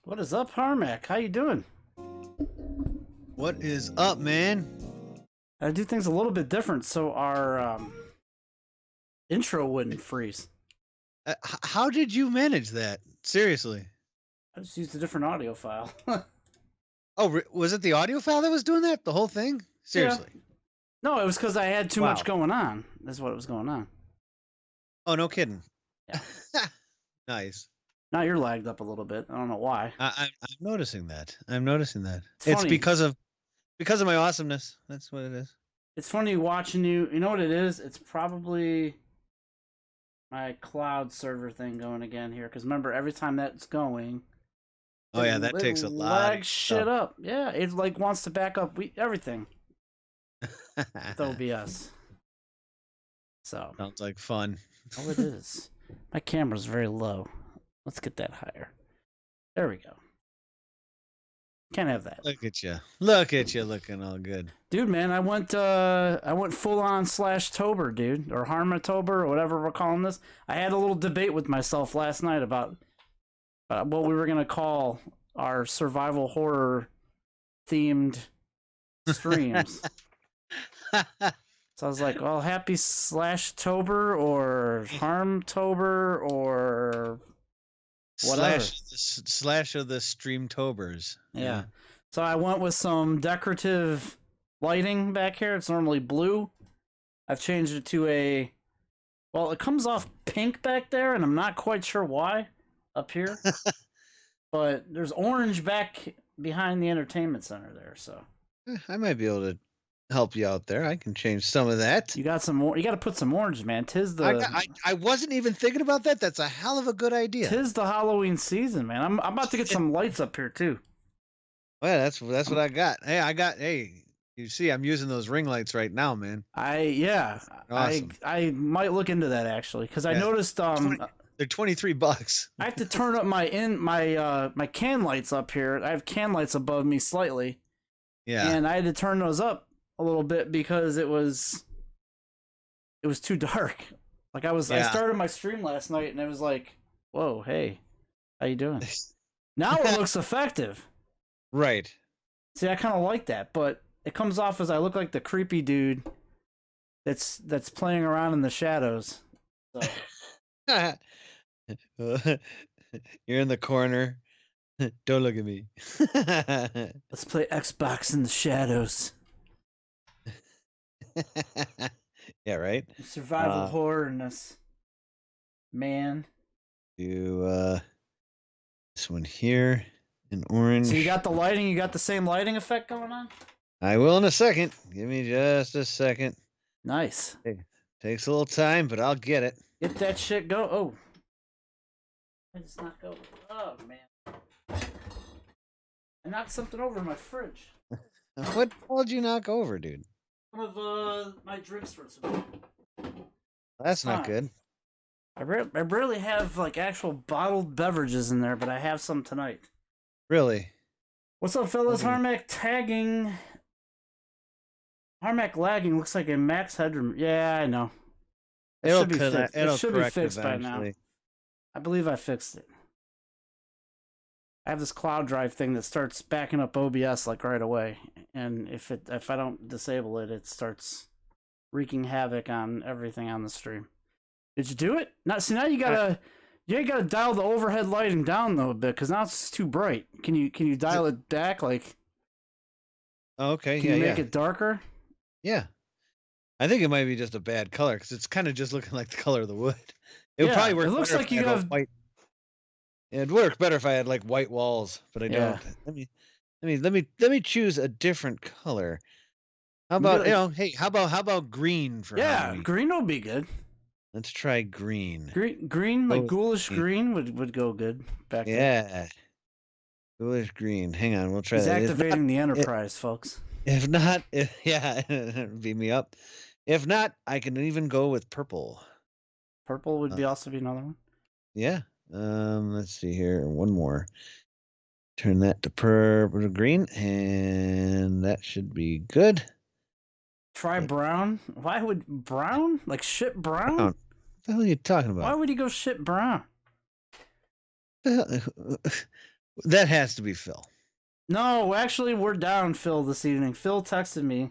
What is up, Harmac? How you doing? What is up, man? I do things a little bit different so our intro wouldn't freeze. How did you manage that? Seriously. I just used a different audio file. Oh, was it the audio file that was doing that? The whole thing? Seriously. Yeah. No, it was because I had too Wow. much going on. That's what was going on. Oh, no kidding. Yeah. Nice. Now you're lagged up a little bit. I don't know why. I'm noticing that. I'm noticing that. It's It's funny. because of my awesomeness. That's what it is. It's funny watching you. You know what it is? It's probably my cloud server thing going again here. Because remember, every time that's going, Oh yeah, that takes a lot. Lag shit up. Yeah, it like wants to back up everything. With OBS. So Sounds like fun. oh, it is. My camera's very low. Let's get that higher. There we go. Can't have that. Look at you. Look at you looking all good. Dude, man, I went full on /Tober, dude, or Harmatober, or whatever we're calling this. I had a little debate with myself last night about what we were gonna call our survival horror themed streams. So I was like, well, happy /Tober or Harmtober or whatever. Slash of the Streamtobers. Yeah. So I went with some decorative lighting back here. It's normally blue. I've changed it to well, it comes off pink back there, and I'm not quite sure why up here. But there's orange back behind the entertainment center there, so. I might be able to help you out there. I can change some of that. You got some more. You got to put some orange, man. I wasn't even thinking about that. That's a hell of a good idea. Tis the Halloween season, man. I'm about to get some lights up here too. Well, that's what I got. Hey, you see, I'm using those ring lights right now, man. Awesome. I might look into that actually because I noticed they're $23. I have to turn up my can lights up here. I have can lights above me slightly. Yeah. And I had to turn those up a little bit because it was too dark. Like I started my stream last night and it was like, whoa, hey, how you doing? Now it looks effective. Right. See, I kind of like that, but it comes off as I look like the creepy dude that's playing around in the shadows. So. You're in the corner. Don't look at me. Let's play Xbox in the shadows. Yeah, right. Survival horror in this. Man. Do this one here in orange. So you got the lighting, you got the same lighting effect going on? I will in a second. Give me just a second. Nice. Hey, takes a little time, but I'll get it. Get that shit go. Oh. I just knocked over. Oh, man. I knocked something over in my fridge. What did you knock over, dude? One of my drinks for today. That's not good. I rarely have like actual bottled beverages in there, but I have some tonight. Really? What's up, fellas? Harmac tagging. Harmac lagging looks like a max headroom. Yeah, I know. It should be fixed. It should be fixed by now. I believe I fixed it. I have this cloud drive thing that starts backing up OBS like right away, and if I don't disable it, it starts wreaking havoc on everything on the stream. Did you do it? Now you gotta dial the overhead lighting down though a bit because now it's too bright. Can you dial it back? Like, okay, can you make it darker? Yeah, I think it might be just a bad color because it's kind of just looking like the color of the wood. It would probably work. It looks like you have white. It'd work better if I had like white walls, but I don't. Let me choose a different color. How about hey, how about green for Halloween? Yeah, green will be good. Let's try green. Green, like ghoulish green would go good back there. Yeah. Ghoulish green. Hang on, we'll try that. He's activating the Enterprise, folks. If not, beat me up. If not, I can even go with purple. Purple would also be another one. Yeah. Let's see here. One more. Turn that to purple to green, and that should be good. Try brown. Why would brown? Like shit brown? What the hell are you talking about? Why would he go shit brown? That has to be Phil. No, actually, we're down Phil this evening. Phil texted me.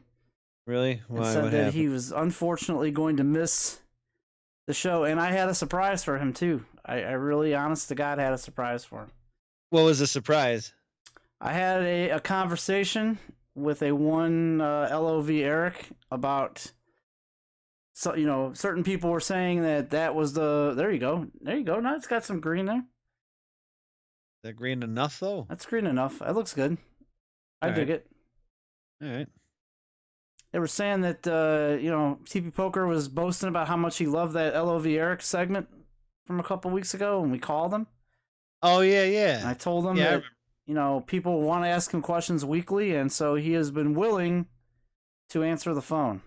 Really? Why? And said that he was unfortunately going to miss the show, and I had a surprise for him too. I really, honest to God, had a surprise for him. What was the surprise? I had a conversation with a one LOV Eric about, certain people were saying that was the. There you go. Now it's got some green there. Is that green enough though? That's green enough. That looks good. I dig it. All right. They were saying that TP Poker was boasting about how much he loved that LOV Eric segment from a couple weeks ago when we called him. Oh yeah. And I told him that people want to ask him questions weekly, and so he has been willing to answer the phone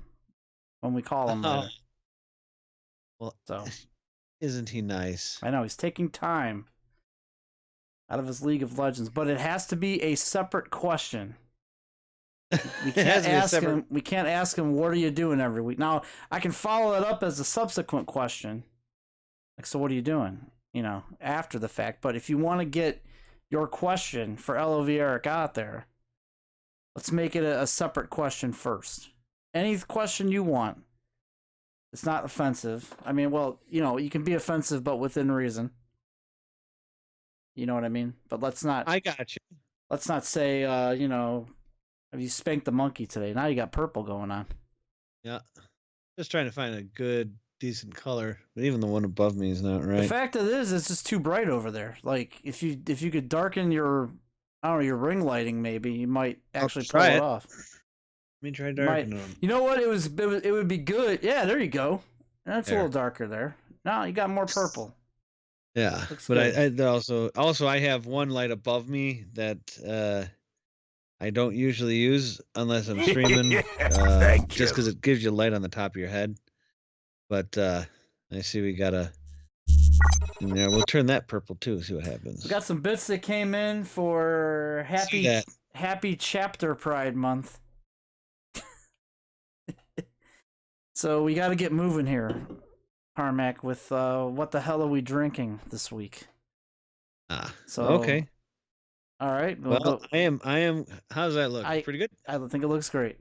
when we call him later. Well, so isn't he nice? I know, he's taking time out of his League of Legends, but it has to be a separate question. We can't ask him, what are you doing every week? Now, I can follow it up as a subsequent question. Like, so what are you doing? After the fact. But if you want to get your question for LOV Eric out there, let's make it a separate question first. Any question you want. It's not offensive. I mean, well, you can be offensive, but within reason. You know what I mean? But let's not. I got you. Let's not say, have you spanked the monkey today? Now you got purple going on. Yeah. Just trying to find a good, decent color, but even the one above me is not right. The fact of it is, it's just too bright over there. Like, if you could darken your ring lighting, maybe you might actually pull it off. Let me try darkening them. You know what? It would be good. Yeah, there you go. That's a little darker there. Now you got more purple. Yeah, but I also I have one light above me that I don't usually use unless I'm streaming, just because it gives you light on the top of your head. But I see we got we'll turn that purple too. See what happens. We got some bits that came in for Happy Chapter Pride Month. So we got to get moving here, Harmac, with what the hell are we drinking this week? Okay. All right. Well, I am. How's that look? Pretty good? I think it looks great.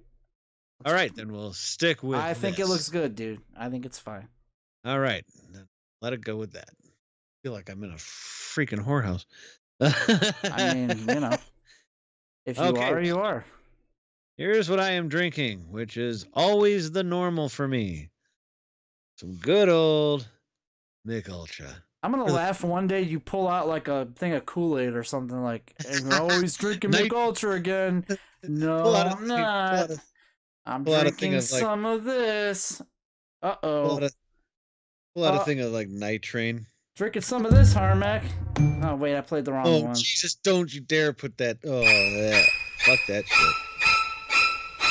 All right, then we'll stick with I think it looks good, dude. I think it's fine. All right. Then let it go with that. I feel like I'm in a freaking whorehouse. I mean, if you are, you are. Here's what I am drinking, which is always the normal for me. Some good old Mick Ultra. I'm going to laugh one day you pull out like a thing of Kool-Aid or something like, and you're always drinking Mick Ultra again. No, I'm not. I'm drinking some of this. Uh-oh. Pull out a thing of like Night Train. Drinking some of this, Harmac. Oh, wait, I played the wrong one. Oh, Jesus, don't you dare put that. Oh, fuck that shit.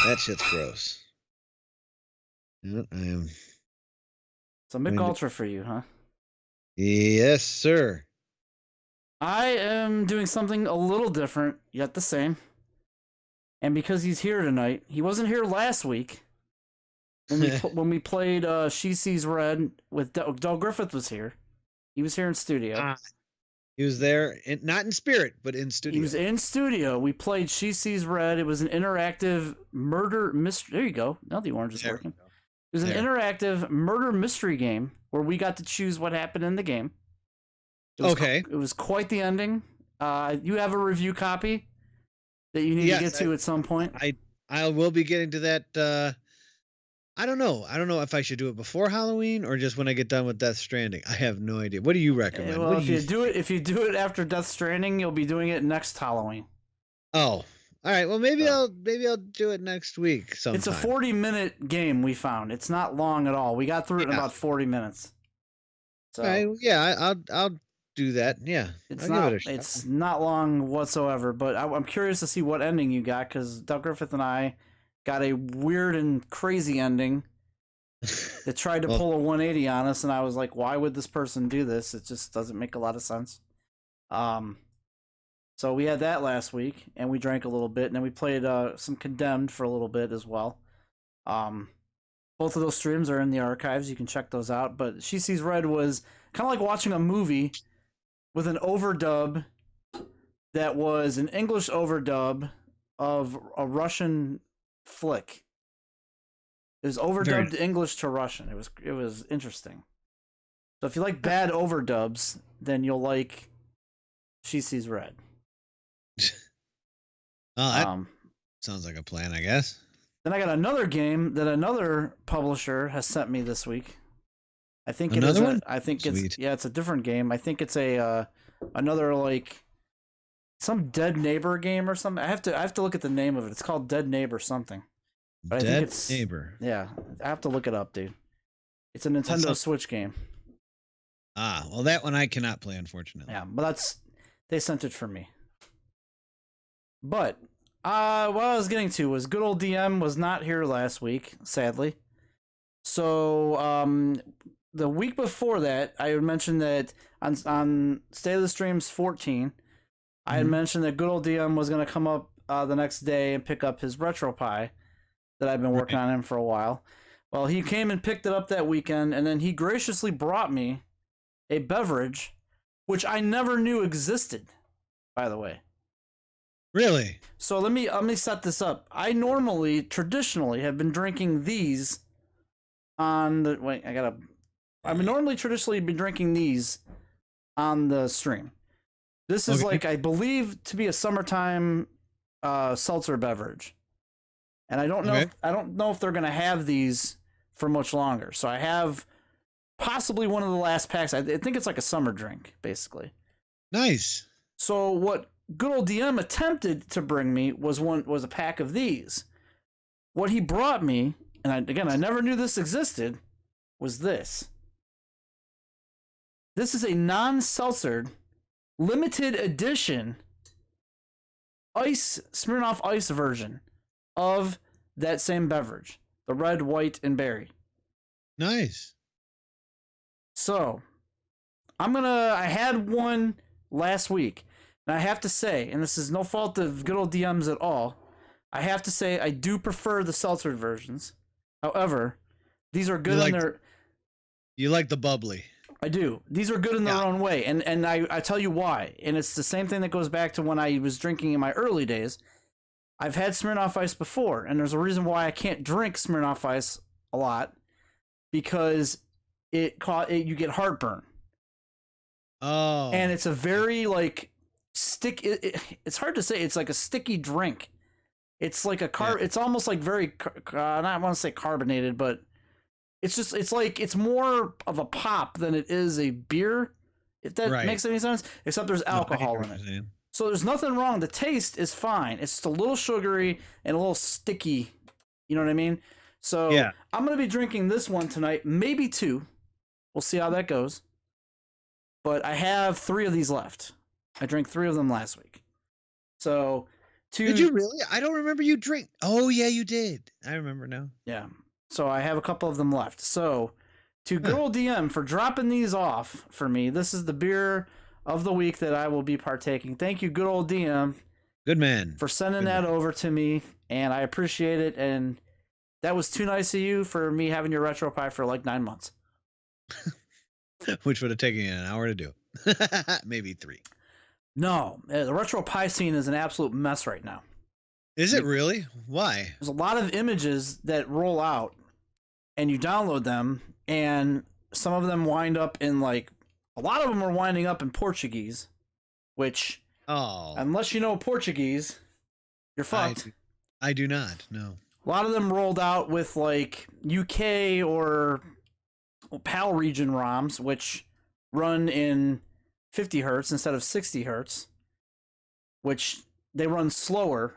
That shit's gross. I am. So Mick Ultra for you, huh? Yes, sir. I am doing something a little different, yet the same. And because he's here tonight, he wasn't here last week. When we played She Sees Red with Doug Griffith was here. He was here in studio. He was there, not in spirit, but in studio. He was in studio. We played She Sees Red. It was an interactive murder mystery. There you go. Now the orange is working. It was an interactive murder mystery game where we got to choose what happened in the game. It was quite the ending. You have a review copy that you need to get to at some point. I will be getting to that. I don't know. I don't know if I should do it before Halloween or just when I get done with Death Stranding. I have no idea. What do you recommend? Well, if you do it after Death Stranding, you'll be doing it next Halloween. Oh, All right. Well, maybe I'll do it next week sometime. It's a 40-minute game we found. It's not long at all. We got through it in about 40 minutes. So all right, yeah, I'll do that. Yeah. It's not long whatsoever, but I'm curious to see what ending you got, because Doug Griffith and I got a weird and crazy ending that tried to pull a 180 on us, and I was like, why would this person do this? It just doesn't make a lot of sense. So we had that last week, and we drank a little bit, and then we played some Condemned for a little bit as well. Both of those streams are in the archives. You can check those out. But She Sees Red was kind of like watching a movie with an overdub that was an English overdub of a Russian flick. It was overdubbed English to Russian. It was interesting. So if you like bad overdubs, then you'll like She Sees Red. That sounds like a plan, I guess. Then I got another game that another publisher has sent me this week. I think it's a different game. I think it's another like some Dead Neighbor game or something. I have to look at the name of it. It's called Dead Neighbor something. But I think it's Neighbor. Yeah, I have to look it up, dude. It's a Nintendo Switch game. Well, that one I cannot play, unfortunately. Yeah, but they sent it for me. But what I was getting to was good old DM was not here last week, sadly. So the week before that, I had mentioned that on State of the Streams 14, I had mentioned that good old DM was going to come up the next day and pick up his RetroPie that I've been working on him for a while. Well, he came and picked it up that weekend, and then he graciously brought me a beverage, which I never knew existed, by the way. Really? So let me set this up. I traditionally have been drinking these on the traditionally been drinking these on the stream. This is I believe to be a summertime seltzer beverage. And I don't know if they're going to have these for much longer. So I have possibly one of the last packs. I think it's like a summer drink, basically. Nice. So what good old DM attempted to bring me was a pack of these. What he brought me, and I never knew this existed, was this. This is a non-seltzered, limited edition Smirnoff Ice version of that same beverage. The red, white, and berry. Nice. So, I had one last week. And I have to say, and this is no fault of good old DMs at all, I have to say I do prefer the seltzer versions. However, these are good in their... You like the bubbly. I do. These are good in their own way. And I tell you why. And it's the same thing that goes back to when I was drinking in my early days. I've had Smirnoff Ice before, and there's a reason why I can't drink Smirnoff Ice a lot, because you get heartburn. Oh. And it's a very it's hard to say. It's like a sticky drink. It's like it's almost like very I don't want to say carbonated, but it's more of a pop than it is a beer, if that makes any sense, except there's alcohol in it. So there's nothing wrong. The taste is fine. It's just a little sugary and a little sticky. You know what I mean? So I'm going to be drinking this one tonight, maybe 2. We'll see how that goes. But I have 3 of these left. I drank 3 of them last week. So, Did you really? I don't remember you drink. Oh, yeah, you did. I remember now. Yeah. So I have a couple of them left. So, to Girl DM for dropping these off for me. This is the beer of the week that I will be partaking. Thank you, good old DM. Good man. For sending that over to me, and I appreciate it. And that was too nice of you for me having your RetroPie for like 9 months. Which would have taken you an hour to do. Maybe 3. No, the RetroPie scene is an absolute mess right now. Is it really? Why? There's a lot of images that roll out, and you download them, and some of them wind up in a lot of them are winding up in Portuguese, which, unless you know Portuguese, you're fucked. I do not, no. A lot of them rolled out with UK or PAL region ROMs, which run in 50 hertz instead of 60 hertz, which they run slower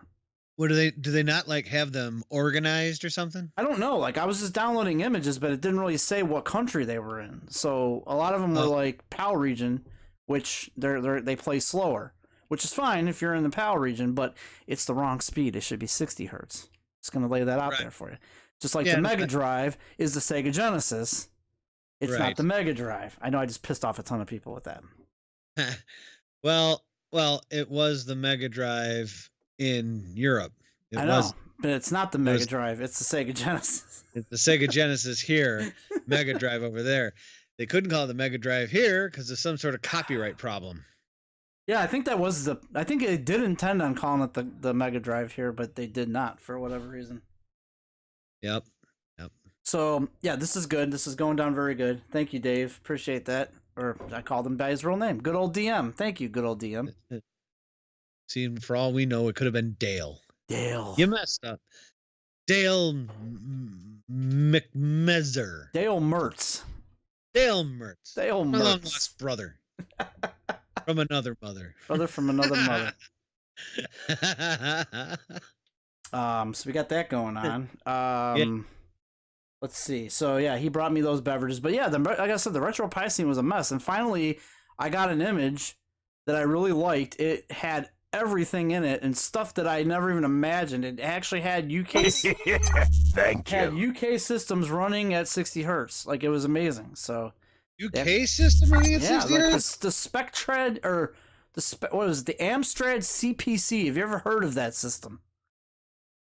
What do they not like have them organized or something? I don't know. Like I was just downloading images, but it didn't really say what country they were in. So a lot of them were like PAL region, which they play slower, which is fine if you're in the PAL region, but it's the wrong speed. It should be 60 hertz. It's going to lay that out there for you. Just like the Mega Drive is the Sega Genesis. It's not the Mega Drive. I know I just pissed off a ton of people with that. Well, it was the Mega Drive in Europe. I know, but it's not the Mega Drive. It's the Sega Genesis. It's the Sega Genesis here, Mega Drive over there. They couldn't call it the Mega Drive here because of some sort of copyright problem. Yeah, I think that was I think they did intend on calling it the Mega Drive here, but they did not for whatever reason. Yep. So, yeah, this is good. This is going down very good. Thank you, Dave. Appreciate that. Or I called him by his real name. Good old DM. Thank you, good old DM. See, for all we know, it could have been Dale. Dale. You messed up. Dale McMezzer. Dale Mertz. Dale Mertz. Dale Mertz. My long lost brother. From another mother. Brother from another mother. So we got that going on. Let's see. So yeah, he brought me those beverages, but yeah, like I said, the retro pie scene was a mess, and finally, I got an image that I really liked. It had everything in it and stuff that I never even imagined. It actually had UK. UK systems running at 60 hertz. Like it was amazing. So UK system running at 60 hertz. The Spectred or what was it? The Amstrad CPC. Have you ever heard of that system?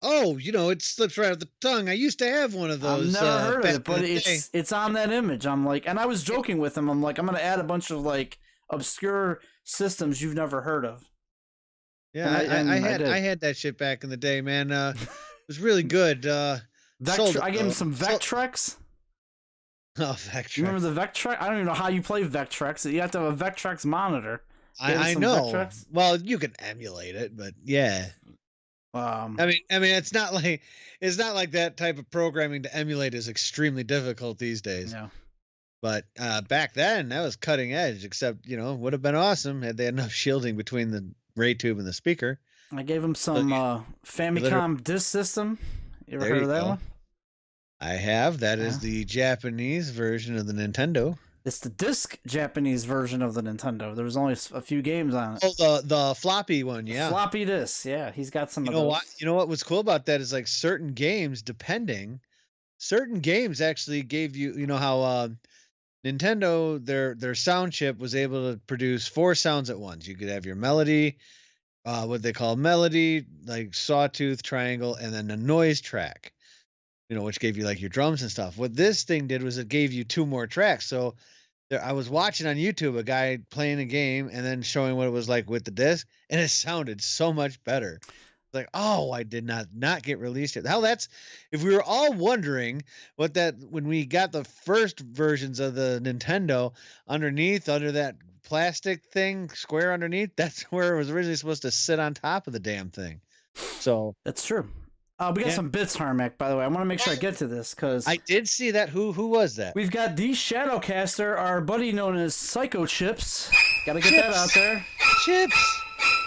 Oh, it slips right off the tongue. I used to have one of those. I've never heard of it, but it's on that image. I'm like, and I was joking with him. I'm like, I'm gonna add a bunch of like obscure systems you've never heard of. Yeah, I had that shit back in the day, man. It was really good. I gave him some Vectrex. Oh, Vectrex. You remember the Vectrex? I don't even know how you play Vectrex. You have to have a Vectrex monitor. I know. Vectrex? Well, you can emulate it, but yeah. I mean, it's not like that type of programming to emulate is extremely difficult these days. Yeah. But back then, that was cutting edge. Except, would have been awesome had they had enough shielding between the ray tube and the speaker. I gave him some Famicom disk system. You ever heard of that one? I have. That is the Japanese version of the Nintendo. It's the disc Japanese version of the Nintendo. There was only a few games on it. Oh, the floppy one, yeah. Floppy disk, yeah. He's got some of those. You know what was cool about that is like certain games actually gave you, how Nintendo, their sound chip was able to produce 4 sounds at once. You could have your melody, what they call melody, like sawtooth, triangle, and then a noise track, which gave you like your drums and stuff. What this thing did was it gave you 2 more tracks. So I was watching on YouTube a guy playing a game and then showing what it was like with the disc, and it sounded so much better. Like, oh, I did not get released yet. Hell, that's if we were all wondering when we got the first versions of the Nintendo under that plastic thing square underneath, that's where it was originally supposed to sit on top of the damn thing. So that's true. We got some bits, Harmac, by the way. I want to make sure I get to this because I did see that. Who was that? We've got the Shadowcaster, our buddy known as Psycho Chips. Gotta get that out there.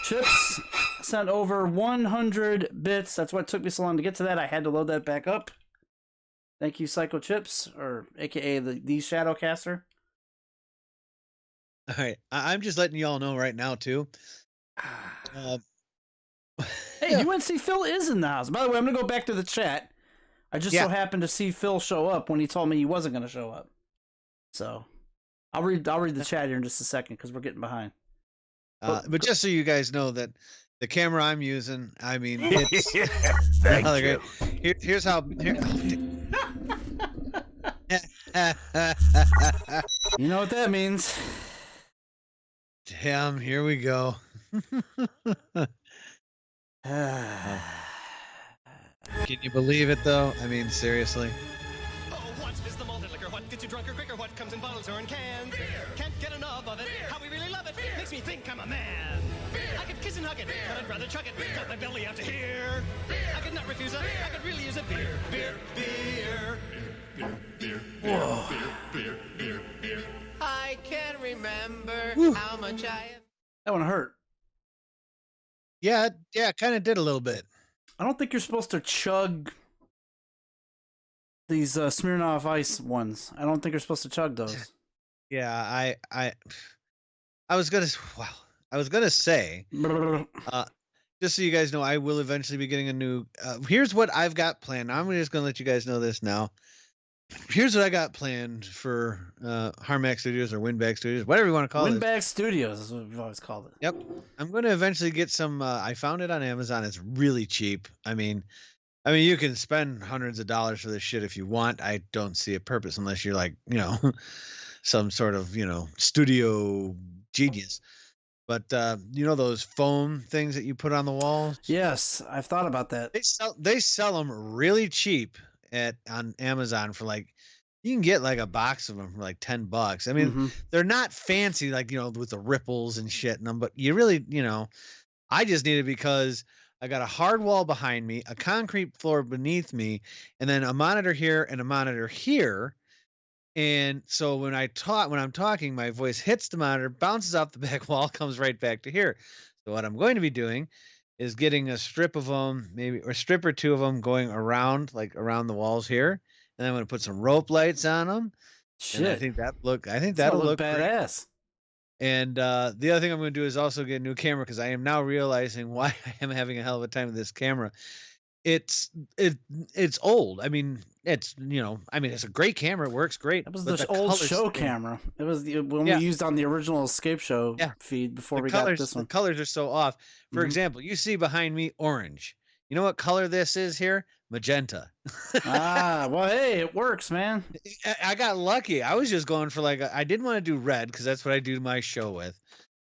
Chips sent over 100 bits. That's what took me so long to get to that. I had to load that back up. Thank you, Psycho Chips, or AKA the Shadowcaster. All right, I'm just letting y'all know right now too. Hey, UNC Phil is in the house. By the way, I'm gonna go back to the chat. I just so happened to see Phil show up when he told me he wasn't gonna show up. So I'll read the chat here in just a second because we're getting behind. But just so you guys know that the camera I'm using, I mean, it's thank you. Here's how. You know what that means. Damn, here we go. Can you believe it, though? I mean, seriously. Oh, what is the malted liquor? What gets you drunker quicker? What comes in bottles or in cans? Beer. Can't get enough of it. Beer. How we really love it. Beer. Makes me think I'm a man. Beer. I could kiss and hug it, but I'd rather chug it. Beer. Got my belly out to here. Beer. I could not refuse it. Beer. I could really use it. Beer. Beer. Beer. Beer. Beer. Beer. Beer. Beer. I can't remember how much I have. That one hurt. Yeah, kind of did a little bit. I don't think you're supposed to chug these Smirnoff Ice ones. I don't think you're supposed to chug those. Yeah, I was gonna say, just so you guys know, I will eventually be getting a new. Here's what I've got planned. I'm just gonna let you guys know this now. Here's what I got planned for Harmac Studios or Windbag Studios, whatever you want to call it. Windbag Studios is what we've always called it. Yep, I'm gonna eventually get some. I found it on Amazon. It's really cheap. I mean, you can spend hundreds of dollars for this shit if you want. I don't see a purpose unless you're like, some sort of, studio genius. But those foam things that you put on the walls? Yes, I've thought about that. They sell them really cheap on Amazon for you can get like a box of them for like $10. I mean, they're not fancy with the ripples and shit in them, but you really, I just need it because I got a hard wall behind me, a concrete floor beneath me, and then a monitor here and a monitor here. And so when I'm talking, my voice hits the monitor, bounces off the back wall, comes right back to here. So what I'm going to be doing is getting a strip of them, maybe, or a strip or two of them going around the walls here. And then I'm going to put some rope lights on them. Shit. And I think that'll look badass. Great. And the other thing I'm going to do is also get a new camera because I am now realizing why I am having a hell of a time with this camera. It's old. I mean, it's a great camera. It works great. It was the old show camera. It was when we used on the original Escape Show feed before we got this one. The colors are so off. For example, you see behind me orange. You know what color this is here? Magenta. Well, hey, it works, man. I got lucky. I was just going for I didn't want to do red because that's what I do my show with.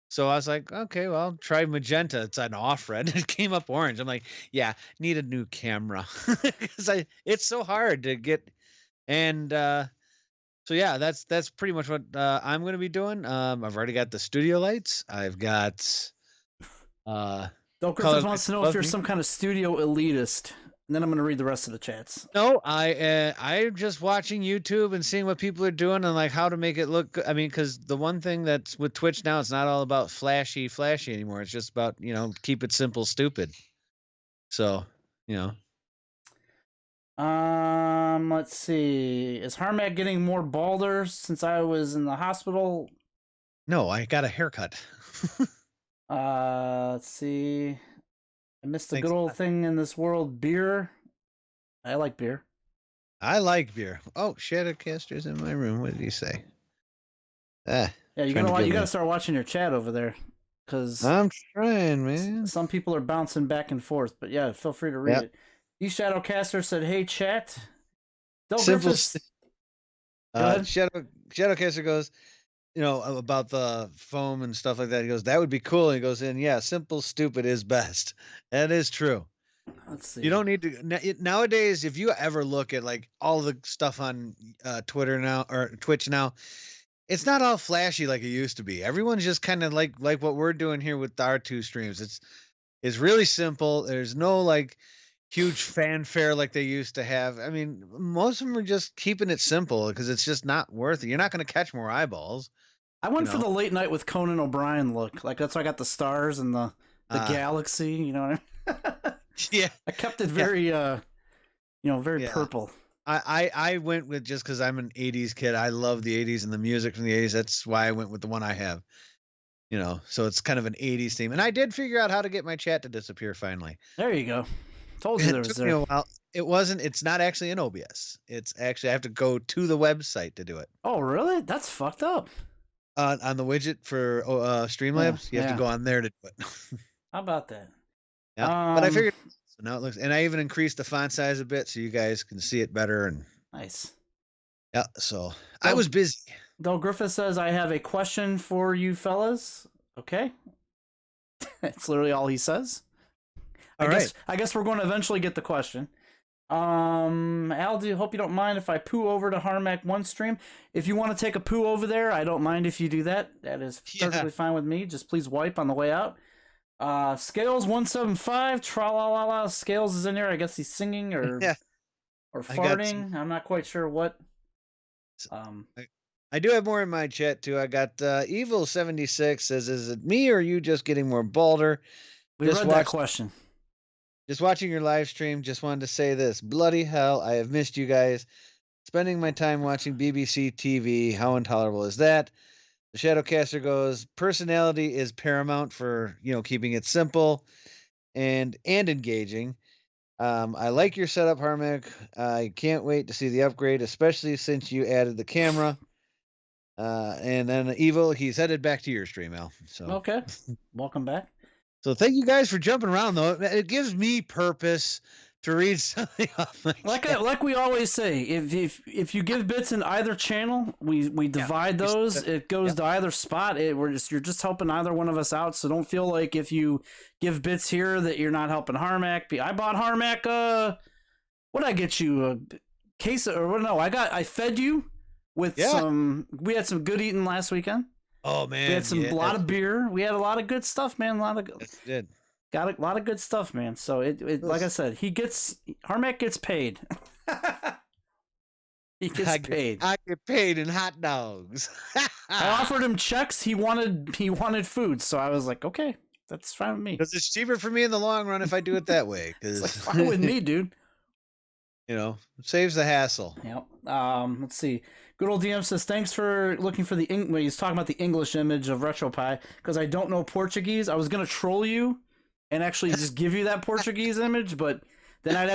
So I was like, okay, well, try magenta. It's an off red. It came up orange. I'm like, yeah, need a new camera because it's so hard to get. And so yeah, that's pretty much what I'm going to be doing. I've already got the studio lights. I've got. Doc Griffith wants to know if you're some kind of studio elitist. And then I'm going to read the rest of the chats. No, I'm just watching YouTube and seeing what people are doing and how to make it look good. I mean, because the one thing that's with Twitch now, it's not all about flashy anymore. It's just about, keep it simple, stupid. So, Let's see. Is Harmac getting more balder since I was in the hospital? No, I got a haircut. Let's see. I missed a good old thing in this world, beer. I like beer. I like beer. Oh, Shadowcaster's in my room. What did he say? Yeah, you gotta start watching your chat over there, because I'm trying, man. Some people are bouncing back and forth, but yeah, feel free to read it. You Shadowcaster said, "Hey, chat." Shadowcaster goes, about the foam and stuff like that. He goes, that would be cool. And he goes in, yeah, simple, stupid is best. That is true. Let's see. You don't need to nowadays. If you ever look at all the stuff on Twitter now or Twitch now, it's not all flashy like it used to be. Everyone's just kind of like what we're doing here with our two streams. It's really simple. There's no huge fanfare like they used to have. I mean, most of them are just keeping it simple because it's just not worth it. You're not going to catch more eyeballs. I went for the late night with Conan O'Brien look. That's why I got the stars and the galaxy. You know what I mean? Yeah. I kept it very, very purple. I went with just because I'm an 80s kid. I love the 80s and the music from the 80s. That's why I went with the one I have. So it's kind of an 80s theme. And I did figure out how to get my chat to disappear finally. There you go. Told you there was there. It took me a while. It's not actually in OBS. It's actually, I have to go to the website to do it. Oh, really? That's fucked up. On the widget for Streamlabs, you have to go on there to do it. How about that? Yeah, but I figured. So now it looks, and I even increased the font size a bit so you guys can see it better. And nice. Yeah, so I was busy. Del Griffith says, "I have a question for you fellas." Okay, that's literally all he says. I guess we're going to eventually get the question. Al, hope you don't mind if I poo over to Harmac 1 stream. If you want to take a poo over there, I don't mind if you do that. That is perfectly fine with me. Just please wipe on the way out. Scales 175, tra-la-la-la. Scales is in there. I guess he's singing or farting. I'm not quite sure what. I do have more in my chat too. I got Evil 76 says, "Is it me or are you just getting more balder?" We read that question. Just watching your live stream. Just wanted to say this. Bloody hell, I have missed you guys. Spending my time watching BBC TV. How intolerable is that? The Shadowcaster goes, personality is paramount for, keeping it simple and engaging. I like your setup, Harmac. I can't wait to see the upgrade, especially since you added the camera. And then Evil, he's headed back to your stream, Al. So okay, welcome back. So thank you guys for jumping around, though. It gives me purpose to read something off my like we always say, if you give bits in either channel, we divide those. It goes to either spot. You're just helping either one of us out. So don't feel like if you give bits here that you're not helping Harmac. I bought Harmac. What'd I get you? A case of, or no? I fed you with some. We had some good eating last weekend. Oh man, we had a lot of beer. We had a lot of good stuff, man. Got a lot of good stuff, man. So it like I said, Harmac gets paid. He gets paid. I get paid in hot dogs. I offered him checks. He wanted food, so I was like, okay, that's fine with me. Because it's cheaper for me in the long run if I do it that way. Because it's fine with me, dude. It saves the hassle. Yep. Let's see. Good old DM says, thanks for looking for the he's talking about the English image of RetroPie, because I don't know Portuguese. I was gonna troll you and actually just give you that Portuguese image, but then I'd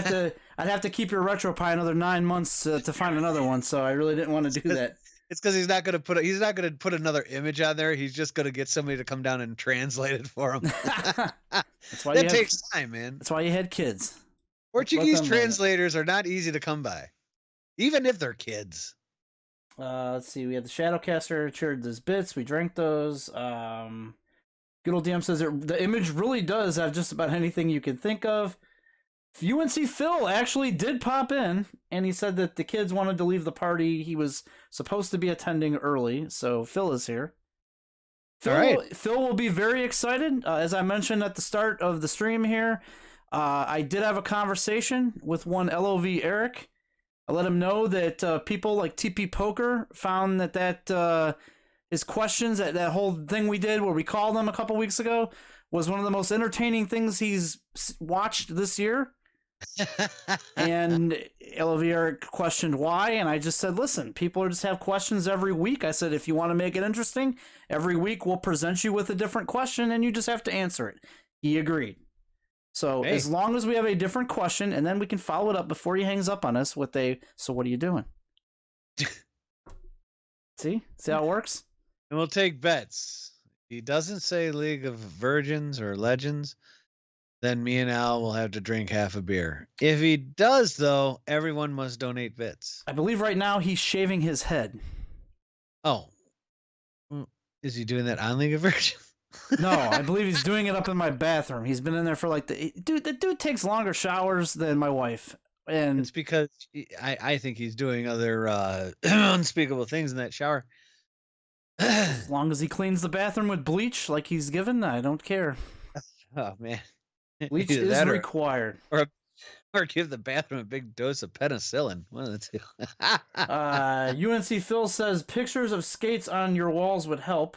have to keep your RetroPie another 9 months to find another one. So I really didn't want to do that. It's because he's not gonna put another image on there. He's just gonna get somebody to come down and translate it for him. That's why that takes time, man. That's why you had kids. Portuguese translators are not easy to come by, even if they're kids. Let's see. We had the Shadowcaster cheered those bits. We drank those. Good old DM says the image really does have just about anything you can think of. UNC Phil actually did pop in, and he said that the kids wanted to leave the party. He was supposed to be attending early, so Phil is here. Phil will be very excited. As I mentioned at the start of the stream here, I did have a conversation with one LOV Eric. I let him know that people like TP Poker found that his questions, that whole thing we did where we called him a couple weeks ago, was one of the most entertaining things he's watched this year. And LOV Eric questioned why, and I just said, listen, people just have questions every week. I said, if you want to make it interesting, every week we'll present you with a different question, and you just have to answer it. He agreed. So as long as we have a different question, and then we can follow it up before he hangs up on us with so what are you doing? See how it works? And we'll take bets. If he doesn't say League of Virgins or Legends, then me and Al will have to drink half a beer. If he does, though, everyone must donate bits. I believe right now he's shaving his head. Oh. Is he doing that on League of Virgins? No, I believe he's doing it up in my bathroom. He's been in there for the dude takes longer showers than my wife. And it's because I think he's doing other unspeakable things in that shower. As long as he cleans the bathroom with bleach like he's given, I don't care. Oh man. Bleach is required. Or give the bathroom a big dose of penicillin. One of the two. UNC Phil says pictures of skates on your walls would help.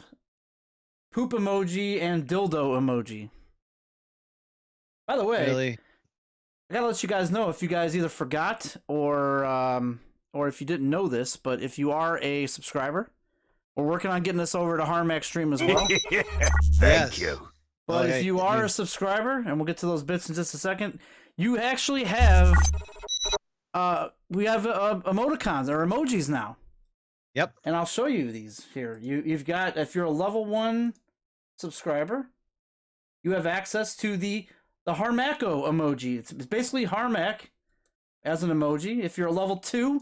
Poop emoji and dildo emoji. By the way, really? I gotta let you guys know if you guys either forgot or if you didn't know this, but if you are a subscriber, we're working on getting this over to Harmac stream as well. Thank you. But if you are a subscriber, and we'll get to those bits in just a second, you actually have we have emoticons or emojis now. Yep. And I'll show you these here. You've got, if you're a level 1 subscriber, you have access to the Harmacco emoji. It's basically Harmac as an emoji. If you're a level 2,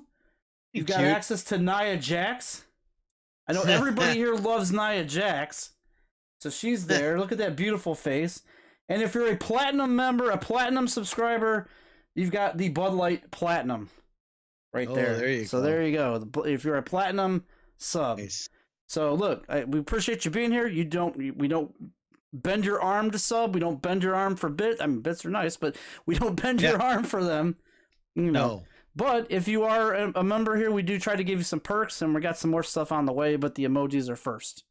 you've got access to Nia Jax. I know everybody here loves Nia Jax. So she's there. Look at that beautiful face. And if you're a platinum member, a platinum subscriber, you've got the Bud Light Platinum right there. There you go. There you go. If you're a platinum sub. Nice. So look, we appreciate you being here. We don't bend your arm to sub. We don't bend your arm for bits. I mean, bits are nice, but we don't bend your arm for them. No. But if you are a member here, we do try to give you some perks, and we got some more stuff on the way, but the emojis are first.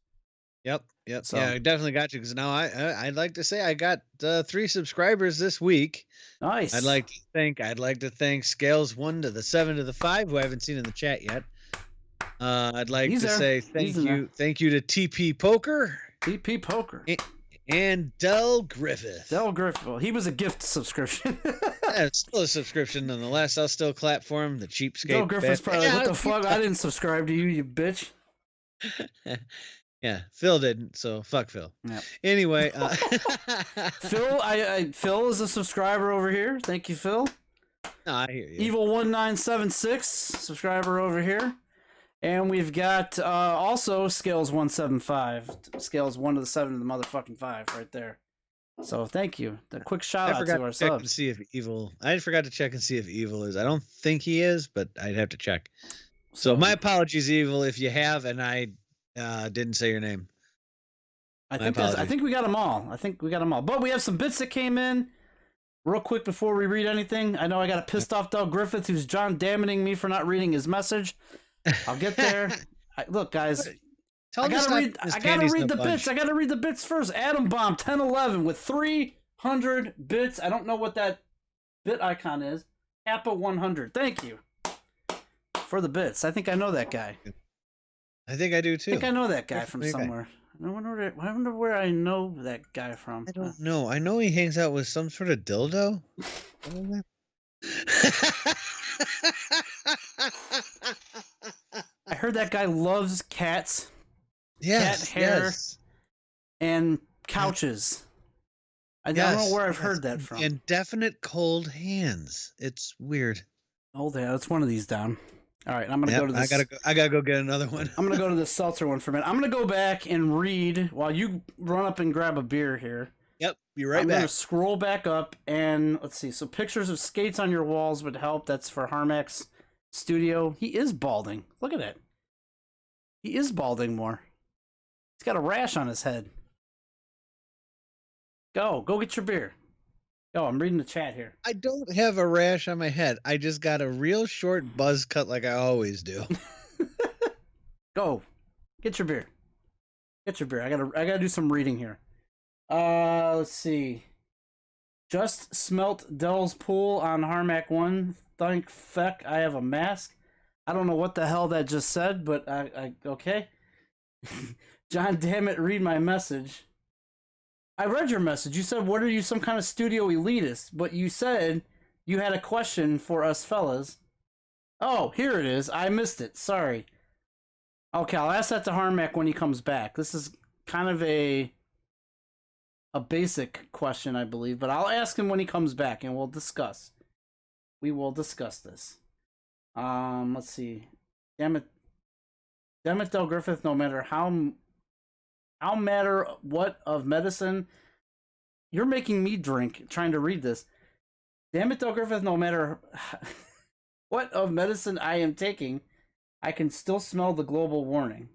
Yep. So, yeah, I definitely got you because now I'd like to say I got 3 subscribers this week. Nice. I'd like to thank Scales 1 to the 7 to the 5 who I haven't seen in the chat yet. I'd like to say thank you to TP Poker. TP Poker. And Del Griffith. Well, he was a gift subscription. Yeah, it's still a subscription nonetheless. I'll still clap for him. The cheapskate. Del Griffith's probably what the fuck? I didn't subscribe to you, you bitch. Yeah, Phil didn't, so fuck Phil. Yeah. Anyway, Phil is a subscriber over here. Thank you, Phil. No, I hear you. Evil1976 subscriber over here. And we've got also Scales 175. Scales 1 to the 7 to the motherfucking 5 right there. So thank you. The quick shout out to our subs. I forgot to check and see if Evil is. I don't think he is, but I'd have to check. So my apologies, Evil, if you have, and I didn't say your name. I think we got them all. But we have some bits that came in real quick before we read anything. I know I got a pissed off Doug Griffith who's John damning me for not reading his message. I'll get there. Look, guys. I gotta read the bits. I gotta read the bits first. Adam Bomb 1011 with 300 bits. I don't know what that bit icon is. Kappa 100. Thank you for the bits. I think I know that guy. I think I do too. I think I know that guy from somewhere. I wonder where I know that guy from. I don't know. I know he hangs out with some sort of dildo. I heard that guy loves cats. Yes, cat hair, and couches. I don't know where I've heard that from. Indefinite cold hands. It's weird. Oh, yeah, that's one of these down. All right, I'm gonna go to this. I gotta go get another one. I'm gonna go to the seltzer one for a minute. I'm gonna go back and read while you run up and grab a beer here. Yep, be right back. I'm gonna scroll back up and let's see. So pictures of skates on your walls would help. That's for Harmax Studio. He is balding. Look at it. He is balding more. He's got a rash on his head. Go get your beer. Go, I'm reading the chat here. I don't have a rash on my head. I just got a real short buzz cut like I always do. Go. Get your beer. Get your beer. I gotta do some reading here. Let's see. Just smelt Dell's pool on Harmac 1. Thank feck I have a mask. I don't know what the hell that just said, but I okay. John, damn it, read my message. I read your message. You said, what are you, some kind of studio elitist? But you said you had a question for us fellas. Oh, here it is. I missed it. Sorry. Okay, I'll ask that to Harmac when he comes back. This is kind of a basic question, I believe. But I'll ask him when he comes back, and we'll discuss. We will discuss this. Let's see. Damn it, Del Griffith, no matter how matter what of medicine, you're making me drink trying to read this. Damn it, Del Griffith, no matter what of medicine I am taking, I can still smell the global warning.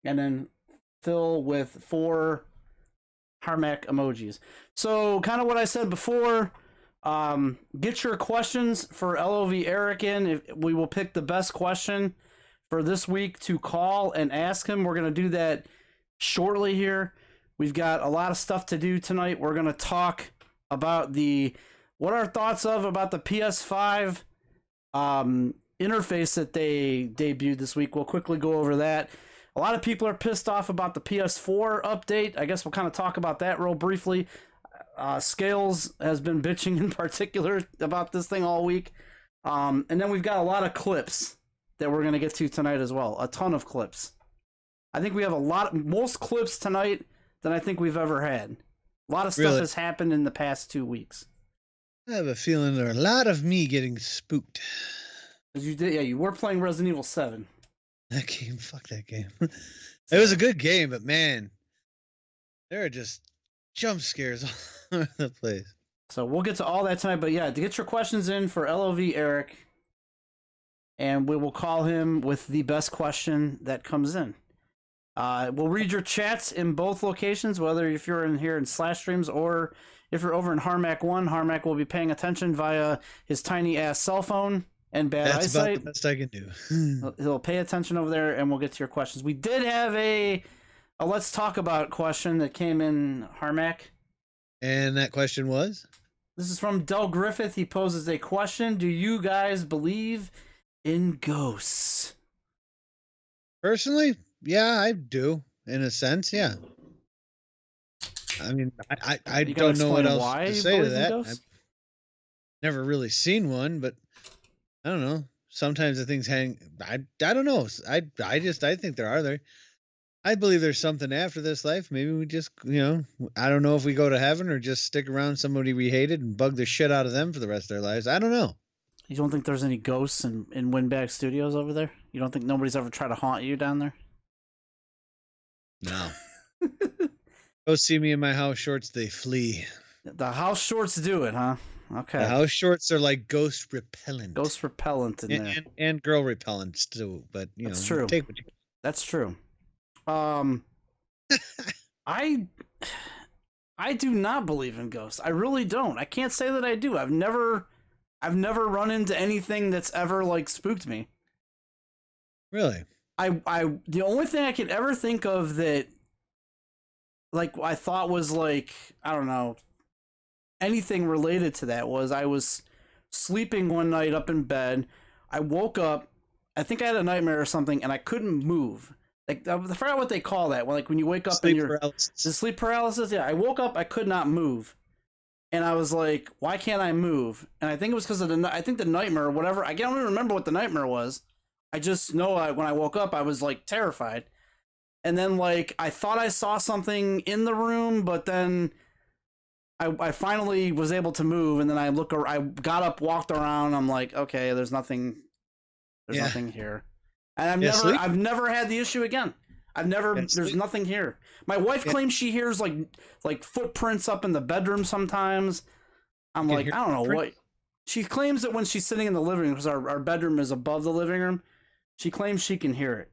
And then fill with 4 Harmac emojis. So kind of what I said before, get your questions for LOV Eric in. We will pick the best question for this week to call and ask him. We're going to do that shortly here. We've got a lot of stuff to do tonight. We're going to talk about what our thoughts about the PS5 interface that they debuted this week. We'll quickly go over that. A lot of people are pissed off about the PS4 update. I guess we'll kind of talk about that real briefly. Scales has been bitching in particular about this thing all week. And then we've got a lot of clips that we're going to get to tonight as well. A ton of clips. I think we have most clips tonight than I think we've ever had. A lot of stuff has happened in the past 2 weeks. I have a feeling there are a lot of me getting spooked. You were playing Resident Evil 7. That game, fuck that game. It was a good game, but man, there are just jump scares all over the place. So we'll get to all that tonight, but yeah, to get your questions in for LOV Eric, and we will call him with the best question that comes in. We'll read your chats in both locations, whether if you're in here in Slash Streams or if you're over in Harmac 1. Harmac will be paying attention via his tiny ass cell phone and bad eyesight. That's about the best I can do. He'll pay attention over there, and we'll get to your questions. We did have a Let's talk about question that came in, Harmac. And that question was? This is from Del Griffith. He poses a question. Do you guys believe in ghosts? Personally, yeah, I do. In a sense, yeah. I mean, I don't know what else to say to that. I've never really seen one, but I don't know. Sometimes the things hang. I don't know. I think there are there. I believe there's something after this life. Maybe we just, I don't know if we go to heaven or just stick around somebody we hated and bug the shit out of them for the rest of their lives. I don't know. You don't think there's any ghosts in Windbag Studios over there? You don't think nobody's ever tried to haunt you down there? No. Go see me in my house shorts, they flee. The house shorts do it, huh? Okay. The house shorts are like ghost repellent. Ghost repellent in there. And girl repellents too, but that's true. Take what you can. That's true. I do not believe in ghosts. I really don't. I can't say that I do. I've never run into anything that's ever like spooked me. Really? The only thing I can ever think of that like I thought was like, I don't know, anything related to that was I was sleeping one night up in bed. I woke up, I think I had a nightmare or something, and I couldn't move. Like, I forgot what they call that. When you wake up sleep and you're paralysis. The sleep paralysis. Yeah, I woke up, I could not move, and I was like, "Why can't I move?" And I think it was because of the nightmare or whatever. I don't even remember what the nightmare was. I just know when I woke up, I was like terrified, and then like I thought I saw something in the room, but then I finally was able to move, and then I got up, walked around. I'm like, okay, there's nothing here. And I've never had the issue again. There's nothing here. My wife claims she hears like footprints up in the bedroom sometimes. I'm like, I don't know what. She claims that when she's sitting in the living room, because our bedroom is above the living room, she claims she can hear it.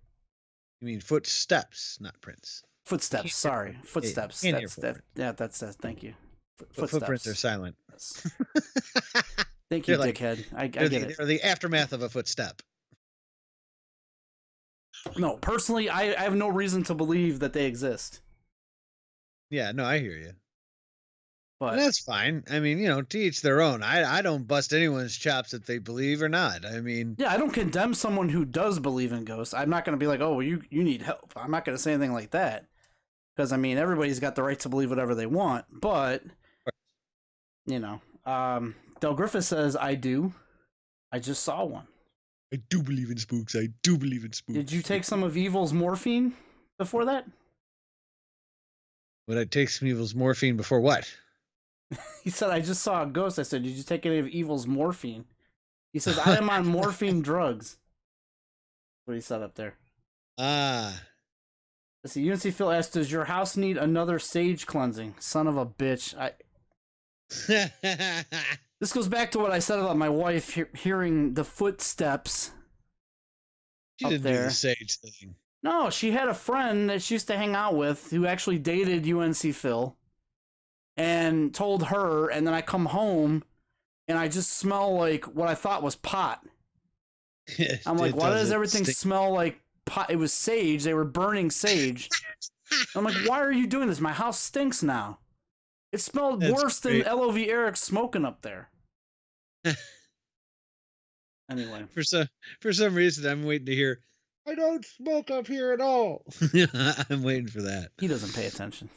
You mean footsteps, not prints. Footsteps, sorry. Footsteps. That's thank you. Footprints are silent. Thank you, dickhead. I get it. They're the aftermath of a footstep. No, personally, I have no reason to believe that they exist. Yeah, no, I hear you. But and that's fine. I mean, to each their own. I don't bust anyone's chops if they believe or not. I mean... Yeah, I don't condemn someone who does believe in ghosts. I'm not going to be like, oh, well, you need help. I'm not going to say anything like that. Because, I mean, everybody's got the right to believe whatever they want. But, Del Griffith says, I do. I just saw one. I do believe in spooks. I do believe in spooks. Did you take some of Evil's morphine before that? Would I take some Evil's morphine before what? He said, I just saw a ghost. I said, did you take any of Evil's morphine? He says, I am on morphine drugs. What he said up there. Ah. Let's see, UNC Phil asked, does your house need another sage cleansing? Son of a bitch. This goes back to what I said about my wife hearing the footsteps. She didn't do the sage thing. No, she had a friend that she used to hang out with who actually dated UNC Phil and told her, and then I come home and I just smell like what I thought was pot. I'm like, why does everything smell like pot? It was sage. They were burning sage. I'm like, why are you doing this? My house stinks now. It smelled worse than LOV Eric smoking up there. Anyway. For some reason, I'm waiting to hear, I don't smoke up here at all. I'm waiting for that. He doesn't pay attention.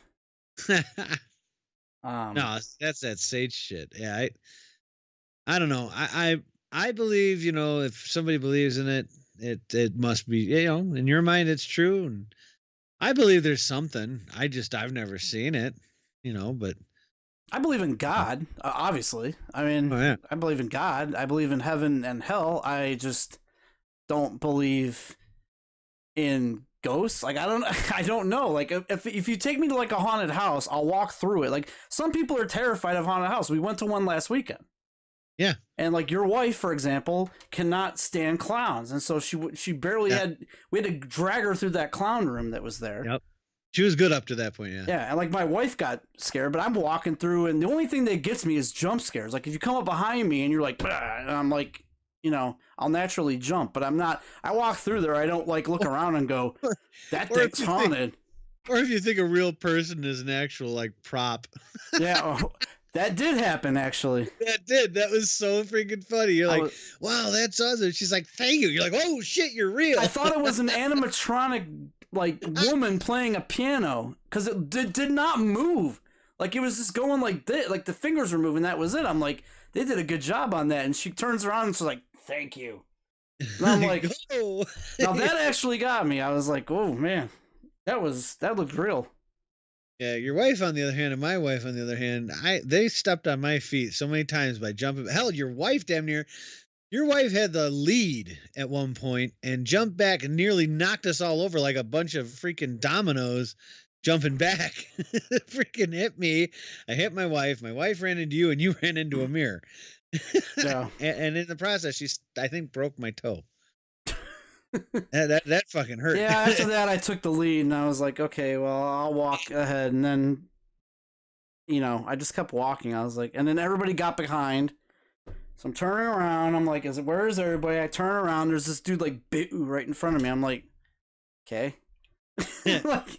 No, that's that sage shit. Yeah, I don't know. I believe, if somebody believes in it, it must be, in your mind it's true. And I believe there's something. I've never seen it. But I believe in God, obviously. I mean, I believe in God. I believe in heaven and hell. I just don't believe in ghosts. Like, I don't know. Like, if you take me to like a haunted house, I'll walk through it. Like, some people are terrified of haunted house. We went to one last weekend. Yeah. And like your wife, for example, cannot stand clowns. And so she barely we had to drag her through that clown room that was there. Yep. She was good up to that point, yeah. Yeah, and like my wife got scared, but I'm walking through, and the only thing that gets me is jump scares. Like if you come up behind me and you're like, bah, and I'm like, I'll naturally jump, but I'm not. I walk through there, I don't like look around and go, that thing's haunted. Or if you think a real person is an actual like prop. Yeah, that did happen actually. That did. That was so freaking funny. You're like, wow, that's awesome. She's like, thank you. You're like, oh shit, you're real. I thought it was an animatronic like woman playing a piano because it did not move. Like it was just going like this, like the fingers were moving. That was it. I'm like, they did a good job on that. And she turns around and she's like, thank you. And I'm like, oh. Now that actually got me. I was like, oh man, that looked real. Yeah, your wife on the other hand, and my wife on the other hand, they stepped on my feet so many times by jumping. Hell, your wife your wife had the lead at one point and jumped back and nearly knocked us all over like a bunch of freaking dominoes jumping back. Freaking hit me. I hit my wife ran into you, and you ran into a mirror. Yeah. and in the process, she, I think, broke my toe. that fucking hurt. Yeah, after that, I took the lead, and I was like, okay, well, I'll walk ahead. And then, I just kept walking. I was like, and then everybody got behind. So I'm turning around. I'm like, where is everybody? I turn around. There's this dude like right in front of me. I'm like, okay. like,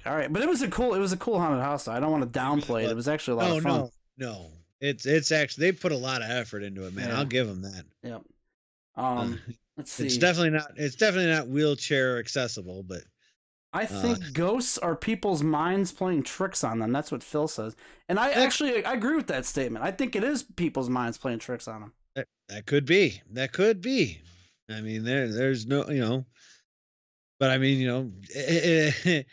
all right. But it was a cool haunted house. Though. I don't want to downplay it. It was actually a lot of fun. No. It's actually, they put a lot of effort into it, man. Yeah. I'll give them that. Yep. Let's see. It's definitely not wheelchair accessible, but I think ghosts are people's minds playing tricks on them. That's what Phil says. And I agree with that statement. I think it is people's minds playing tricks on them. That could be. I mean, there's no, but I mean, it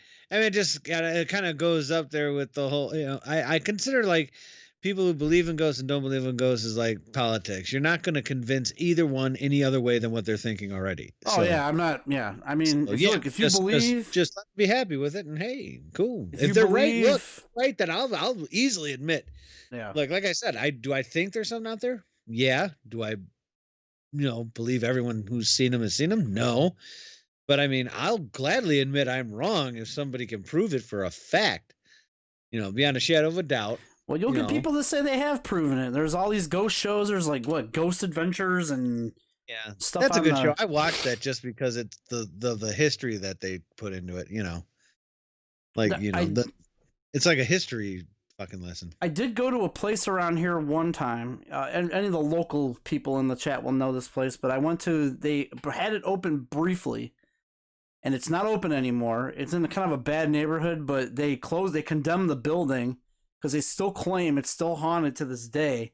just it kind of goes up there with the whole, I consider like people who believe in ghosts and don't believe in ghosts is like politics. You're not going to convince either one any other way than what they're thinking already. Oh, yeah, I'm not. Yeah, I mean, if you believe, just be happy with it, and hey, cool. If they're right, then I'll easily admit. Yeah. Like I said, do I think there's something out there? Yeah. Do I, believe everyone who's seen them has seen them? No. But I mean, I'll gladly admit I'm wrong if somebody can prove it for a fact. Beyond a shadow of a doubt. Well, you'll get people that say they have proven it. There's all these ghost shows. There's like Ghost Adventures and stuff. That's a good show. I watched that just because it's the history that they put into it. It's like a history fucking lesson. I did go to a place around here one time, and any of the local people in the chat will know this place. But I went to. They had it open briefly, and it's not open anymore. It's in kind of a bad neighborhood, but they closed. They condemned the building. Because they still claim it's still haunted to this day.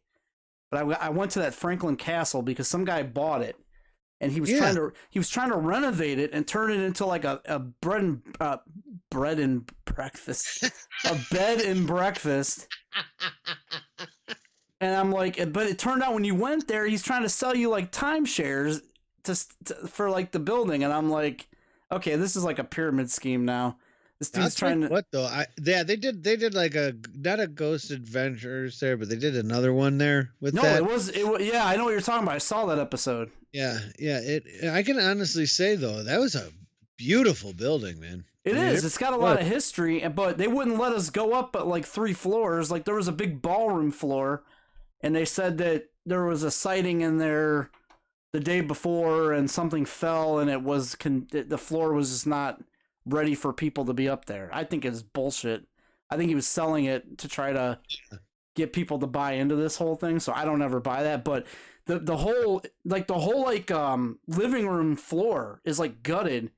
But I went to that Franklin Castle because some guy bought it, and he was trying to renovate it and turn it into like a bread and breakfast, a bed and breakfast. And I'm like, but it turned out when you went there, he's trying to sell you like timeshares for like the building, and I'm like, okay, this is like a pyramid scheme now. This dude's trying to. What though? They did like not a Ghost Adventures there, but they did another one there with that. It was yeah, I know what you're talking about. I saw that episode. Yeah. I can honestly say though, that was a beautiful building, man. It is. It's got a lot of history, but they wouldn't let us go up but like 3 floors. Like there was a big ballroom floor, and they said that there was a sighting in there the day before, and something fell, and the floor was just not ready for people to be up there. I think it's bullshit. I think he was selling it to try to get people to buy into this whole thing. So I don't ever buy that. But the whole living room floor is like gutted.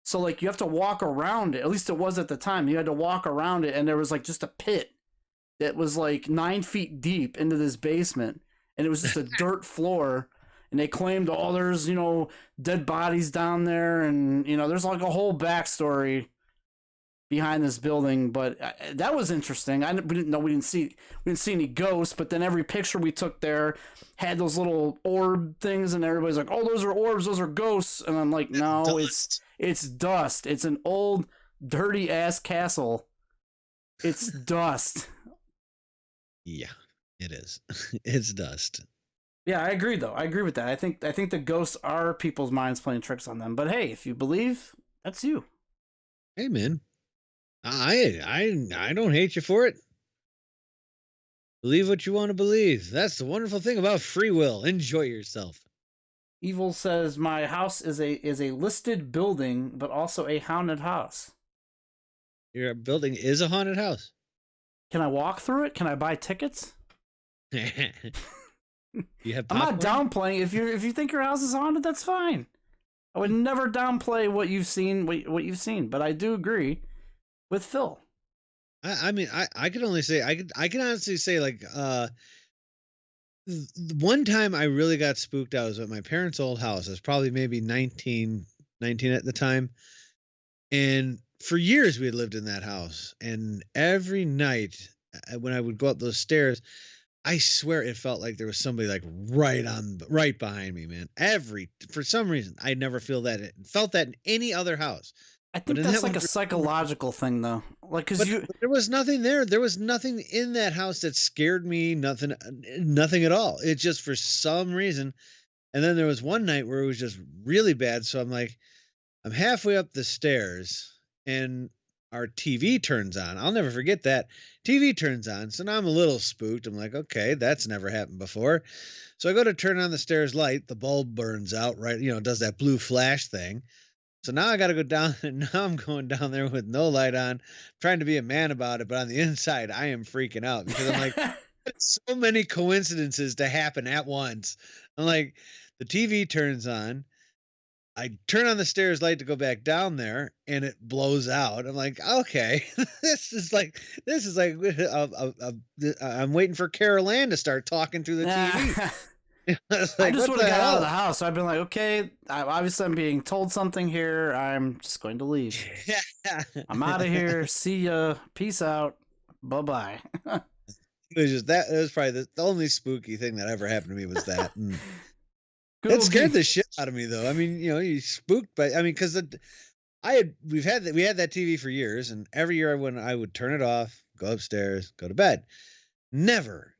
So like you have to walk around it. At least it was at the time. You had to walk around it, and there was like just a pit that was like 9 feet deep into this basement, and it was just a dirt floor. And they claimed, there's, dead bodies down there. And, there's like a whole backstory behind this building. But that was interesting. We didn't see any ghosts. But then every picture we took there had those little orb things. And everybody's like, oh, those are orbs. Those are ghosts. And I'm like, no, it's dust. It's an old, dirty ass castle. It's dust. Yeah, it is. It's dust. Yeah, I agree though. I agree with that. I think the ghosts are people's minds playing tricks on them. But hey, if you believe, that's you. Hey man, I don't hate you for it. Believe what you want to believe. That's the wonderful thing about free will. Enjoy yourself. Evil says my house is a listed building, but also a haunted house. Your building is a haunted house. Can I walk through it? Can I buy tickets? You have I'm not downplaying. If you think your house is haunted, that's fine. I would never downplay what you've seen. What you've seen, but I do agree with Phil. I mean, I can only say I can honestly say like one time I really got spooked. I was at my parents' old house. I was probably maybe 19 at the time, and for years we had lived in that house. And every night when I would go up those stairs, I swear it felt like there was somebody like right behind me, man. For some reason, I never felt that in any other house. I think that's like a psychological thing, though. Like, because there was nothing there. There was nothing in that house that scared me. Nothing at all. It's just for some reason. And then there was one night where it was just really bad. So I'm like, I'm halfway up the stairs, and our TV turns on. I'll never forget that. TV turns on. So now I'm a little spooked. I'm like, okay, that's never happened before. So I go to turn on the stairs light. The bulb burns out, right? Does that blue flash thing. So now I got to go down, and now I'm going down there with no light on, trying to be a man about it. But on the inside, I am freaking out because I'm like, so many coincidences to happen at once. I'm like, the TV turns on. I turn on the stairs light to go back down there, and it blows out. I'm like, okay, this is like I'm waiting for Carol Ann to start talking through the TV. I just would have got out of the house. I've been like, okay, obviously I'm being told something here. I'm just going to leave. I'm out of here. See ya. Peace out. Bye-bye. It was just that. It was probably the only spooky thing that ever happened to me was that. It scared the shit out of me, though. I mean, you spooked, but I mean, because we had that TV for years, and every year when I would turn it off, go upstairs, go to bed. Never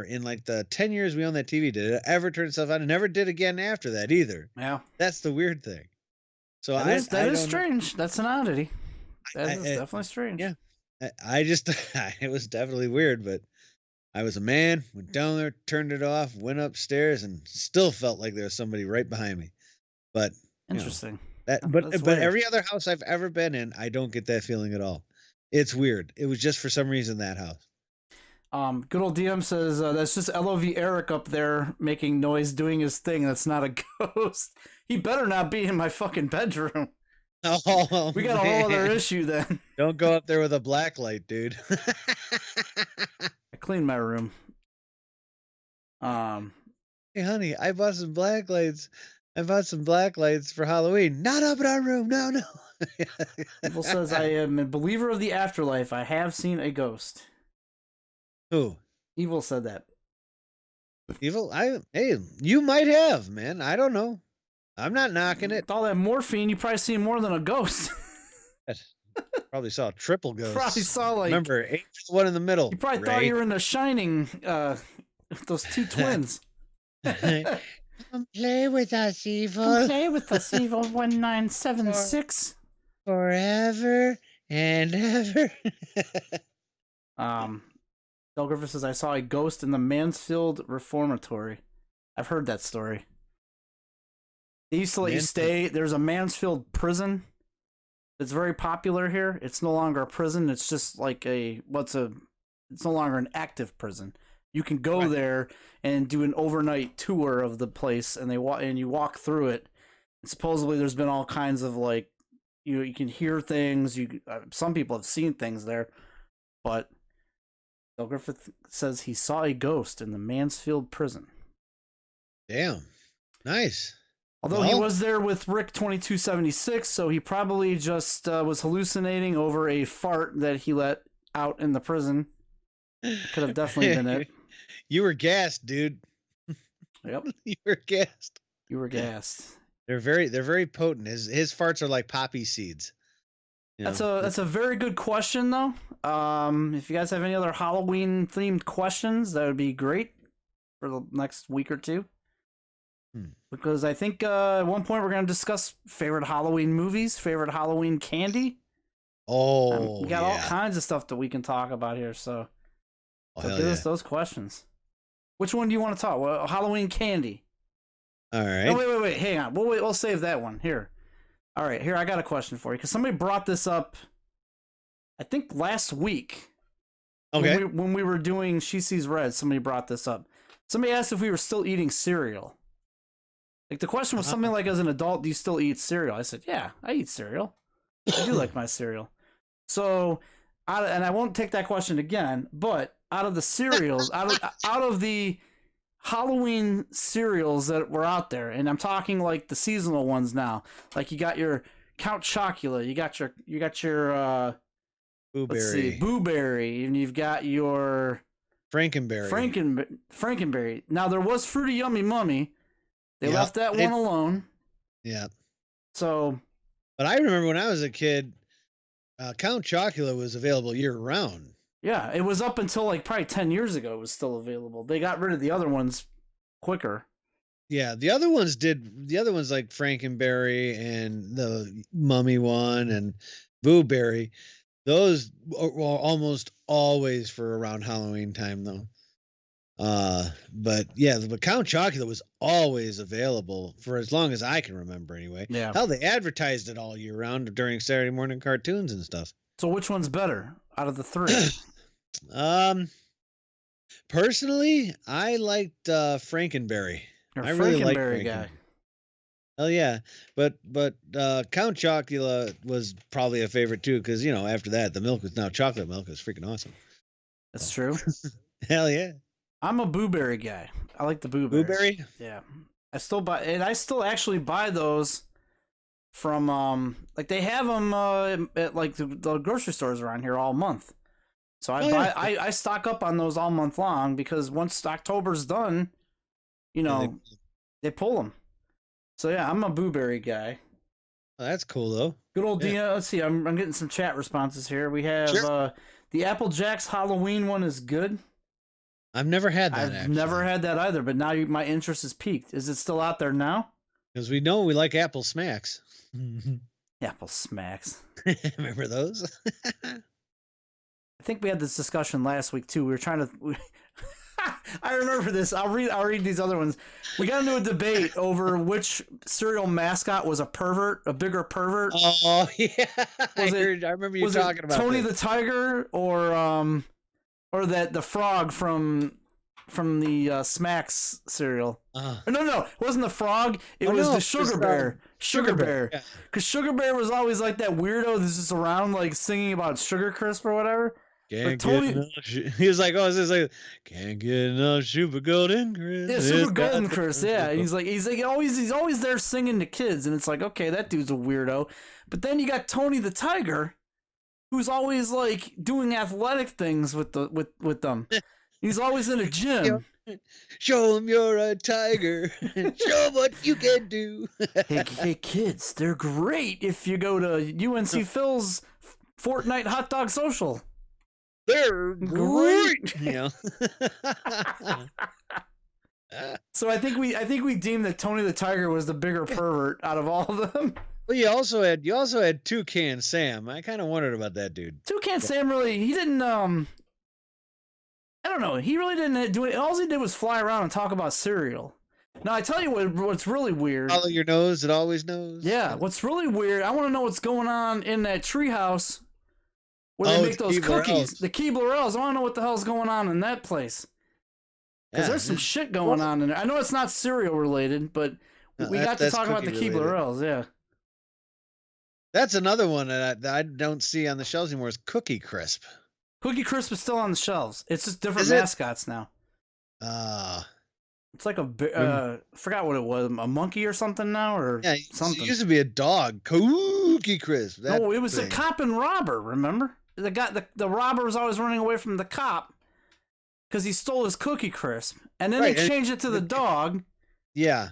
in like the 10 years we owned that TV did it ever turn itself on, and never did again after that either. Yeah, that's the weird thing. So that is strange. That's an oddity. That is definitely strange. Yeah, it was definitely weird, but I was a man, went down there, turned it off, went upstairs, and still felt like there was somebody right behind me. But interesting. But every other house I've ever been in, I don't get that feeling at all. It's weird. It was just for some reason that house. Good old DM says that's just LOV Eric up there making noise, doing his thing. That's not a ghost. He better not be in my fucking bedroom. Oh, we got a whole other issue then. Don't go up there with a black light, dude. I cleaned my room. Hey, honey, I bought some black lights. For Halloween. Not up in our room. No. Evil says I am a believer of the afterlife. I have seen a ghost. Who? Evil said that. Evil? Hey, you might have, man. I don't know. I'm not knocking it. With all that morphine, you probably seen more than a ghost. Probably saw a triple ghost. Probably saw like. Remember, one in the middle. You probably thought you were in The Shining. Those two twins. Come play with us, Evil. Come play with us, Evil 1976. Forever and ever. Del Griffith says, I saw a ghost in the Mansfield Reformatory. I've heard that story. They used to let you stay. There's a Mansfield prison that's very popular here. It's no longer a prison. It's just like it's no longer an active prison. You can go there and do an overnight tour of the place, and you walk through it. And supposedly there's been all kinds of like, you can hear things. Some people have seen things there, but Bill Griffith says he saw a ghost in the Mansfield prison. Damn. Nice. Although he was there with Rick 2276, so he probably just was hallucinating over a fart that he let out in the prison. Could have definitely been it. You were gassed, dude. Yep. You were gassed. You were gassed. They're very potent. His farts are like poppy seeds. That's a very good question, though. If you guys have any other Halloween themed questions, that would be great for the next week or two. Because I think at one point we're going to discuss favorite Halloween movies, favorite Halloween candy. Oh, we got all kinds of stuff that we can talk about here. So give us those questions. Which one do you want to talk? Well, Halloween candy. All right. No, wait. Hang on. We'll save that one. Here. All right. Here, I got a question for you because somebody brought this up, I think last week. Okay. When we were doing She Sees Red, somebody brought this up. Somebody asked if we were still eating cereal. Like, the question was something like, as an adult, do you still eat cereal? I said, yeah, I eat cereal. I do like my cereal. So, and I won't take that question again, but out of the cereals, out of the Halloween cereals that were out there, and I'm talking like the seasonal ones now, like you got your Count Chocula, you got your Booberry, and you've got your Frankenberry. Now there was Fruity Yummy Mummy. They left that one alone. Yeah. So, but I remember when I was a kid, Count Chocula was available year round. Yeah, it was up until like probably 10 years ago. It was still available. They got rid of the other ones quicker. Yeah, the other ones like Frankenberry and the Mummy one and Booberry. Those were almost always for around Halloween time, though. But yeah, the Count Chocula was always available for as long as I can remember, anyway. Yeah. Hell, they advertised it all year round during Saturday morning cartoons and stuff. So which one's better out of the three? Personally, I liked Frankenberry. You're I really liked Frankenberry guy. Hell yeah, but Count Chocula was probably a favorite too, because after that the milk was now chocolate milk. It was freaking awesome. That's true. Hell yeah. I'm a Booberry guy. I like the Booberry. Booberry? Yeah. I still actually buy those from like they have them at like the grocery stores around here all month. So I stock up on those all month long because once October's done, they pull them. So yeah, I'm a Booberry guy. Oh, that's cool though. Good old Nia. Let's see. I'm getting some chat responses here. We have the Apple Jacks Halloween one is good. I've never had that. I've never had that either, but now my interest is piqued. Is it still out there now? Because we know we like Apple Smacks. Apple Smacks. Remember those? I think we had this discussion last week too. We were trying to. I remember this. I'll read these other ones. We got into a debate over which cereal mascot was a bigger pervert. Oh yeah, I remember you talking about Tony the Tiger or the frog from the Smacks cereal. No, it wasn't the frog. It was the Sugar Bear. Sugar Bear. Because Sugar Bear was always like that weirdo that's just around like singing about Sugar Crisp or whatever. He was like, oh, it's like, can't get enough Super Golden Crisp. Yeah, Super Golden Crisp. Yeah, and he's always there singing to kids, and it's like, okay, that dude's a weirdo. But then you got Tony the Tiger, who's always like doing athletic things with them. He's always in a gym. Show him you're a tiger. Show him what you can do. hey kids, they're great if you go to UNC Phil's Fortnite Hot Dog Social. They're great. So I think we deemed that Tony the Tiger was the bigger pervert out of all of them. Well, you also had Toucan Sam. I kind of wondered about that dude. Toucan Sam he didn't I don't know. He really didn't do it. All he did was fly around and talk about cereal. Now I tell you what's really weird. Follow your nose; it always knows. Yeah, what's really weird. I want to know what's going on in that treehouse. Where they make those cookies, the Keebler Elves. I want to know what the hell's going on in that place. Because there's some shit going on in there. I know it's not cereal related, but we got to talk about the Keebler Elves, yeah. That's another one that I don't see on the shelves anymore is Cookie Crisp. Cookie Crisp is still on the shelves. It's just different mascots now. It's like forgot what it was, a monkey or something now, or something. It used to be a dog. Cookie Crisp. No, it was a cop and robber, remember? The robber was always running away from the cop because he stole his Cookie Crisp, and then they changed it to the dog. Yeah.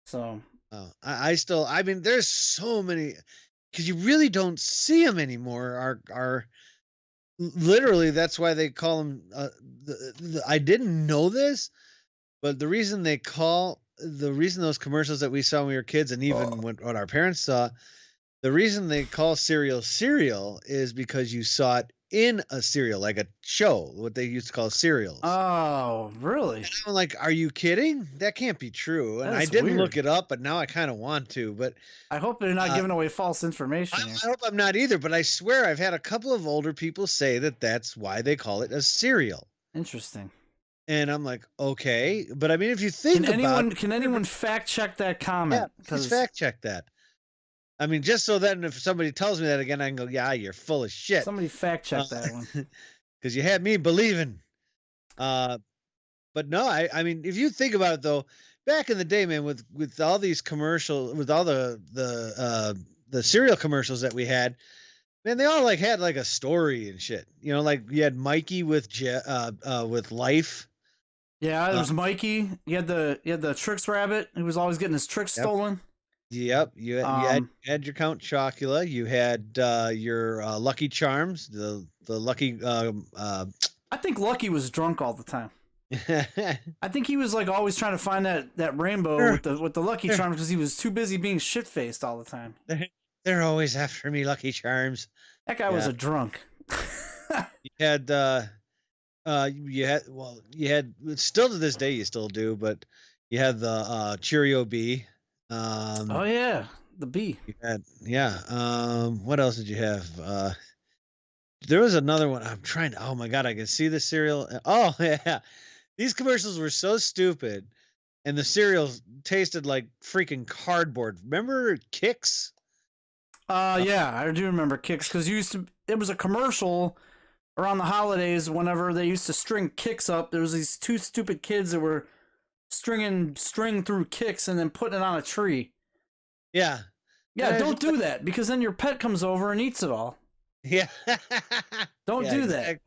So. Oh, I mean, there's so many because you really don't see them anymore. Are literally that's why they call them. I didn't know this, but the reason those commercials that we saw when we were kids, and even what our parents saw. The reason they call cereal is because you saw it in a cereal, like a show, what they used to call cereals. Oh, really? And I'm like, are you kidding? That can't be true. And I didn't look it up, but now I kind of want to. But I hope they're not giving away false information. I hope I'm not either. But I swear I've had a couple of older people say that that's why they call it a cereal. Interesting. And I'm like, okay, but I mean, if you think can anyone fact check that comment? Yeah, please fact check that. I mean, just so that if somebody tells me that again, I can go, yeah, you're full of shit. Somebody fact check that one. Because you had me believing. But no, I mean, if you think about it though, back in the day, man, with all these commercials, with all the cereal commercials that we had, man, they all like had like a story and shit. You know, like you had Mikey with Life. Yeah, there was Mikey. You had the Trix Rabbit who was always getting his tricks stolen. Yep, you had your Count Chocula. You had your Lucky Charms, the Lucky. I think Lucky was drunk all the time. I think he was like always trying to find that rainbow with the Lucky Charms because he was too busy being shit faced all the time. They're always after me, Lucky Charms. That guy was a drunk. You had still to this day you still do, but you had the Cheerio Bee. Oh yeah, the bee. You had, what else did you have? There was another one. I'm trying to. Oh my god, I can see the cereal. Oh yeah, these commercials were so stupid, and the cereals tasted like freaking cardboard. Remember Kix? Yeah, I do remember Kix because it was a commercial around the holidays whenever they used to string Kix up. There was these two stupid kids that were string through Kix and then putting it on a tree. Yeah. Yeah, don't do that because then your pet comes over and eats it all. Yeah. Don't do that.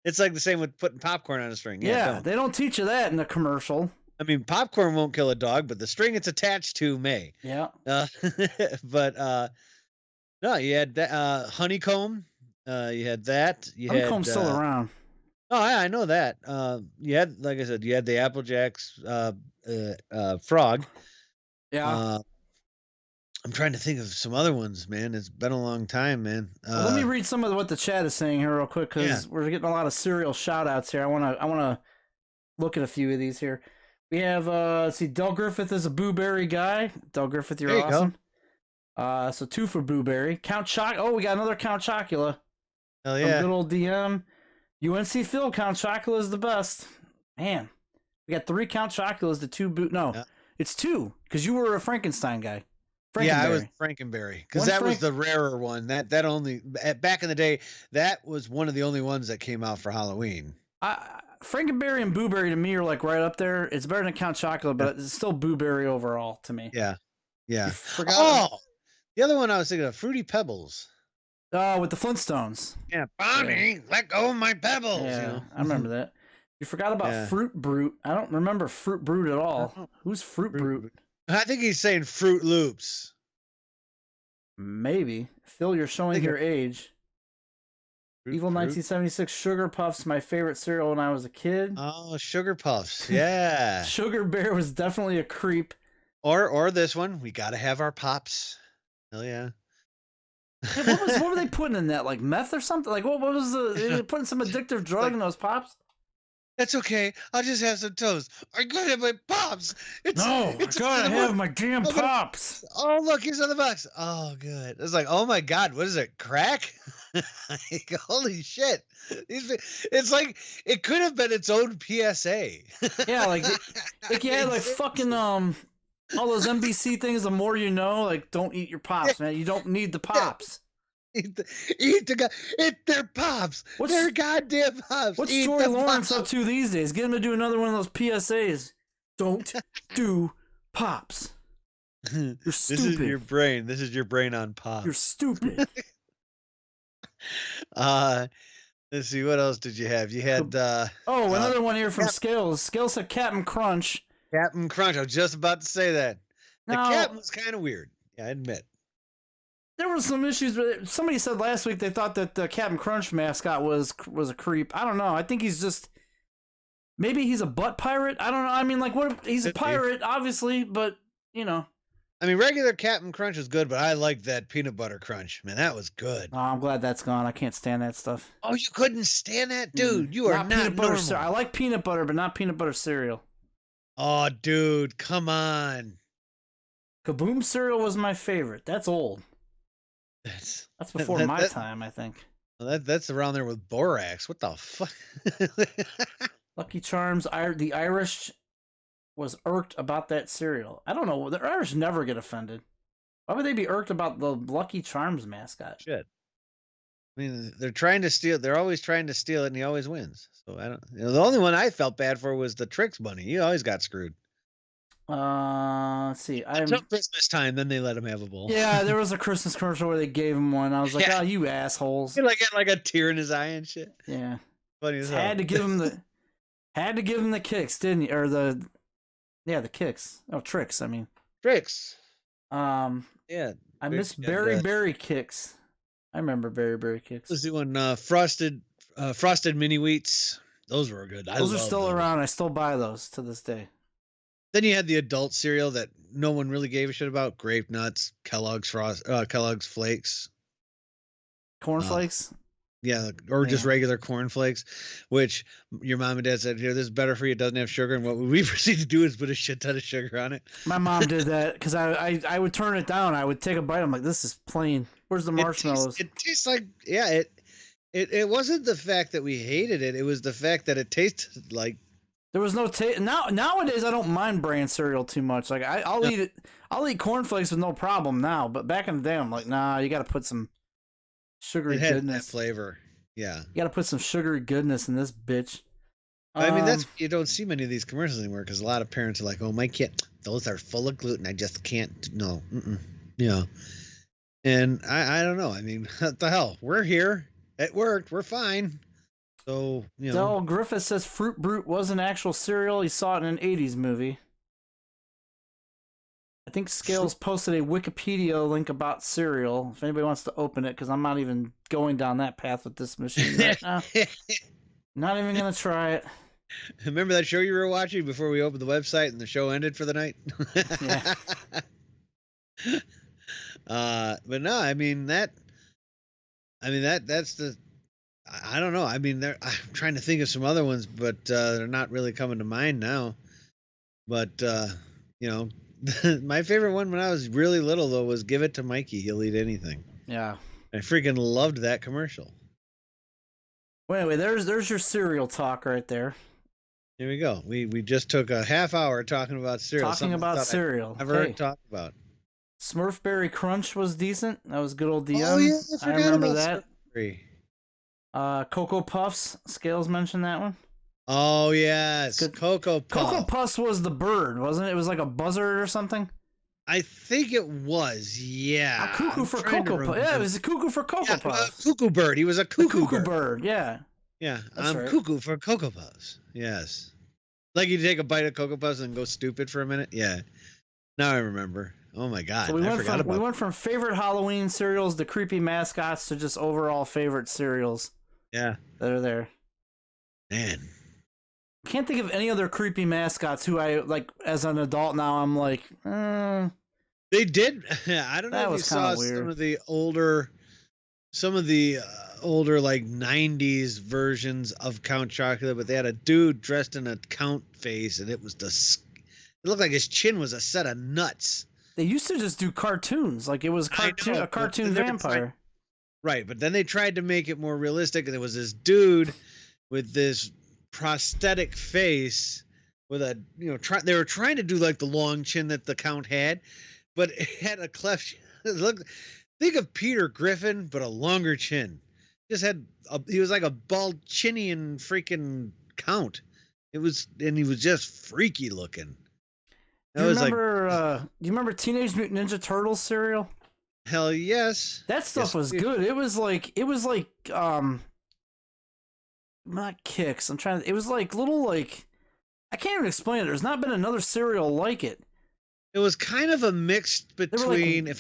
It's like the same with putting popcorn on a string. Yeah, they don't teach you that in the commercial. I mean, popcorn won't kill a dog, but the string it's attached to may. Yeah. But no, you had that Honeycomb. You had that. Honeycomb's still around. Oh, yeah, I know that. You had, like I said, you had the Apple Jacks frog. Yeah. I'm trying to think of some other ones, man. It's been a long time, man. Well, let me read some of what the chat is saying here real quick because we're getting a lot of cereal shout outs here. I wanna look at a few of these here. We have let's see, Del Griffith is a Boo Berry guy. Del Griffith, you're awesome. So 2 for Boo Berry. Count Choc. Oh, we got another Count Chocula. Hell yeah. Good old DM. UNC Phil, Count Chocula is the best. Man, we got 3 Count Choculas to 2 Boo. No, it's 2 because you were a Frankenstein guy. Yeah, I was Frankenberry because that was the rarer one. That only back in the day, that was one of the only ones that came out for Halloween. Frankenberry and Boo Berry to me are like right up there. It's better than Count Chocula, but it's still Boo Berry overall to me. Yeah. The other one I was thinking of, Fruity Pebbles. Oh, with the Flintstones. Yeah, Bonnie, let go of my pebbles. Yeah, you know? I remember that. You forgot about Fruit Brute. I don't remember Fruit Brute at all. Who's Fruit Brute? I think he's saying Fruit Loops. Maybe. Phil, you're showing your age. Evil 1976 Sugar Puffs, my favorite cereal when I was a kid. Oh, Sugar Puffs. Yeah. Sugar Bear was definitely a creep. Or this one, we got to have our pops. Hell yeah. Hey, what were they putting in that? Like meth or something? Like what was they were putting some addictive drug in those pops? That's okay. I'll just have some toast. I gotta have my pops. I gotta have my damn pops. Oh, look, here's on the box. Oh, good. It's like, oh my god, what is it? Crack? Like, holy shit! It's like it could have been its own PSA. Yeah, like you had like fucking all those NBC things. The more you know, like don't eat your pops, man. You don't need the pops. Eat their pops. Their goddamn pops. What's Joy Lawrence up to these days? Get him to do another one of those PSAs. Don't do pops. You're stupid. This is your brain. This is your brain on pops. You're stupid. Let's see. What else did you have? You had another one here from Scales. Scales said Captain Crunch. Captain Crunch. I was just about to say that. The Captain was kind of weird. Yeah, I admit. There were some issues with it. Somebody said last week they thought that the Captain Crunch mascot was a creep. I don't know. I think maybe he's a butt pirate. I don't know. I mean, like, he's a pirate, obviously, but you know, I mean, regular Captain Crunch was good, but I liked that peanut butter crunch. Man, that was good. Oh, I'm glad that's gone. I can't stand that stuff. Oh, you couldn't stand that? Dude, you are not peanut butter normal. I like peanut butter, but not peanut butter cereal. Oh, dude, come on. Kaboom cereal was my favorite. That's old. That's before my time, I think. Well, that's around there with borax. What the fuck? Lucky Charms, the Irish was irked about that cereal. I don't know. The Irish never get offended. Why would they be irked about the Lucky Charms mascot? Shit. I mean, they're trying to steal. They're always trying to steal it, and he always wins. So I don't. The only one I felt bad for was the Trix Bunny. He always got screwed. Let's see. Until Christmas time, then they let him have a bowl. Yeah, there was a Christmas commercial where they gave him one. I was like, oh, you assholes! He had like a tear in his eye and shit. Yeah, funny as hell. Had to give him the kicks, didn't you? Or the kicks. Oh, Trix. I mean, Trix. Yeah. I miss Berry kicks. I remember Berry kicks. Let's do one. Frosted mini wheats. Those were good. Those are still around. I still buy those to this day. Then you had the adult cereal that no one really gave a shit about: Grape Nuts, Kellogg's Flakes, Corn Flakes. Yeah, or just regular corn flakes, which your mom and dad said, "Here, this is better for you. It doesn't have sugar." And what we proceed to do is put a shit ton of sugar on it. My mom did that because I would turn it down. I would take a bite. I'm like, this is plain. Where's the marshmallows? It tastes like It wasn't the fact that we hated it. It was the fact that it tasted like. There was no taste. Nowadays, I don't mind bran cereal too much. Like I'll eat it. I'll eat cornflakes with no problem now. But back in the day, I'm like, nah, you got to put some sugary goodness. That flavor. Yeah. You got to put some sugary goodness in this bitch. I mean, you don't see many of these commercials anymore because a lot of parents are like, "Oh, my kid, those are full of gluten. I just can't. No, yeah." And I don't know. I mean, what the hell? We're here. It worked. We're fine. So, Del Griffith says Fruit Brute was an actual cereal. He saw it in an 80s movie. I think Scales posted a Wikipedia link about cereal. If anybody wants to open it, because I'm not even going down that path with this machine right now. Not even going to try it. Remember that show you were watching before we opened the website and the show ended for the night? Yeah. But no, I mean that's the. I don't know. I mean, I'm trying to think of some other ones, but they're not really coming to mind now. But my favorite one when I was really little though was "Give It to Mikey. He'll eat anything." Yeah, I freaking loved that commercial. Well, anyway, there's your cereal talk right there. Here we go. We just took a half hour talking about cereal. I've never talked about. Smurfberry Crunch was decent. That was good old DM. Oh yeah, I remember that. Smurfberry. Cocoa Puffs. Scales mentioned that one. Oh yes, Cocoa Puffs. Cocoa Puffs was the bird, wasn't it? It was like a buzzard or something. I think it was. Yeah. A cuckoo for Cocoa Puffs. Yeah, it was a cuckoo for Cocoa Puffs. Cuckoo bird. He was a cuckoo bird. Yeah. Yeah, I'm right. Cuckoo for Cocoa Puffs. Yes. Like you take a bite of Cocoa Puffs and go stupid for a minute. Yeah. Now I remember. Oh my god. So we went from favorite Halloween cereals to creepy mascots to just overall favorite cereals. Yeah. That are there. Man. Can't think of any other creepy mascots who I like as an adult now. I'm like, They did. I don't know if you saw some of the older like 90s versions of Count Chocula, but they had a dude dressed in a Count face, and it looked like his chin was a set of nuts. They used to just do cartoons, like it was a cartoon vampire. Right, but then they tried to make it more realistic, and there was this dude with this prosthetic face with a they were trying to do like the long chin that the Count had, but it had a cleft. Think of Peter Griffin, but a longer chin. He was like a bald chinian freaking Count. He was just freaky looking. Do you remember Teenage Mutant Ninja Turtles cereal? Hell yes. That stuff was good. It was like not Kicks. It was like little like I can't even explain it. There's not been another cereal like it. It was kind of a mix between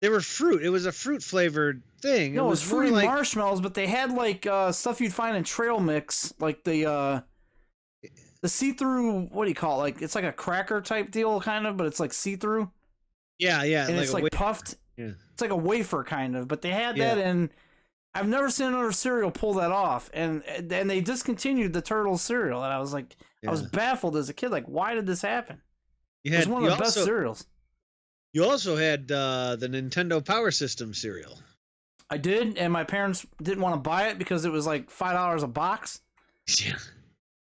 they were fruit. It was a fruit flavored thing. No, it was fruity marshmallows, but they had like stuff you'd find in trail mix, like the see-through, what do you call it? Like it's like a cracker type deal kind of, but it's like see-through. Yeah, yeah. And it's like puffed. Yeah. It's like a wafer kind of, but they had that in. I've never seen another cereal pull that off, and they discontinued the Turtles cereal, and I was like, I was baffled as a kid, like, why did this happen? It was one of the best cereals. You also had the Nintendo Power System cereal. I did, and my parents didn't want to buy it because it was like $5 a box. Yeah.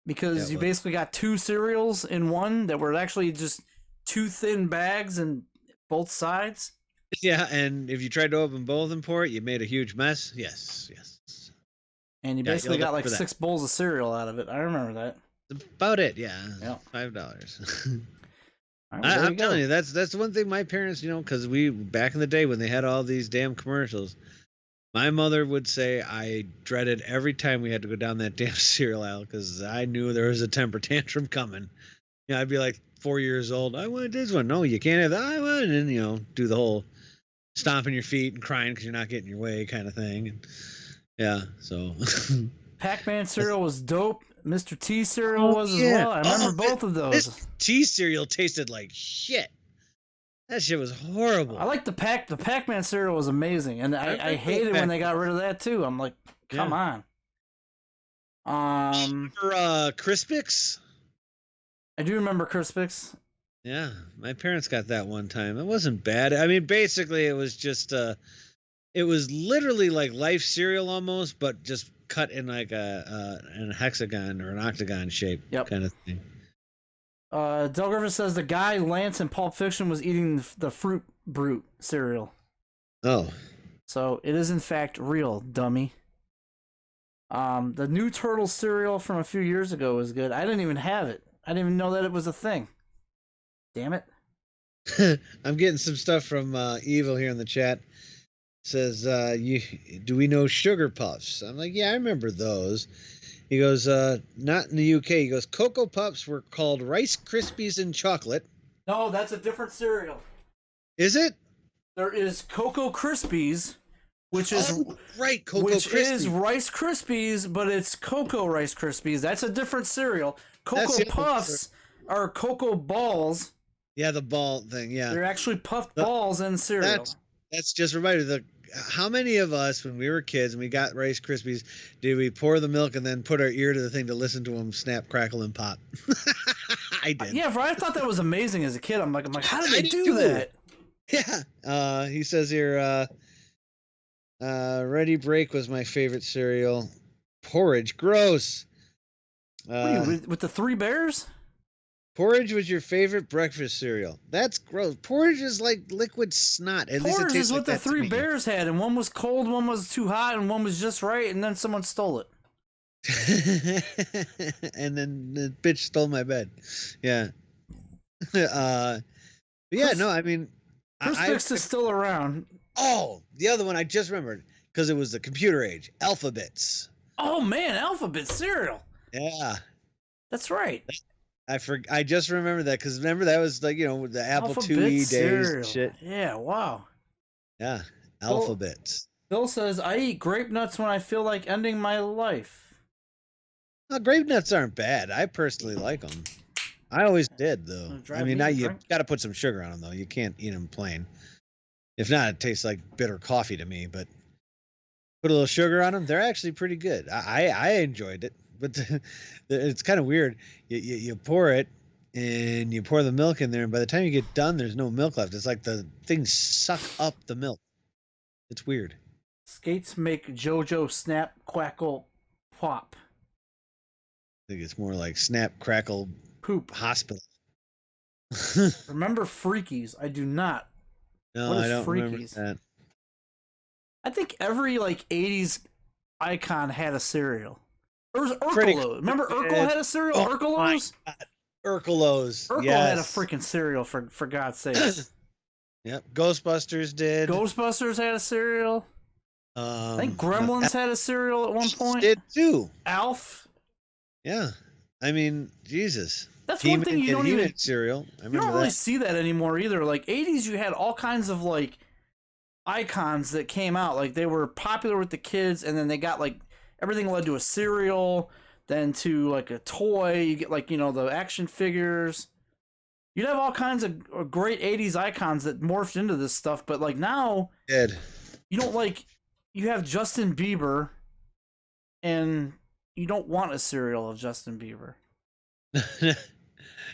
Because you basically got 2 cereals in one that were actually just 2 thin bags in both sides. Yeah, and if you tried to open both of them for it, you made a huge mess. Yes, yes. And you basically got like 6 bowls of cereal out of it. I remember that. That's about it, yeah. $5. I'm telling you, that's the one thing my parents, because back in the day when they had all these damn commercials, my mother would say I dreaded every time we had to go down that damn cereal aisle because I knew there was a temper tantrum coming. I'd be like 4 years old. I want this one. No, you can't have that. I want, and do the whole stomping your feet and crying because you're not getting your way kind of thing. And so Pac-Man cereal was dope. Mr. T cereal was as well. I remember both of those. Mr. T cereal tasted like shit. That shit was horrible. I like the Pac-Man cereal was amazing, and I hated when they got rid of that too. I'm like, come on. Remember Crispix? I do remember Crispix. Yeah, my parents got that one time. It wasn't bad. I mean, basically, it was just it was literally like Life cereal almost, but just cut in like in a hexagon or an octagon shape kind of thing. Del Griffith says the guy Lance in Pulp Fiction was eating the Fruit Brute cereal. Oh. So it is in fact real, dummy. The new Turtle cereal from a few years ago was good. I didn't even have it. I didn't even know that it was a thing. Damn it. I'm getting some stuff from Evil here in the chat. Says, do we know Sugar Puffs? I'm like, yeah, I remember those. He goes, not in the UK. He goes, Cocoa Puffs were called Rice Krispies and chocolate. No, that's a different cereal. Is it? There is Cocoa Krispies, which is Cocoa which Krispies. is Rice Krispies, but it's Cocoa Rice Krispies. That's a different cereal. Cocoa Puffs are Cocoa Balls. Yeah, the ball thing. Yeah, they're actually puffed balls in cereal. That's just reminded how many of us, when we were kids and we got Rice Krispies, did we pour the milk and then put our ear to the thing to listen to them snap, crackle, and pop? I did. Yeah, I thought that was amazing as a kid. I'm like, how did they do that? Yeah. He says here, Ready Break was my favorite cereal. Porridge, gross. With the 3 Bears? Porridge was your favorite breakfast cereal. That's gross. Porridge is like liquid snot. At Porridge least is what the 3 Bears had, and one was cold, one was too hot, and one was just right, and then someone stole it. And then the bitch stole my bed. Yeah. No, I mean... Crispix is still around. Oh, the other one I just remembered, because it was the computer age. Alphabets. Oh, man, Alphabet cereal. Yeah. That's right. I just remember that because remember that was like the Apple IIe days and shit. Yeah, wow. Yeah, Alphabets. Bill says I eat grape nuts when I feel like ending my life. Well, grape nuts aren't bad. I personally like them. I always did though. I mean, now you got to put some sugar on them though. You can't eat them plain. If not, it tastes like bitter coffee to me. But put a little sugar on them. They're actually pretty good. I enjoyed it. But it's kind of weird. You pour it, and you pour the milk in there, and by the time you get done, there's no milk left. It's like the things suck up the milk. It's weird. Skates make JoJo snap, crackle, pop. I think it's more like snap, crackle, poop. Hospital. Remember Freakies? I do not. No, I don't remember that. I think every 80s icon had a cereal. There was Urkel. Remember Urkel had a cereal? Urkelos? Urkelos. Urkel had a freaking cereal, for God's sakes. Yep. Ghostbusters did. Ghostbusters had a cereal. I think Gremlins had a cereal at one point. Did too. Alf. Yeah. I mean, Jesus. That's one thing you don't even... cereal. You don't really see that anymore either. Like, 80s, you had all kinds of, icons that came out. Like, they were popular with the kids, and then they got, everything led to a cereal, then to a toy. You get the action figures. You'd have all kinds of great 80s icons that morphed into this stuff, but like now, you don't like, you have Justin Bieber, and you don't want a cereal of Justin Bieber.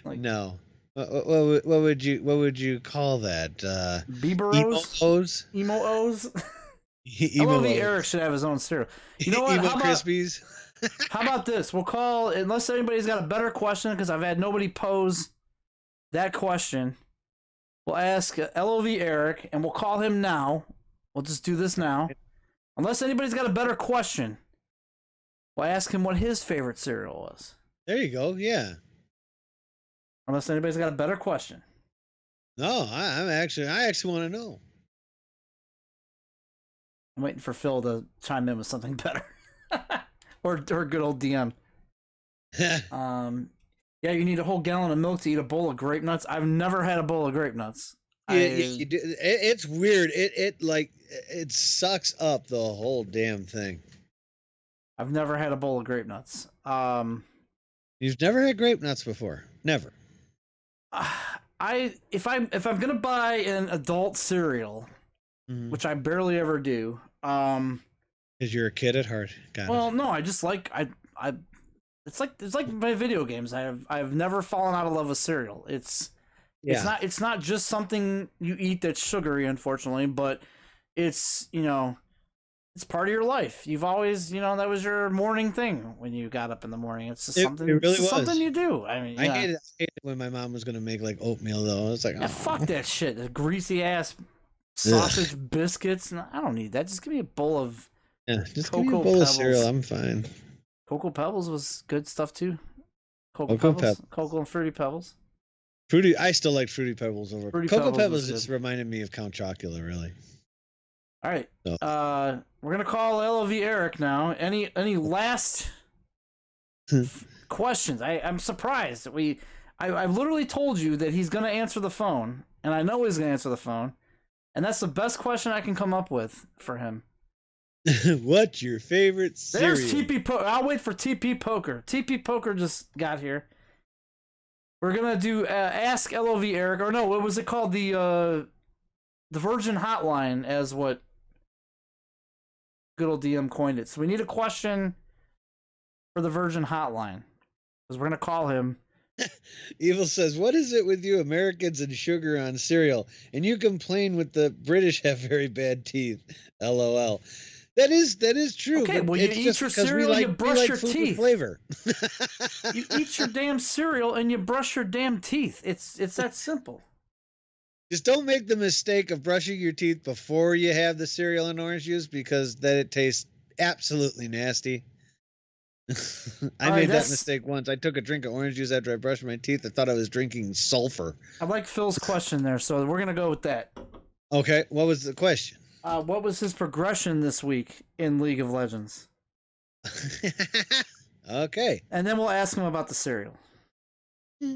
Like, no. What would you call that? Bieber-O's? Emo-O's? LOV Eric should have his own cereal. You know what? Emo Crispies? How about this? We'll call, unless anybody's got a better question, because I've had nobody pose that question. We'll ask LOV Eric, and we'll call him now. We'll just do this now. Unless anybody's got a better question, we'll ask him what his favorite cereal was. There you go. Yeah. Unless anybody's got a better question. No, I actually want to know. I'm waiting for Phil to chime in with something better. or good old DM. Yeah, you need a whole gallon of milk to eat a bowl of grape nuts. I've never had a bowl of grape nuts. You do. It's weird. It sucks up the whole damn thing. I've never had a bowl of grape nuts. You've never had grape nuts before? Never. If I'm gonna buy an adult cereal, which I barely ever do, because you're a kid at heart. No, I just like it's like my video games. I've never fallen out of love with cereal. It's not just something you eat that's sugary, unfortunately, but it's it's part of your life. You've always that was your morning thing when you got up in the morning. It's just something. It really was something you do. I mean, I hated it when my mom was gonna make like oatmeal though. I was like, fuck that shit. The greasy ass sausage biscuits. I don't need that. Just give me a bowl of just give me a bowl Pebbles. Of cereal. I'm fine. Cocoa Pebbles was good stuff too. Cocoa and Fruity Pebbles. I still like Fruity Pebbles over Cocoa Pebbles. Just reminded me of Count Chocula, really. All right. So. We're gonna call LOV Eric now. Any last questions? I'm surprised. I literally told you that he's gonna answer the phone, and I know he's gonna answer the phone, and that's the best question I can come up with for him. What's your favorite cereal? There's TP Poker. I'll wait for TP Poker. TP Poker just got here. We're gonna do Ask LOV Eric, or no, what was it called? The Virgin Hotline, as what good old DM coined it. So we need a question for the Virgin Hotline, because we're gonna call him. Evil says, "What is it with you Americans and sugar on cereal? And you complain with the British have very bad teeth." LOL. That is true. Okay, well, you eat your cereal, you brush your teeth. Flavor. You eat your damn cereal and you brush your damn teeth. It's that simple. Just don't make the mistake of brushing your teeth before you have the cereal and orange juice, because then it tastes absolutely nasty. I made that mistake once. I took a drink of orange juice after I brushed my teeth. I thought I was drinking sulfur. I like Phil's question there, so we're gonna go with that. Okay, what was the question? What was his progression this week in League of Legends? Okay. And then we'll ask him about the cereal. All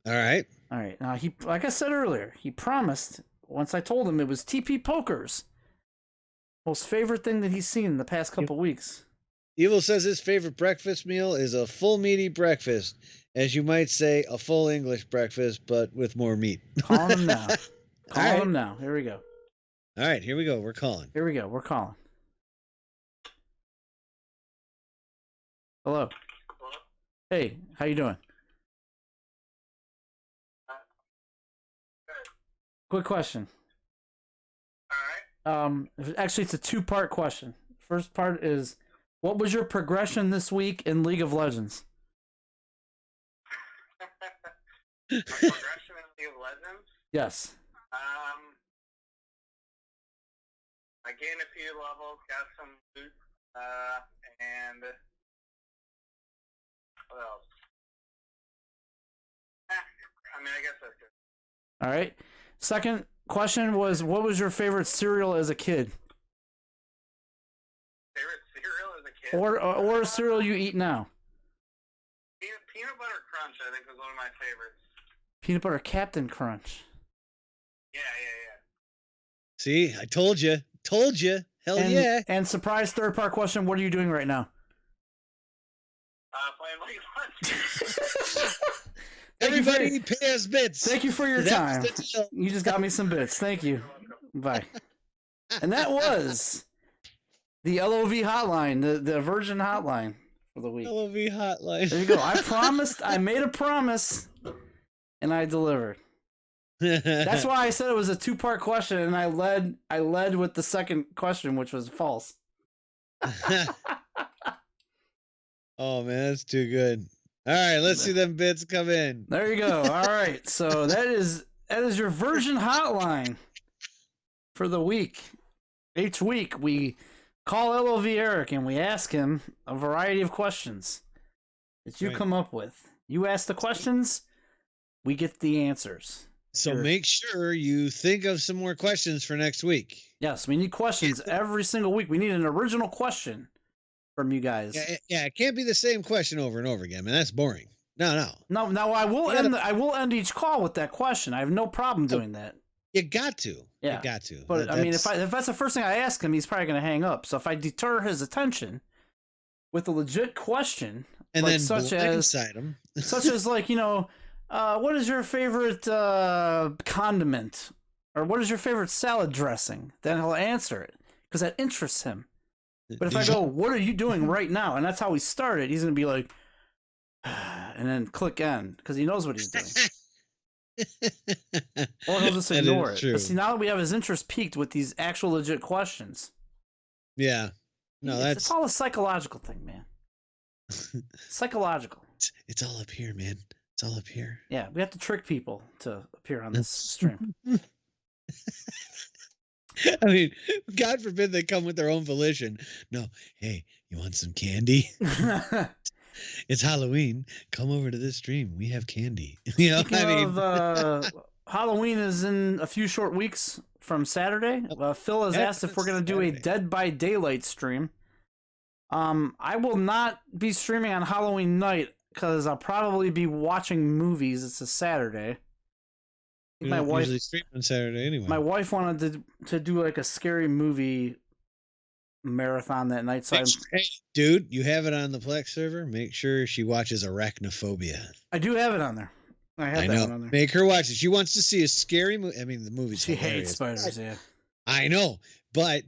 right. All right. Now, he, like I said earlier, he promised, once I told him it was TP Poker's most favorite thing that he's seen in the past couple weeks. Evil says his favorite breakfast meal is a full meaty breakfast. As you might say, a full English breakfast, but with more meat. Calling him now. Calling him now. Here we go. All right, here we go. We're calling. Here we go. We're calling. Hello. Hey, how you doing? Quick question. All right. Actually, it's a two-part question. First part is, what was your progression this week in League of Legends? My progression in League of Legends? Yes. I gained a few levels, got some loot, and what else? I mean, I guess that's good. All right. Second question was, what was your favorite cereal as a kid? Favorite cereal as a kid? Or a cereal you eat now? Peanut Butter Crunch, I think, was one of my favorites. Peanut Butter Captain Crunch. Yeah. See, I told you. Told you. Hell yeah. And surprise third part question, what are you doing right now? Playing League of Legends. Everybody pay us bits. Thank you for your time. You just got me some bits. Thank you. Bye. And that was the LOV hotline, the Virgin hotline for the week. LOV hotline. There you go. I made a promise, and I delivered. That's why I said it was a 2-part question, and I led with the second question, which was false. Oh man, that's too good. All right, let's see them bits come in. There you go. All right, so that is your Virgin hotline for the week. Each week we call LOV Eric and we ask him a variety of questions that you come up with. You ask the questions, we get the answers. So make sure you think of some more questions for next week. Yes, we need questions every single week. We need an original question from you guys. Yeah, it can't be the same question over and over again, man. That's boring. No. No, I will end each call with that question. I have no problem doing that. You got to. Yeah. You got to. But I mean, if that's the first thing I ask him, he's probably going to hang up. So if I deter his attention with a legit question, and like then such as like, what is your favorite condiment, or what is your favorite salad dressing? Then he'll answer it because that interests him. But if I go, what are you doing right now? And that's how we started. He's going to be like, and then click end because he knows what he's doing. Or he'll just ignore it. But see, now that we have his interest peaked with these actual legit questions. Yeah. No, it's all a psychological thing, man. Psychological. It's all up here, man. It's all up here. Yeah, we have to trick people to appear on this stream. I mean, God forbid they come with their own volition. No, hey, you want some candy? It's Halloween. Come over to this stream. We have candy. Halloween is in a few short weeks from Saturday. Phil has asked if we're going to do a Dead by Daylight stream. I will not be streaming on Halloween night because I'll probably be watching movies. It's a Saturday. My wife usually stream on Saturday anyway. My wife wanted to do like a scary movie marathon that night. So hey, dude, you have it on the Plex server. Make sure she watches Arachnophobia. I do have it on there. I know. On there. Make her watch it. She wants to see a scary movie. I mean, the movie's She hates spiders. Yeah, I know, but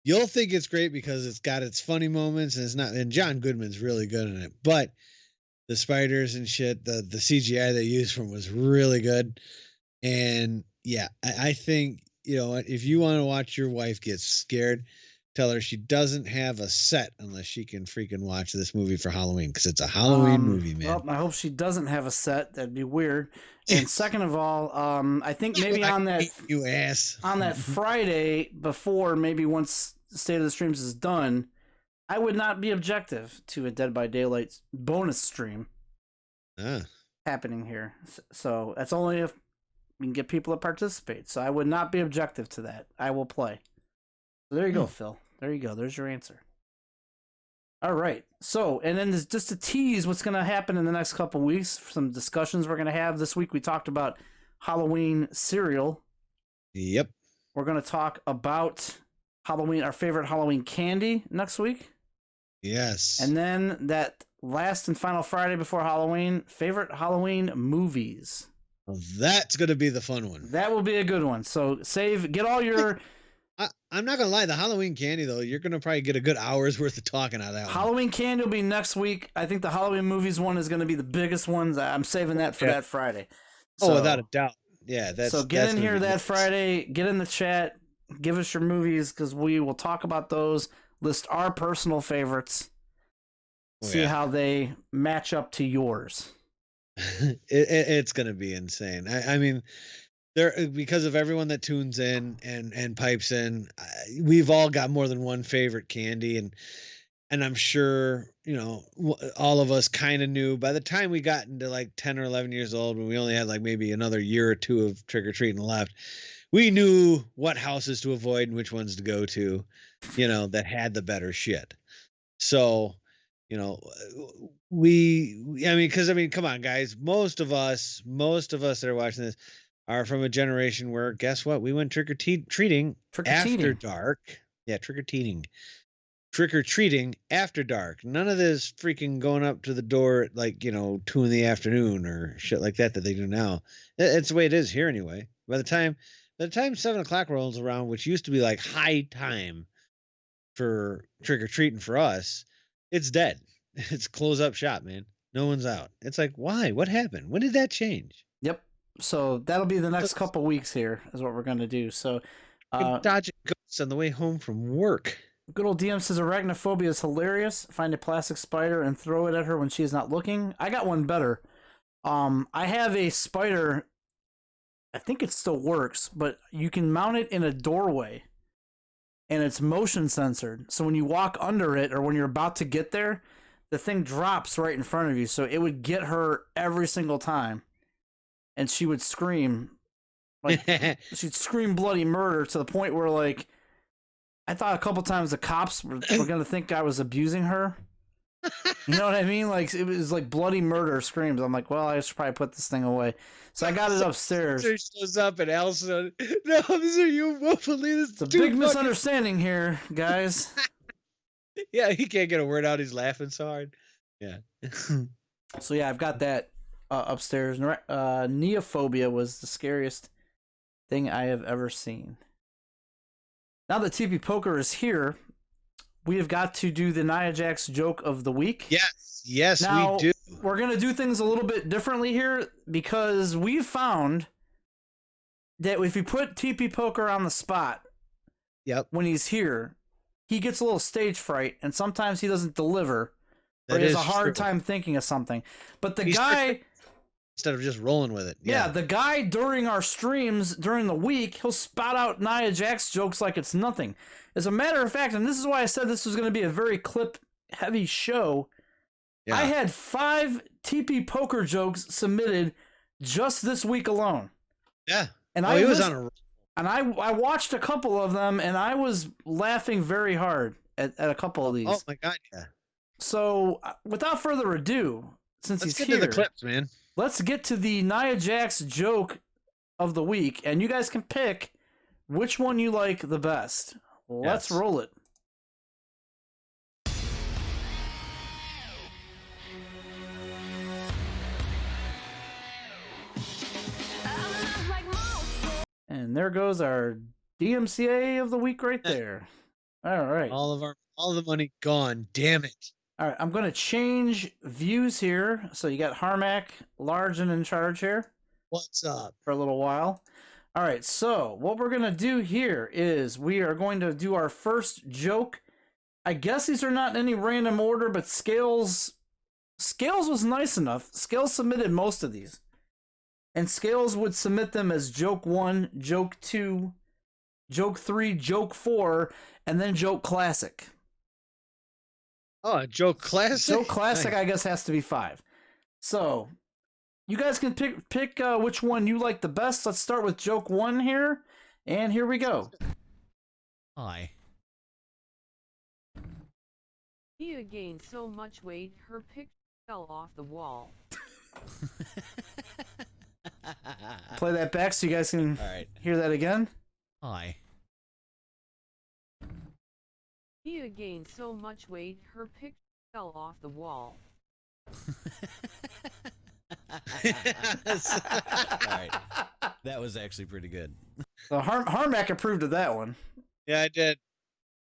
you'll think it's great because it's got its funny moments and it's not. And John Goodman's really good in it. But the spiders and shit, the CGI they used from was really good. And yeah, I think, if you want to watch your wife get scared, tell her she doesn't have a set unless she can freaking watch this movie for Halloween because it's a Halloween movie, man. Well, I hope she doesn't have a set. That'd be weird. And second of all, I think maybe on that Friday before, maybe once State of the Streams is done, I would not be objective to a Dead by Daylight bonus stream happening here. So that's only if we can get people to participate. So I would not be objective to that. I will play. So there you go, Phil. There you go. There's your answer. All right. So, and then just to tease what's going to happen in the next couple weeks, some discussions we're going to have this week. We talked about Halloween cereal. Yep. We're going to talk about Halloween, our favorite Halloween candy next week. Yes. And then that last and final Friday before Halloween, favorite Halloween movies. Well, that's going to be the fun one. That will be a good one. So get all your... I'm not going to lie. The Halloween candy, though, you're going to probably get a good hour's worth of talking out of that one. Halloween candy will be next week. I think the Halloween movies one is going to be the biggest one. I'm saving that for that Friday. So, without a doubt. Yeah. So get in here that Friday. Get in the chat. Give us your movies because we will talk about those. List our personal favorites. See how they match up to yours. It's going to be insane. I mean, because of everyone that tunes in and pipes in, we've all got more than one favorite candy, and I'm sure all of us kind of knew by the time we got into like 10 or 11 years old, when we only had like maybe another year or two of trick-or-treating left, we knew what houses to avoid and which ones to go to, that had the better shit. So come on, guys. Most of us that are watching this are from a generation where, guess what? We went trick-or-treating after dark. Yeah, trick-or-treating. trick-or-treating after dark. None of this freaking going up to the door at 2 PM or shit like that they do now. It's the way it is here anyway. By the time 7 o'clock rolls around, which used to be like high time for trick-or-treating for us, it's dead. It's close up shop, man. No one's out. It's like, why? What happened? When did that change? Yep. So that'll be the next couple weeks here is what we're going to do. So dodging ghosts on the way home from work. Good old DM says arachnophobia is hilarious. Find a plastic spider and throw it at her when she's not looking. I got one better. I have a spider. I think it still works, but you can mount it in a doorway and it's motion censored. So when you walk under it or when you're about to get there, the thing drops right in front of you. So it would get her every single time. And she would scream. She'd scream bloody murder to the point where, I thought a couple times the cops were going to think I was abusing her. You know what I mean? It was like bloody murder screams. I'm like, well, I should probably put this thing away. So I got it upstairs. Shows up and Allison, no, these are you, Wolfie. It's a big misunderstanding here, guys. Yeah, he can't get a word out. He's laughing so hard. Yeah. So yeah, I've got that upstairs. Neophobia was the scariest thing I have ever seen. Now that TP Poker is here, we have got to do the Nia Jax joke of the week. Yes, now, we do. We're going to do things a little bit differently here because we've found that if you put TP Poker on the spot, when he's here, he gets a little stage fright, and sometimes he doesn't deliver, or he has a hard time thinking of something. But the guy... Instead of just rolling with it. Yeah, the guy during our streams during the week, he'll spout out Nia Jax jokes like it's nothing. As a matter of fact, and this is why I said this was going to be a very clip-heavy show, I had 5 TP Poker jokes submitted just this week alone. Yeah. And he was on a... And I watched a couple of them, and I was laughing very hard at a couple of these. Oh, my God, yeah. So, without further ado, since he's here... Let's get to the clips, man. Let's get to the Nia Jax joke of the week, and you guys can pick which one you like the best. Let's roll it. And there goes our DMCA of the week right there. All right. All the money gone. Damn it. All right, I'm going to change views here. So you got Harmac, large and in charge here. What's up? For a little while. All right, so what we're going to do here is we are going to do our first joke. I guess these are not in any random order, but Scales was nice enough. Scales submitted most of these. And Scales would submit them as joke 1, joke 2, joke 3, joke 4, and then joke classic. Oh, joke classic? Joke classic, nice. I guess, has to be 5. So, you guys can pick which one you like the best. Let's start with joke 1 here. And here we go. Hi. Nia gained so much weight, her picture fell off the wall. Play that back so you guys can hear that again. Hi. Nia gained so much weight, her picture fell off the wall. Alright. That was actually pretty good. So Harmac approved of that one. Yeah, I did.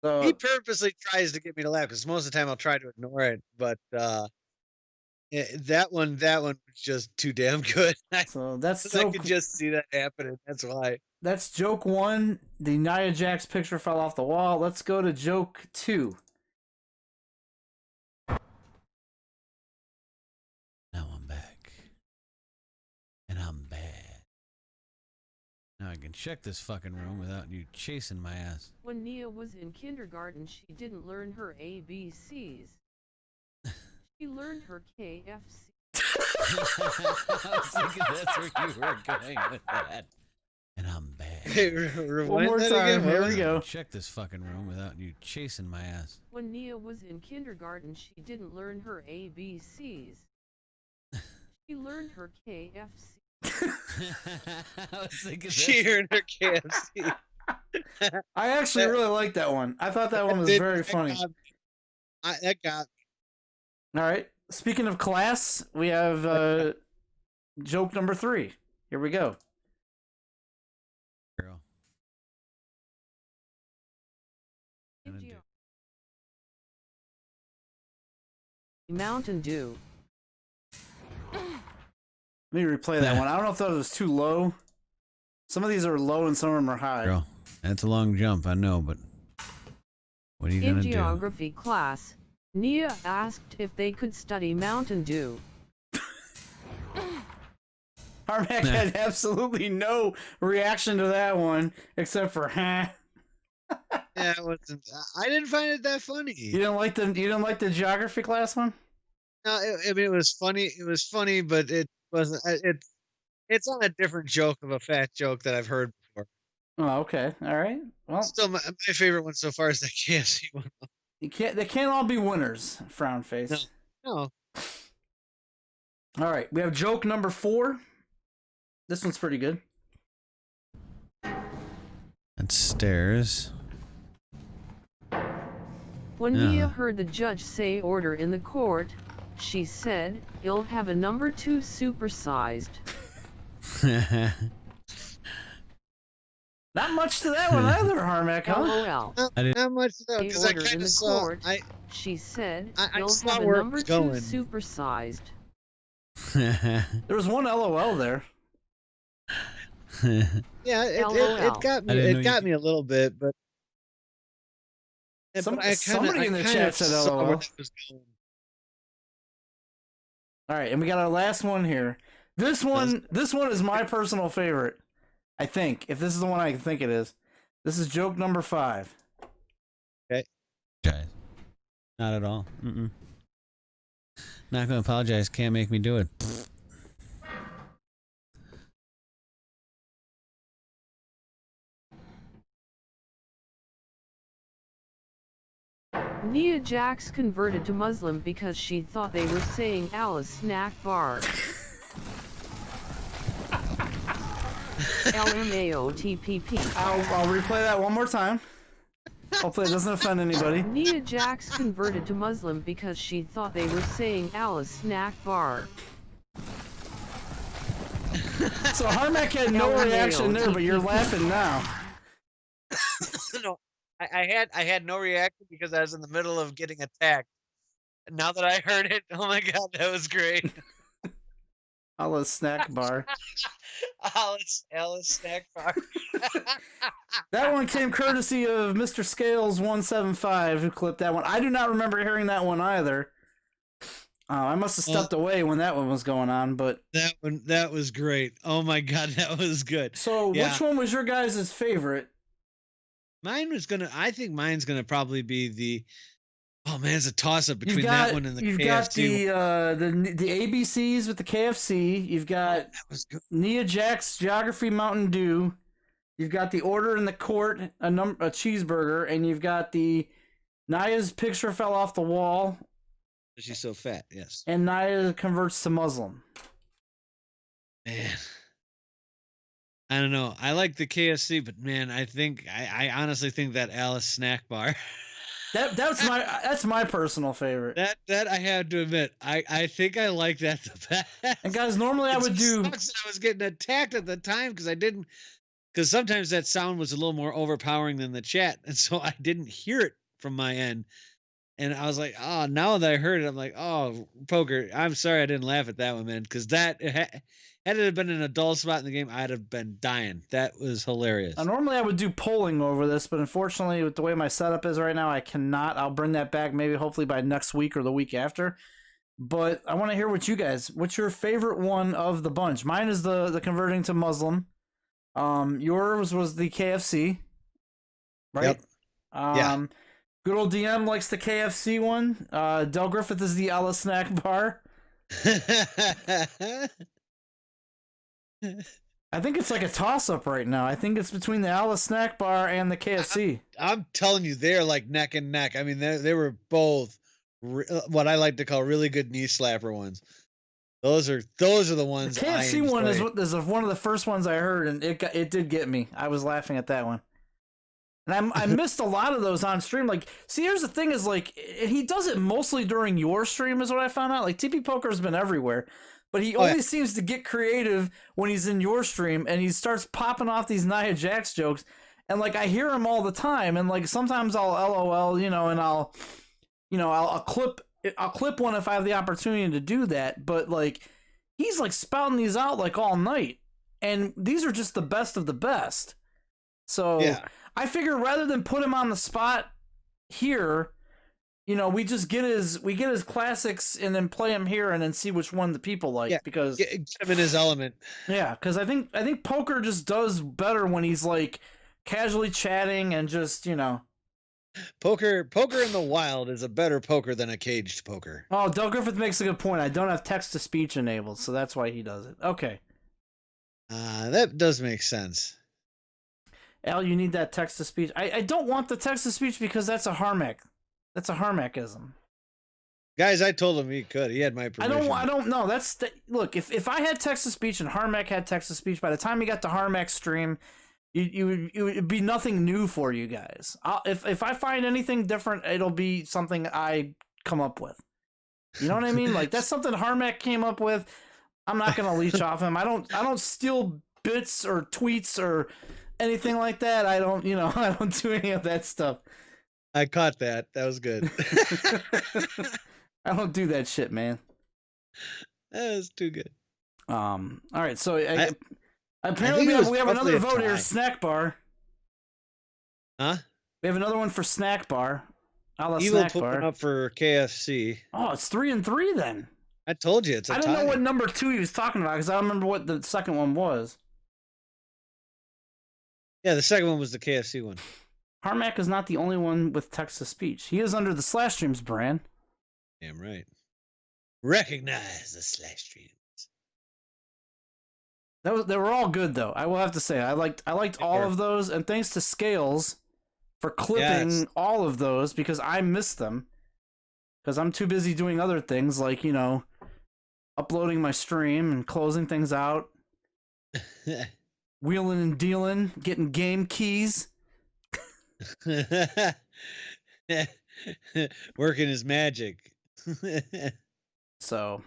So, he purposely tries to get me to laugh because most of the time I'll try to ignore it, but that one was just too damn good. So that's I could just see that happening. That's why. That's joke 1. The Nia Jax picture fell off the wall. Let's go to joke 2. Now I'm back. And I'm bad. Now I can check this fucking room without you chasing my ass. When Nia was in kindergarten, she didn't learn her ABCs. She learned her KFC. I was thinking that's where you were going with that. And I'm bad. Hey, one more time. Here we go. Check this fucking room without you chasing my ass. When Nia was in kindergarten, she didn't learn her ABCs. She learned her KFC. I was thinking she learned her KFC. I actually really like that one. I thought that one was very funny. That got me. All right. Speaking of class, we have joke number 3. Here we go. Girl. Mountain Dew. Let me replay that one. I don't know if that was too low. Some of these are low and some of them are high. Girl, that's a long jump, I know, but what are you going to do? In geography class, Nia asked if they could study Mountain Dew. Harmac had absolutely no reaction to that one, except for, huh? Yeah, it wasn't. I didn't find it that funny. You didn't like the geography class one? No, I mean it was funny. It was funny, but it wasn't. It's on a different joke of a fat joke that I've heard before. Oh, okay, all right. Well, still my favorite one so far is the KFC one. They can't all be winners. Frown face. No. All right, we have joke number 4. This one's pretty good. That's stairs. When Nia heard the judge say order in the court, she said, "You'll have a number 2 supersized." Not much to that one either, Harmac, huh? LOL. Not much to that because I kind of saw. Court, she said, "You'll saw have a where it number was 2 going. supersized." There was one LOL there. Yeah, it got me. It got me a little bit, but somebody in the chat said LOL. All right, and we got our last one here. This one is my personal favorite. I think, if this is the one I think it is. This is joke number 5. Okay. Not at all. Mm-mm. Not gonna apologize. Can't make me do it. Nia Jax converted to Muslim because she thought they were saying Alice snack bar. LMAOTPP. I'll replay that one more time. Hopefully it doesn't offend anybody. Nia Jax converted to Muslim because she thought they were saying Alice snack bar. So Harmac had no reaction there, but you're laughing now. No, I had no reaction because I was in the middle of getting attacked. Now that I heard it, oh my god, that was great. Alice snack bar. Alice snack bar. That one came courtesy of Mr. Scales 175 who clipped that one. I do not remember hearing that one either. I must have stepped away when that one was going on, but that was great. Oh my god, that was good. So which one was your guys' favorite? I think mine's gonna probably be the. Oh man, it's a toss up between that one and the KFC. You've got the ABCs with the KFC. You've got Nia Jax Geography Mountain Dew. You've got the order in the court, a cheeseburger, and you've got the Nia's picture fell off the wall. She's so fat, yes. And Nia converts to Muslim. Man. I don't know. I like the KFC, but man, I honestly think that Alice snack bar. That's my personal favorite. That I have to admit, I think I like that the best. And guys, normally I would do. I was getting attacked at the time because sometimes that sound was a little more overpowering than the chat, and so I didn't hear it from my end. And I was like, oh, now that I heard it, I'm like, oh, Poker, I'm sorry I didn't laugh at that one, man, because had it been an adult spot in the game, I'd have been dying. That was hilarious. Normally I would do polling over this, but unfortunately, with the way my setup is right now, I cannot. I'll bring that back maybe hopefully by next week or the week after. But I want to hear what you guys. What's your favorite one of the bunch? Mine is the converting to Muslim. Yours was the KFC, right? Yep. Yeah. Good old DM likes the KFC one. Del Griffith is the Alice snack bar. I think it's like a toss-up right now. I think it's between the Alice snack bar and the KFC. I'm telling you, they're like neck and neck. I mean, they were both what I like to call really good knee slapper ones. Those are the ones. The KFC one is one of the first ones I heard, and it did get me. I was laughing at that one. And I missed a lot of those on stream. Like, see, here's the thing is, like, he does it mostly during your stream is what I found out. Like, TP Poker's been everywhere. But he only seems to get creative when he's in your stream, and he starts popping off these Nia Jax jokes. And, like, I hear him all the time, and, like, sometimes I'll LOL, and I'll clip one if I have the opportunity to do that. But, like, he's, like, spouting these out, like, all night. And these are just the best of the best. So... yeah. I figure rather than put him on the spot here, we just get his classics and then play him here and then see which one the people like. Yeah, because get him in his element. Yeah, because I think poker just does better when he's like casually chatting and just Poker in the wild is a better poker than a caged poker. Oh, Del Griffith makes a good point. I don't have text to speech enabled, so that's why he does it. Okay. That does make sense. Al, you need that text-to-speech. I don't want the text-to-speech because that's a Harmac. That's a Harmacism. Guys, I told him he could. He had my permission. I don't know. Look, if I had text-to-speech and Harmac had text-to-speech, by the time you got to Harmac stream, it would be nothing new for you guys. If I find anything different, it'll be something I come up with. You know what I mean? Like, that's something Harmac came up with. I'm not going to leech off him. I don't steal bits or tweets or... anything like that. I don't do any of that stuff. I caught that. That was good. I don't do that shit, man. That was too good. All right. So apparently we have another vote here. Snack bar. Huh? We have another one for Snack bar. Evil put one up for KFC. Oh, it's 3-3 then. I told you it's a tie. I didn't know what number 2 he was talking about because I don't remember what the second one was. Yeah, the second one was the KFC one. Harmac is not the only one with text-to-speech. He is under the Slash Streams brand. Damn right. Recognize the Slash Streams. They were all good though. I will have to say I liked all of those, and thanks to Scales for clipping all of those because I missed them because I'm too busy doing other things like uploading my stream and closing things out. Wheeling and dealing, getting game keys. Working his magic. So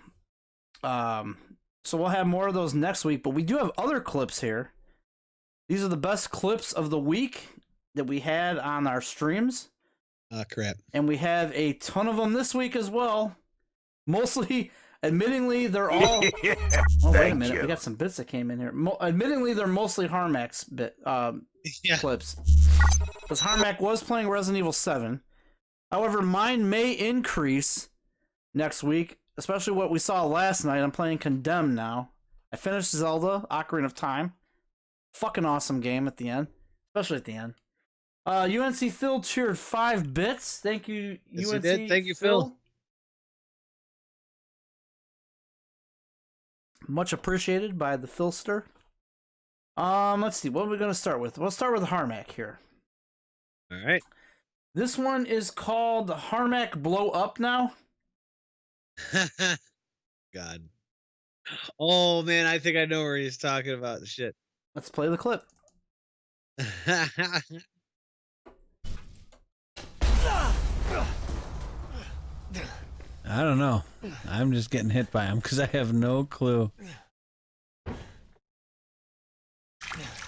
we'll have more of those next week, but we do have other clips here. These are the best clips of the week that we had on our streams. Crap. And we have a ton of them this week as well. Mostly... admittingly, they're all... yeah, oh, wait a minute. We got some bits that came in here. Admittingly, they're mostly Harmac's clips. Because Harmac was playing Resident Evil 7. However, mine may increase next week, especially what we saw last night. I'm playing Condemned now. I finished Zelda, Ocarina of Time. Fucking awesome game at the end. Especially at the end. UNC Phil cheered 5 bits. Thank you, yes, UNC did. Thank you, Phil. Much appreciated by the Philster. Let's see. What are we going to start with? We'll start with Harmac here. All right. This one is called Harmac Blow Up Now. God. Oh, man. I think I know where he's talking about. Shit. Let's play the clip. I don't know. I'm just getting hit by him because I have no clue.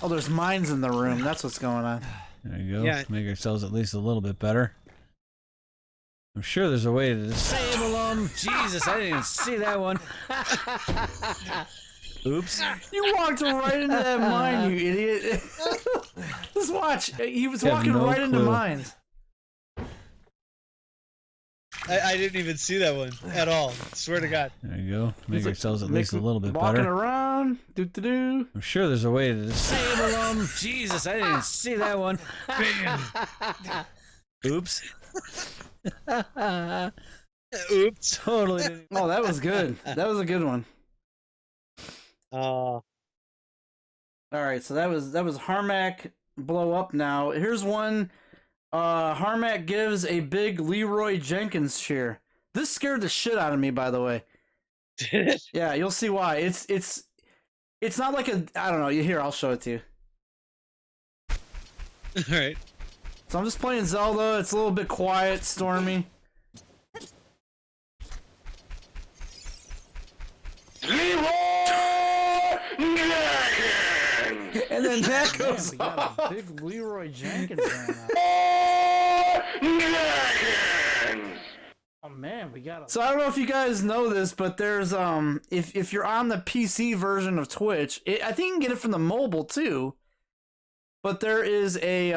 Oh, there's mines in the room. That's what's going on. There you go. Yeah. Make ourselves at least a little bit better. I'm sure there's a way to disable them. Jesus, I didn't even see that one. Oops. You walked right into that mine, you idiot. Just watch. He was walking right into mines. I didn't even see that one at all. Swear to God. There you go. Make ourselves at least a little bit walking better. Walking around. Do-do-do. I'm sure there's a way to disable them. Jesus, I didn't even see that one. Oops. Oops. Totally didn't. Oh, that was good. That was a good one. All right, so that was Harmac Blow Up Now. Here's one. Harmac gives a big Leroy Jenkins cheer. This scared the shit out of me, by the way. Did it? Yeah, you'll see why. It's not like a, I don't know. Here, I'll show it to you. All right. So I'm just playing Zelda. It's a little bit quiet, stormy. And then that goes we got a big Leroy Jenkins going on. Oh man, we got a... So I don't know if you guys know this, but there's if you're on the PC version of Twitch, I think you can get it from the mobile too. But there is a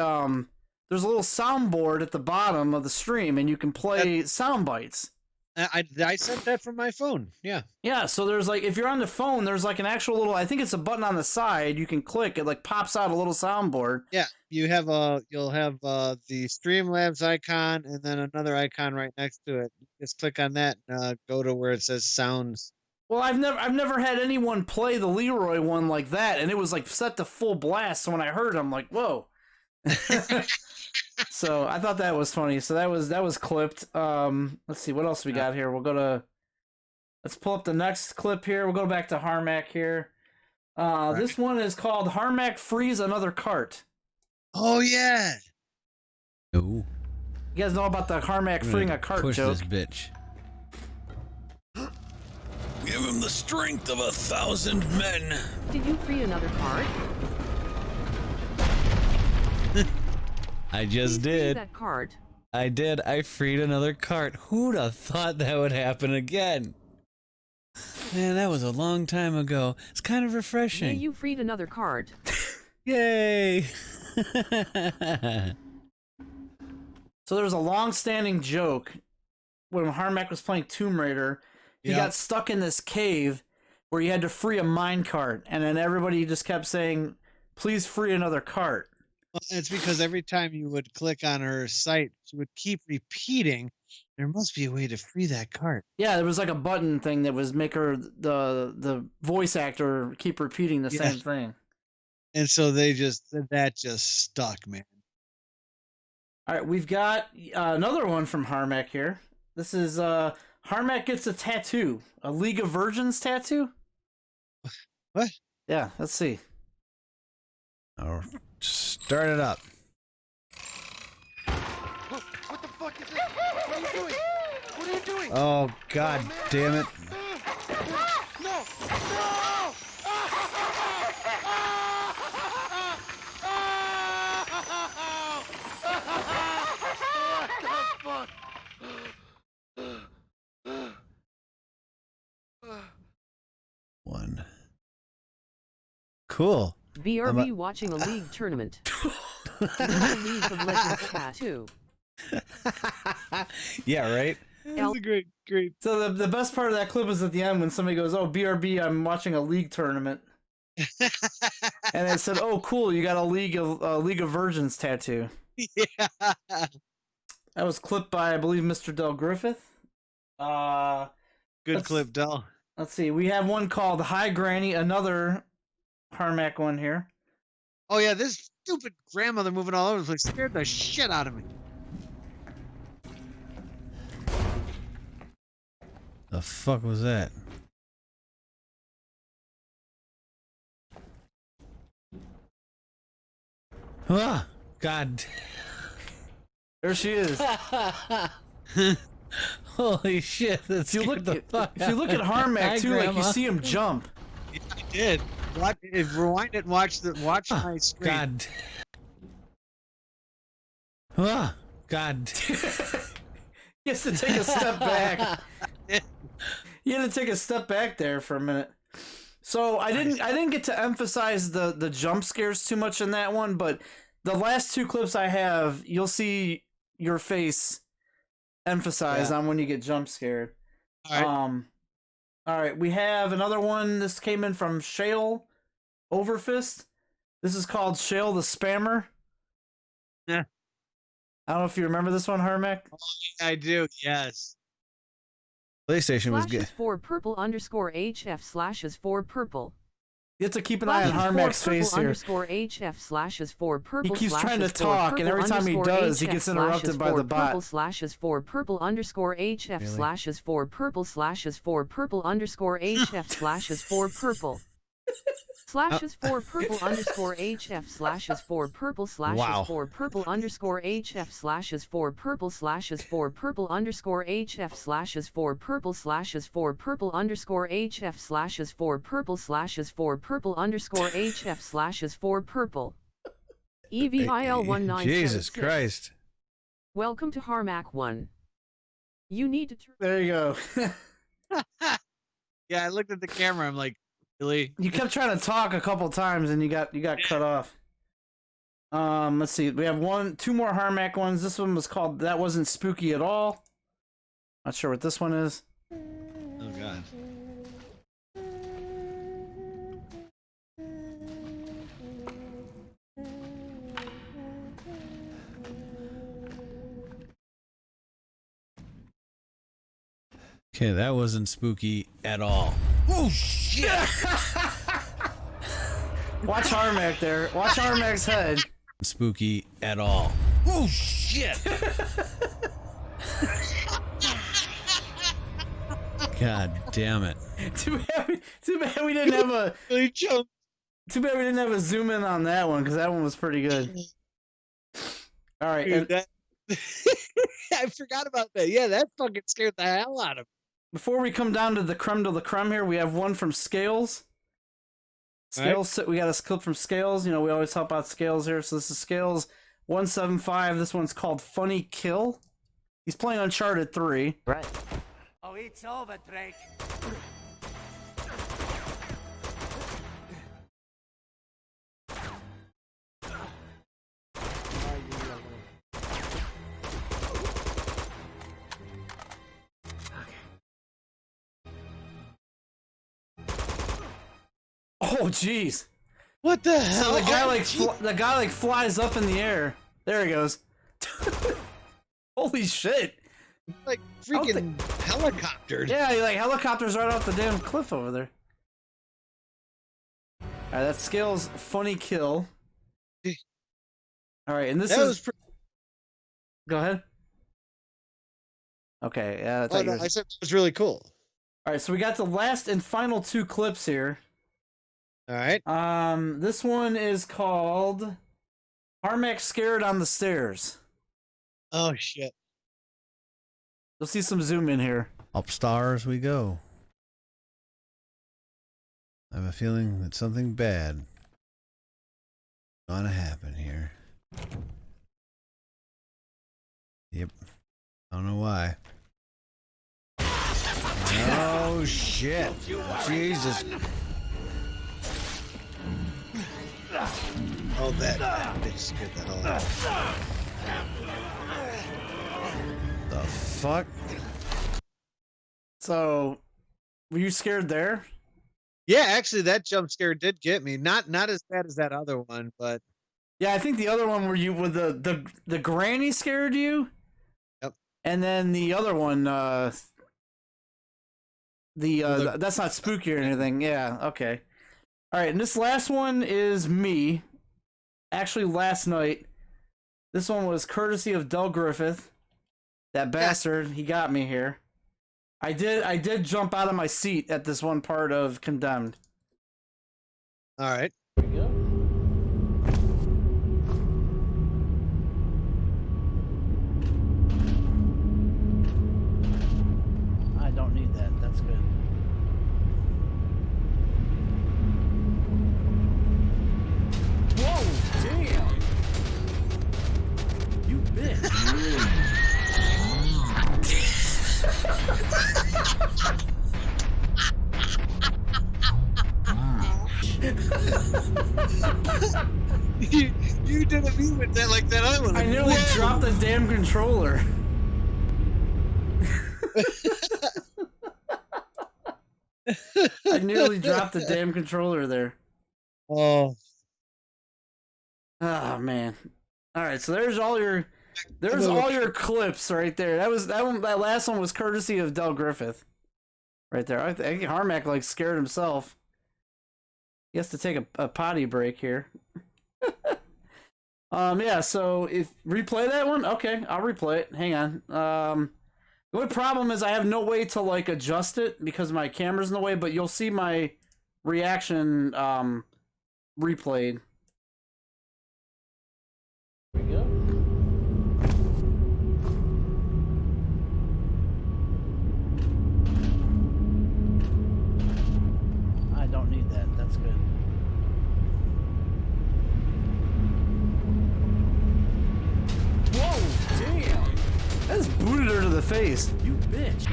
there's a little soundboard at the bottom of the stream, and you can play sound bites. I sent that from my phone. Yeah. Yeah, so there's like, if you're on the phone, there's like an actual little, I think it's a button on the side you can click. It like pops out a little soundboard. Yeah, you'll have the Streamlabs icon and then another icon right next to it. Just click on that and go to where it says sounds. Well, I've never had anyone play the Leroy one like that, and it was like set to full blast. So when I heard it, I'm like, whoa. So I thought that was funny. So that was clipped. Let's see what else we got here. Let's pull up the next clip here. We'll go back to Harmac here. This one is called Harmac Frees Another Cart. Oh yeah. Ooh. You guys know about the Harmac freeing a cart push joke? This bitch. Give him the strength of 1,000 men. Did you free another cart? I just did. That cart. I did. I freed another cart. Who'd have thought that would happen again? Man, that was a long time ago. It's kind of refreshing. Yeah, you freed another cart. Yay! So there was a long-standing joke when Harmac was playing Tomb Raider. He got stuck in this cave where you had to free a minecart, and then everybody just kept saying, "Please free another cart." Well, it's because every time you would click on her site, she would keep repeating, "There must be a way to free that cart." Yeah, there was like a button thing that was make her the voice actor keep repeating the same thing. And so that just stuck, man. All right, we've got another one from Harmac here. This is Harmac gets a tattoo, a League of Virgins tattoo. What? Yeah, let's see. Oh, start it up. What the fuck is this? What are you doing? What are you doing? Oh, God damn it. No! What the fuck? One. Cool. BRB watching a league tournament. League of Legends tattoo. Yeah, right? That's a great. So the best part of that clip is at the end when somebody goes, "Oh, BRB, I'm watching a league tournament," and it said, "Oh, cool, you got a League of Virgins tattoo." Yeah. That was clipped by, I believe, Mr. Del Griffith. Good clip, Del. Let's see. We have one called "Hi Granny," another Harmac one here. Oh yeah, this stupid grandmother moving all over the place scared the shit out of me. The fuck was that? Ah, God. There she is. Holy shit! If you look at Harmac too, like you see him jump. Yeah, I did. Rewind it and watch my screen. God. Ah, God. He has to take a step back. You had to take a step back there for a minute. So I didn't get to emphasize the jump scares too much in that one, but the last two clips I have, you'll see your face emphasized on when you get jump scared. All right. All right, we have another one. This came in from Shale Overfist. This is called Shale the Spammer. Yeah. I don't know if you remember this one, Harmac. Oh, I do. Yes. PlayStation was good. /4 purple _HF /4 purple. You have to keep an eye on Harmac's face here. /HF /4 purple. He keeps trying to talk, and every time he does, he gets interrupted by the bot. /4 purple _HF /4 purple /4 purple _HF /4 purple Slashes 4 purple underscore HF slashes 4 purple slashes 4 purple underscore HF slashes 4 purple slashes 4 purple underscore HF slashes 4 purple slashes 4 purple underscore HF slashes 4 purple slashes 4 purple underscore HF slashes 4 purple. EVIL1976. Jesus Christ. Welcome to Harmac 1. You need to turn. There you go. Yeah, I looked at the camera. I'm like, really? You kept trying to talk a couple times and you got cut off. Let's see. We have two more Harmac ones. This one was called That Wasn't Spooky at All. Not sure what this one is. Oh God. Okay, that wasn't spooky at all. Oh shit! Watch Harmac there. Watch Harmac's head. Spooky at all. Oh shit! God damn it! Too bad we didn't have a. Too bad we didn't have a zoom in on that one because that one was pretty good. All right. Dude, I forgot about that. Yeah, that fucking scared the hell out of me. Before we come down to the creme here, we have one from Scales. Scales, right. We got a clip from Scales. You know, we always help out Scales here. So this is Scales 175. This one's called Funny Kill. He's playing Uncharted 3. Right. Oh, it's over, Drake. Oh, jeez. What the hell? So the guy like flies up in the air. There he goes. Holy shit. Like freaking helicopters. Yeah, he like helicopters right off the damn cliff over there. Alright, that's Scales Funny Kill. Alright, and this is... Go ahead. Okay, yeah. I said it was really cool. Alright, so we got the last and final two clips here. Alright. This one is called Harmac Scared on the Stairs. Oh, shit. You'll see some zoom in here. Up stars we go. I have a feeling that something bad is gonna happen here. Yep. I don't know why. Oh, shit. Jesus. Oh, that bitch scared the hell out of me. The fuck? So, were you scared there? Yeah, actually, that jump scare did get me. Not as bad as that other one, but yeah, I think the other one where you with the granny scared you. Yep. And then the other one, that's not spooky or anything. Yeah. Okay. All right, and this last one is me. Actually, last night. This one was courtesy of Del Griffith. That bastard, he got me here. I did jump out of my seat at this one part of Condemned. All right. Here we go. I don't need that. That's good. Whoa, damn! You bitch! You didn't mean with that like that other one. I nearly dropped the damn controller. I nearly dropped the damn controller there. Oh. Oh man. Alright, so there's all your clips right there. That last one was courtesy of Del Griffith. Right there. I think Harmac like scared himself. He has to take a potty break here. Yeah, so if replay that one, okay, I'll replay it. Hang on. The only problem is I have no way to like adjust it because my camera's in the way, but you'll see my reaction replayed. There we go. I don't need that. That's good. Whoa, damn! That just booted her to the face. You bitch.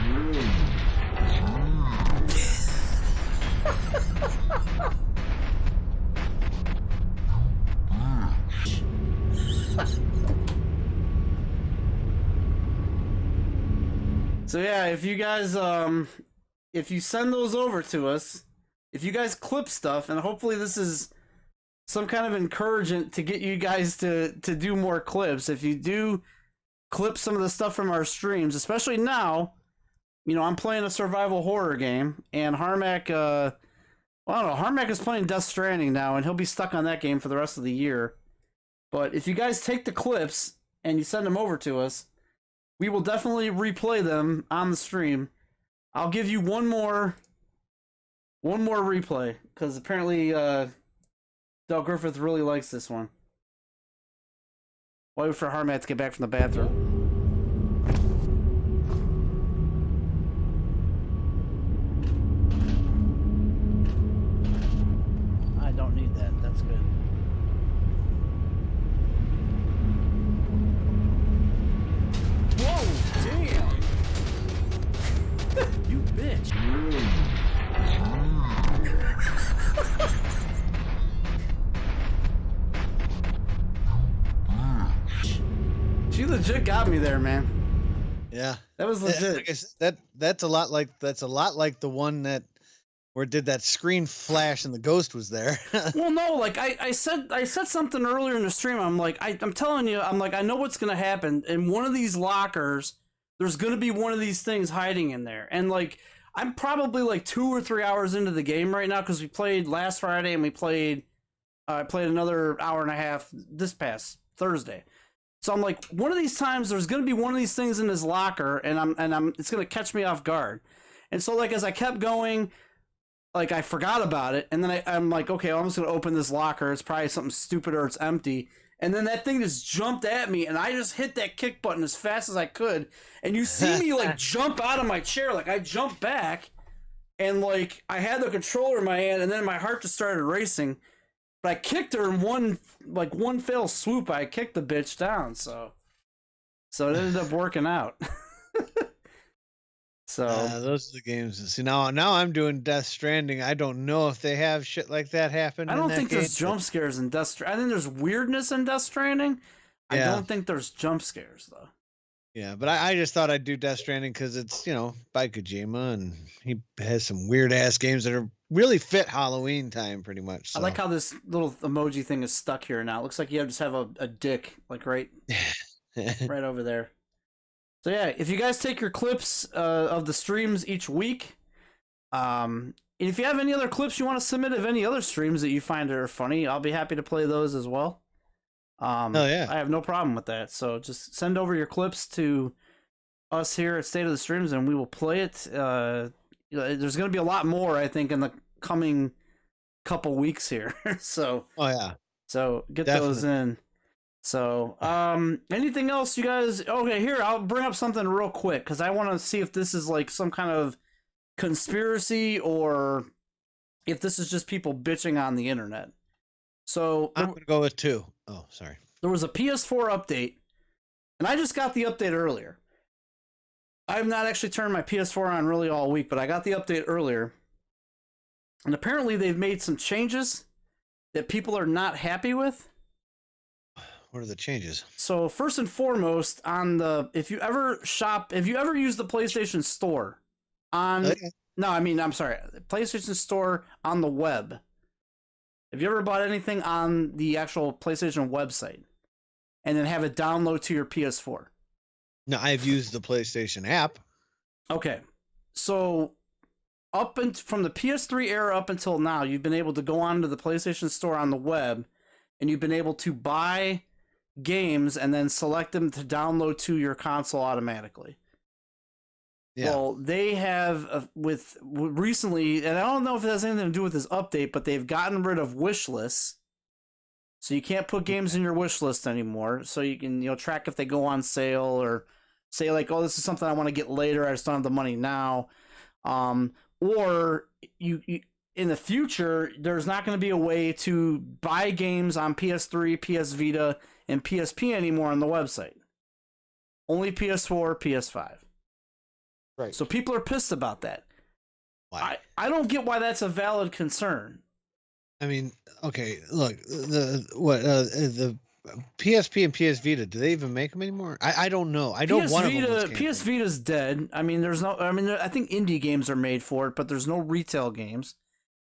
So yeah, if you guys if you send those over to us, if you guys clip stuff, and hopefully this is some kind of encouragement to get you guys to do more clips. If you do clip some of the stuff from our streams, especially now, you know, I'm playing a survival horror game, and Harmac, well, I don't know, Harmac is playing Death Stranding now, and he'll be stuck on that game for the rest of the year. But if you guys take the clips and you send them over to us, we will definitely replay them on the stream. I'll give you one more replay, because apparently Del Griffith really likes this one. Wait for Harmat to get back from the bathroom. I don't need that. That's good. Whoa, damn! You bitch! She legit got me there, man. Yeah, that was legit. Like I said, that's a lot like the one that where it did that screen flash and the ghost was there. Well, no, like I said something earlier in the stream. I'm like, I'm telling you, I'm like, I know what's gonna happen. In one of these lockers, there's gonna be one of these things hiding in there, and like, I'm probably like 2 or 3 hours into the game right now, because we played last Friday and we played another hour and a half this past Thursday. So I'm like, one of these times there's gonna be one of these things in his locker, and it's gonna catch me off guard. And so like as I kept going, like I forgot about it, and then I'm like, okay, I'm just gonna open this locker. It's probably something stupid or it's empty. And then that thing just jumped at me, and I just hit that kick button as fast as I could. And you see me like jump out of my chair, like I jumped back, and like I had the controller in my hand, and then my heart just started racing. But I kicked her in one fell swoop. I kicked the bitch down, so it ended up working out. So those are the games. See, now I'm doing Death Stranding. I don't know if they have shit like that happen. I don't think there's jump scares in Death Stranding. I think there's weirdness in Death Stranding. Yeah. I don't think there's jump scares though. Yeah, but I just thought I'd do Death Stranding because it's, you know, by Kojima, and he has some weird ass games that are really fit Halloween time pretty much. So. I like how this little emoji thing is stuck here now. It looks like you just have a dick like right over there. So yeah, if you guys take your clips of the streams each week, and if you have any other clips you want to submit of any other streams that you find are funny, I'll be happy to play those as well. Oh yeah, I have no problem with that. So just send over your clips to us here at State of the Streams, and we will play it. There's going to be a lot more, I think, in the coming couple weeks here. So so get those in. So anything else you guys? Okay, here I'll bring up something real quick because I want to see if this is like some kind of conspiracy or if this is just people bitching on the internet. So I'm gonna go with 2. Oh, sorry. There was a PS4 update, and I just got the update earlier. I've not actually turned my PS4 on really all week, but I got the update earlier. And apparently they've made some changes that people are not happy with. What are the changes? So first and foremost, if you ever use the PlayStation Store PlayStation Store on the web. Have you ever bought anything on the actual PlayStation website and then have it download to your PS4? No, I've used the PlayStation app. Okay. So from the PS3 era up until now, you've been able to go onto the PlayStation Store on the web, and you've been able to buy games and then select them to download to your console automatically. Yeah. Well, they have with recently, and I don't know if it has anything to do with this update, but they've gotten rid of wish lists. So you can't put games in your wish list anymore. So you can track if they go on sale or say like, oh, this is something I want to get later. I just don't have the money now. Or you in the future, there's not going to be a way to buy games on PS3, PS Vita, and PSP anymore on the website. Only PS4, PS5. Right. So people are pissed about that. Why? I don't get why that's a valid concern. I mean, okay, look, the PSP and PS Vita, do they even make them anymore? I don't know. I know one of them was canceled. PS Vita's dead. I mean, I think indie games are made for it, but there's no retail games.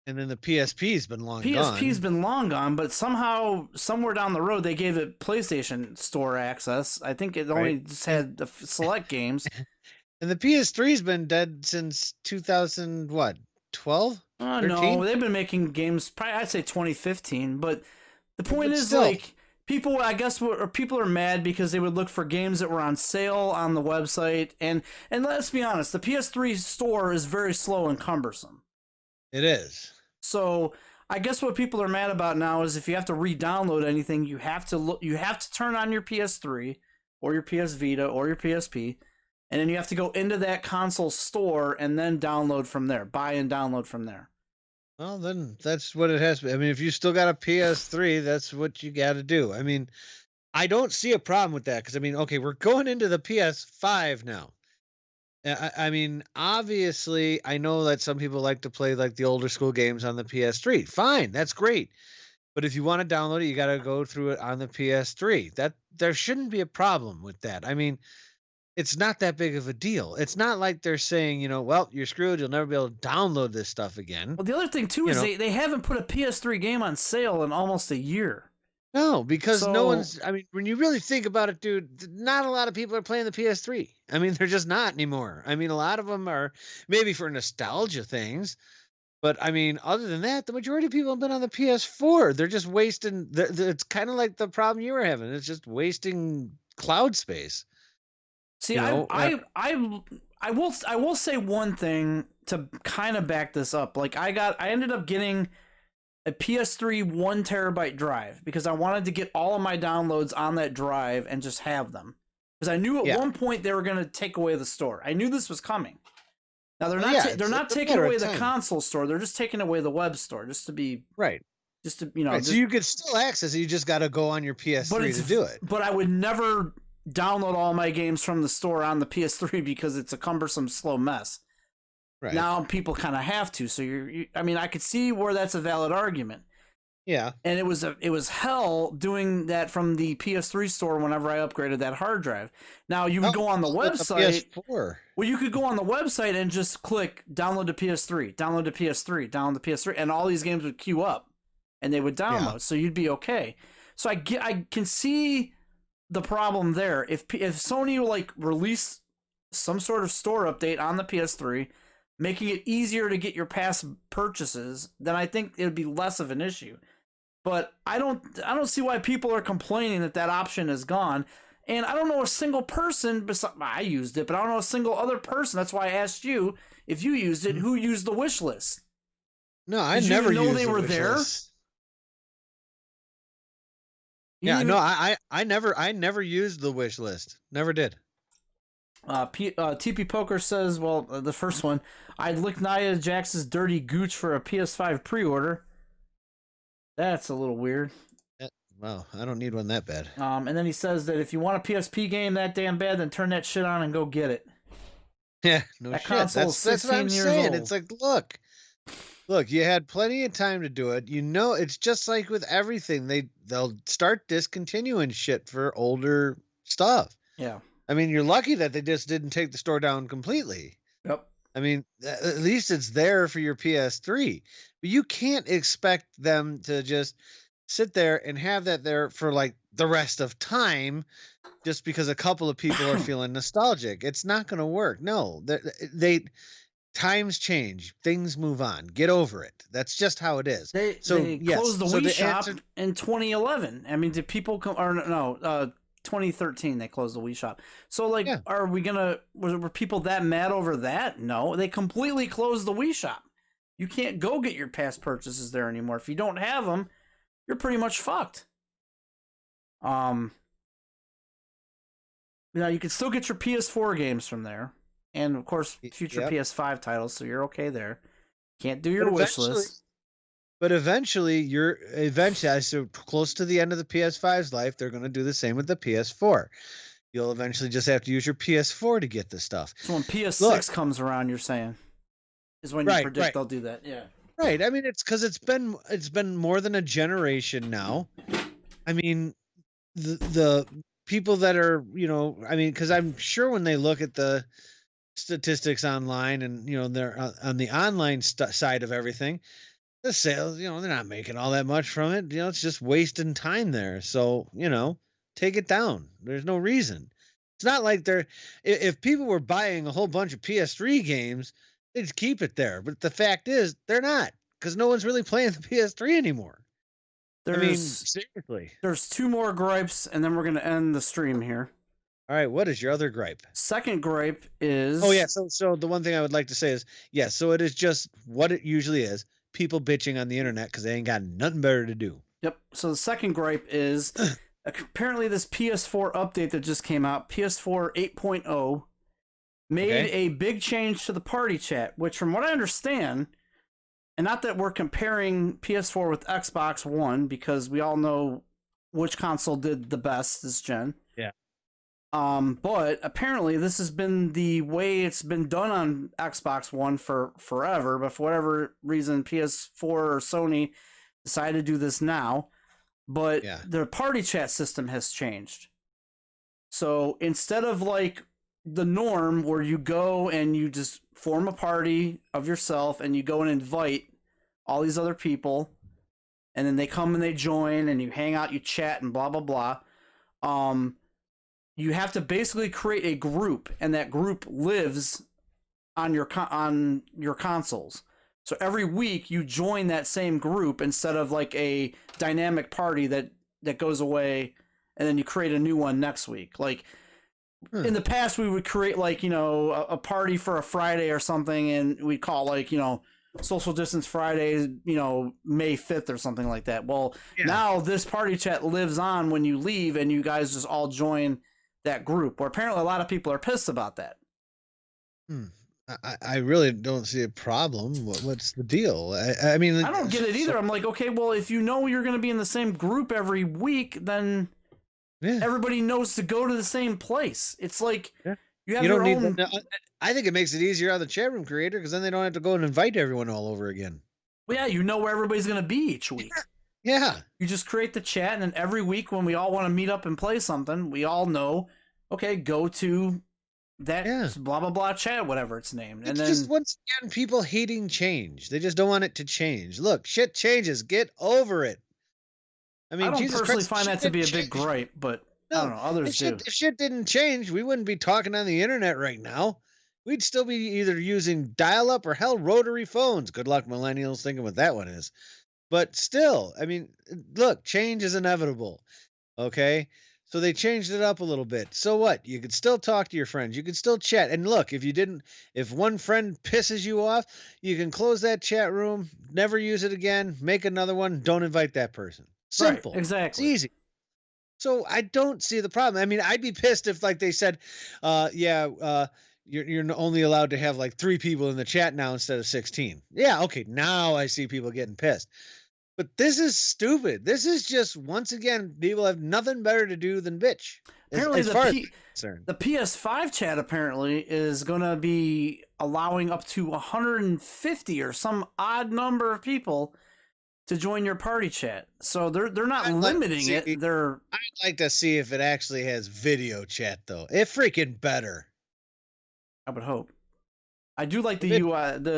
And then the PSP's been long gone. PSP's been long gone, but somehow, somewhere down the road, they gave it PlayStation Store access. I think it only just had the select games. And the PS3's been dead since 2000, what, 12? No, they've been making games, probably I'd say 2015, but the point is, still, like, people, I guess, people are mad because they would look for games that were on sale on the website, and let's be honest, the PS3 store is very slow and cumbersome. It is. So I guess what people are mad about now is if you have to re-download anything, you have to turn on your PS3 or your PS Vita or your PSP, and then you have to go into that console store and then download from there, buy and download from there. Well, then that's what it has to be. I mean, if you still got a PS3, that's what you got to do. I mean, I don't see a problem with that because, I mean, okay, we're going into the PS5 now. I mean, obviously, I know that some people like to play like the older school games on the PS3. Fine, that's great. But if you want to download it, you got to go through it on the PS3. That there shouldn't be a problem with that. I mean, it's not that big of a deal. It's not like they're saying, well, you're screwed. You'll never be able to download this stuff again. Well, the other thing, too, is they haven't put a PS3 game on sale in almost a year. No, because no one's, I mean, when you really think about it, dude, not a lot of people are playing the PS3. I mean, they're just not anymore. I mean, a lot of them are maybe for nostalgia things. But, I mean, other than that, the majority of people have been on the PS4. They're just wasting, it's kind of like the problem you were having. It's just wasting cloud space. See, I will say one thing to kind of back this up. Like I ended up getting a PS3 1 terabyte drive because I wanted to get all of my downloads on that drive and just have them. Because I knew at one point they were going to take away the store. I knew this was coming. Now they're not taking away the console store. They're just taking away the web store just to be right. Just to so you could still access it. You just got to go on your PS3 to do it. But I would never download all my games from the store on the PS3 because it's a cumbersome, slow mess. Right. Now people kind of have to. So I mean, I could see where that's a valid argument. Yeah. And it was hell doing that from the PS3 store whenever I upgraded that hard drive. Now you would go on the website. The PS4. Well, you could go on the website and just click download to PS3, download to PS3, download to PS3, and all these games would queue up and they would download. Yeah. So you'd be okay. So I can see the problem there. If Sony will like release some sort of store update on the PS3, making it easier to get your past purchases, then I think it would be less of an issue. But I don't see why people are complaining that option is gone. And I don't know a single person, I used it, but I don't know a single other person. That's why I asked you if you used it, who used the wish list. No, I never used they were there. Yeah, no, I never used the wish list. Never did. TP Poker says, well, the first one, I'd lick Nia Jax's dirty gooch for a PS5 pre-order. That's a little weird. Wow, I don't need one that bad. And then he says that if you want a PSP game that damn bad, then turn that shit on and go get it. Yeah, no shit. That's what I'm saying. It's like, look, you had plenty of time to do it. It's just like with everything. They'll start discontinuing shit for older stuff. Yeah. I mean, you're lucky that they just didn't take the store down completely. Yep. I mean, at least it's there for your PS3. But you can't expect them to just sit there and have that there for like the rest of time just because a couple of people are feeling nostalgic. It's not going to work. No, times change. Things move on. Get over it. That's just how it is. They closed the Wii shop in 2011. I mean, did people 2013 they closed the Wii shop. So like, are we gonna? Were people that mad over that? No, they completely closed the Wii shop. You can't go get your past purchases there anymore. If you don't have them, you're pretty much fucked. Now you can still get your PS4 games from there, and of course future PS5 titles. So you're okay there. Can't do your wish list. But eventually, so close to the end of the PS5's life, they're going to do the same with the PS4. You'll eventually just have to use your PS4 to get the stuff. So when PS6 comes around, you're saying, is when you predict they'll do that. Yeah. Right. I mean, it's because it's been more than a generation now. I mean, the people that are, I mean, because I'm sure when they look at the statistics online and, they're on the online side of everything, the sales, they're not making all that much from it. It's just wasting time there. So, take it down. There's no reason. It's not like if people were buying a whole bunch of PS3 games, they'd keep it there. But the fact is, they're not, because no one's really playing the PS3 anymore. Seriously. There's 2 more gripes, and then we're going to end the stream here. All right, what is your other gripe? Second gripe is... Oh, yeah, so the one thing I would like to say is, so it is just what it usually is. People bitching on the internet because they ain't got nothing better to do. Yep. So the second gripe is apparently this PS4 update that just came out, PS4 8.0, made a big change to the party chat, which from what I understand, and not that we're comparing PS4 with Xbox One, because we all know which console did the best this gen. Yeah. But apparently this has been the way it's been done on Xbox One for forever, but for whatever reason, PS4 or Sony decided to do this now. But the party chat system has changed. So instead of like the norm where you go and you just form a party of yourself and you go and invite all these other people, and then they come and they join and you hang out, you chat and blah, blah, blah. You have to basically create a group, and that group lives on your consoles. So every week you join that same group instead of like a dynamic party that goes away and then you create a new one next week. Like in the past, we would create like, a party for a Friday or something, and we'd call like, Social Distance Friday, May 5th or something like that. Well, now this party chat lives on when you leave and you guys just all join that group, where apparently a lot of people are pissed about that. I really don't see a problem. What's the deal? I mean, I don't get it either. I'm like, okay, well, if you know you're going to be in the same group every week, then everybody knows to go to the same place. It's like you have your own... I think it makes it easier on the chat room creator, because then they don't have to go and invite everyone all over again. Well, yeah, you know where everybody's going to be each week. Yeah. You just create the chat, and then every week when we all want to meet up and play something, we all know, okay, go to that blah, blah, blah chat, whatever it's named. It's just, once again, people hating change. They just don't want it to change. Look, shit changes. Get over it. I mean, I don't Jesus personally Christ, find that to be a big gripe, but I don't know. Others do. If shit didn't change, we wouldn't be talking on the internet right now. We'd still be either using dial-up or hell, rotary phones. Good luck, millennials, thinking what that one is. But still, I mean, look, change is inevitable. Okay? So they changed it up a little bit. So what? You could still talk to your friends. You could still chat. And look, if one friend pisses you off, you can close that chat room, never use it again, make another one, don't invite that person. Simple. Right, exactly. It's easy. So I don't see the problem. I mean, I'd be pissed if like they said, you're only allowed to have like 3 people in the chat now instead of 16. Yeah, okay, now I see people getting pissed. But this is stupid. This is just, once again, people have nothing better to do than bitch. Apparently the PS5 chat apparently is going to be allowing up to 150 or some odd number of people to join your party chat. So they're not limiting it. I'd like to see if it actually has video chat, though. It freaking better. I would hope. I do like the UI.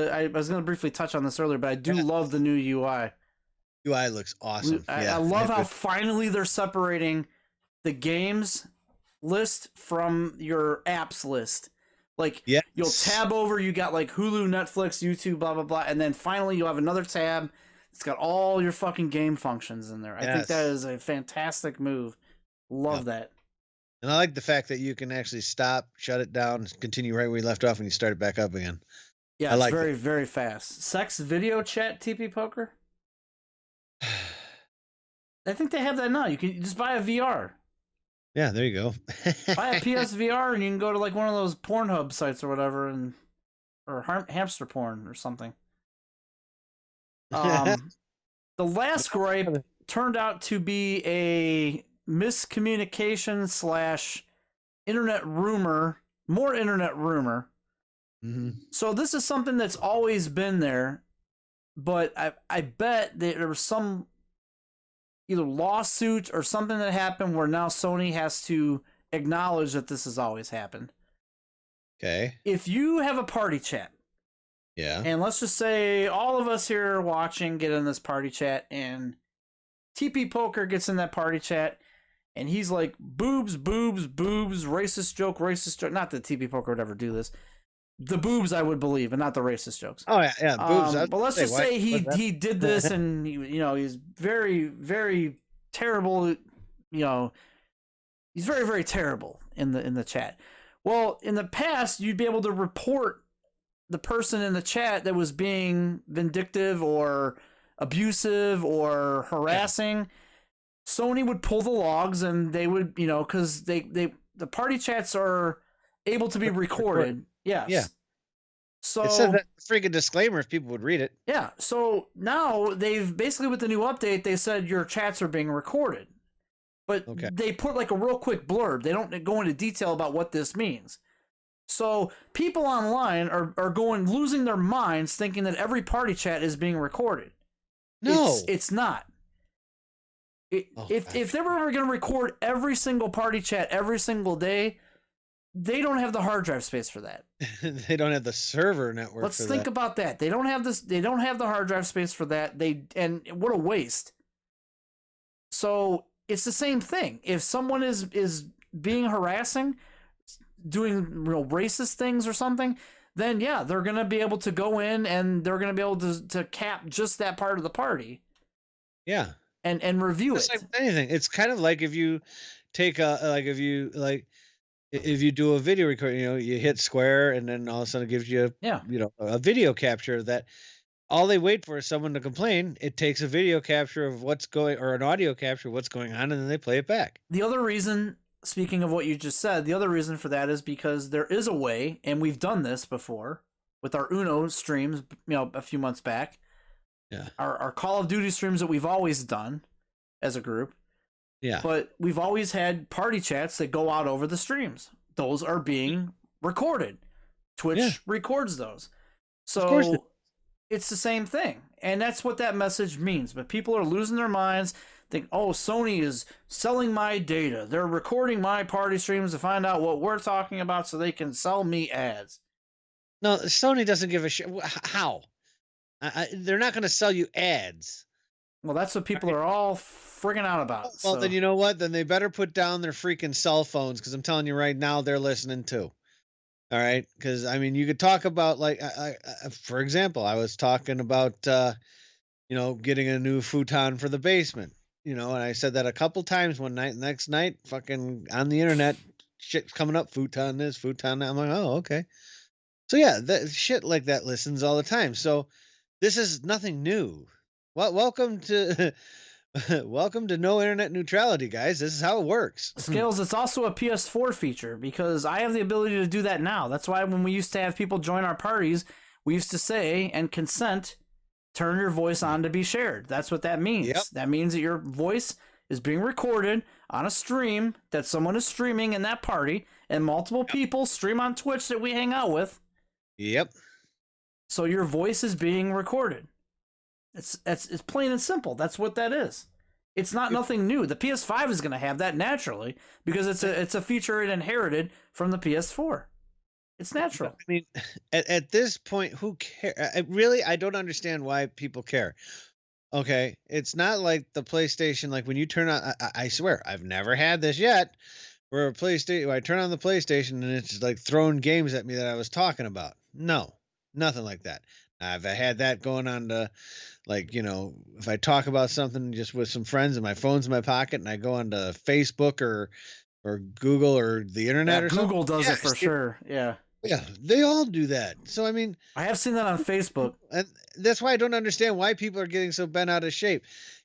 I was going to briefly touch on this earlier, but I do love the new UI. UI looks awesome. I love how finally they're separating the games list from your apps list. Like, you'll tab over, you got like Hulu, Netflix, YouTube, blah, blah, blah, and then finally you'll have another tab. It's got all your fucking game functions in there. I think that is a fantastic move. Love that. And I like the fact that you can actually stop, shut it down, continue right where you left off, and you start it back up again. Yeah, it's very, very fast. Sex video chat, TP Poker? I think they have that now. You can just buy a VR. Yeah, there you go. Buy a PSVR and you can go to like one of those Pornhub sites or whatever, or hamster porn or something. The last gripe turned out to be a miscommunication / internet rumor, more internet rumor. Mm-hmm. So this is something that's always been there, but I bet that there was some either lawsuit or something that happened where now Sony has to acknowledge that this has always happened. Okay. If you have a party chat, yeah, and let's just say all of us here watching get in this party chat, and TP Poker gets in that party chat, and he's like, boobs, boobs, boobs, racist joke, racist joke. Not that TP Poker would ever do this. The boobs, I would believe, and not the racist jokes. Oh yeah, boobs. But let's just say he did this, and he's very, very terrible. He's very, very terrible in the chat. Well, in the past, you'd be able to report the person in the chat that was being vindictive or abusive or harassing. Yeah. Sony would pull the logs, and they would, because the party chats are able to be recorded. Yes. Yeah. So it said that freaking disclaimer if people would read it. Yeah. So now they've basically, with the new update, they said your chats are being recorded. But they put like a real quick blurb. They don't go into detail about what this means. So people online are losing their minds thinking that every party chat is being recorded. No. It's not. If they were ever going to record every single party chat every single day, they don't have the hard drive space for that. They don't have the server network. Let's think about that. They don't have this. They don't have the hard drive space for that. And what a waste. So it's the same thing. If someone is being harassing, doing racist things or something, then yeah, they're gonna be able to go in and they're gonna be able to cap just that part of the party. Yeah. And review it. Like anything. It's kind of like if you take if you do a video recording, you hit square and then all of a sudden it gives you a video capture that all they wait for is someone to complain. It takes a video capture of what's going, or an audio capture of what's going on, and then they play it back. The other reason, speaking of what you just said, the other reason for that is because there is a way, and we've done this before with our Uno streams, a few months back. Yeah. Our Call of Duty streams that we've always done as a group. Yeah. But we've always had party chats that go out over the streams. Those are being recorded. Twitch records those. So it's the same thing. And that's what that message means. But people are losing their minds, think, oh, Sony is selling my data. They're recording my party streams to find out what we're talking about so they can sell me ads. No, Sony doesn't give a shit. How? They're not going to sell you ads. Well, that's what people are all frigging out about. Well, then you know what? Then they better put down their freaking cell phones, because I'm telling you right now, they're listening too. All right? Because, you could talk about, for example, I was talking about, getting a new futon for the basement. And I said that a couple times one night. Next night, fucking on the internet, shit's coming up, futon this, futon that. I'm like, oh, okay. So, yeah, that shit like that listens all the time. So, this is nothing new. Well, welcome to no internet neutrality, guys. This is how it works. Scales, it's also a PS4 feature, because I have the ability to do that now. That's why when we used to have people join our parties, we used to say, and consent, turn your voice on to be shared. That's what that means. Yep. That means that your voice is being recorded on a stream that someone is streaming in that party, and multiple people stream on Twitch that we hang out with. Yep. So your voice is being recorded. It's plain and simple. That's what that is. It's not nothing new. The PS5 is going to have that naturally, because it's a feature it inherited from the PS4. It's natural. At this point, who cares? I don't understand why people care. Okay, it's not like the PlayStation. Like when you turn on, I swear, I've never had this yet. Where a PlayStation, I turn on the PlayStation and it's like throwing games at me that I was talking about. No, nothing like that. I've had that going on to, if I talk about something just with some friends and my phone's in my pocket and I go onto Facebook or or Google or the internet or something. Google does it for sure. Yeah. Yeah, they all do that. So, I mean, I have seen that on Facebook. And that's why I don't understand why people are getting so bent out of shape.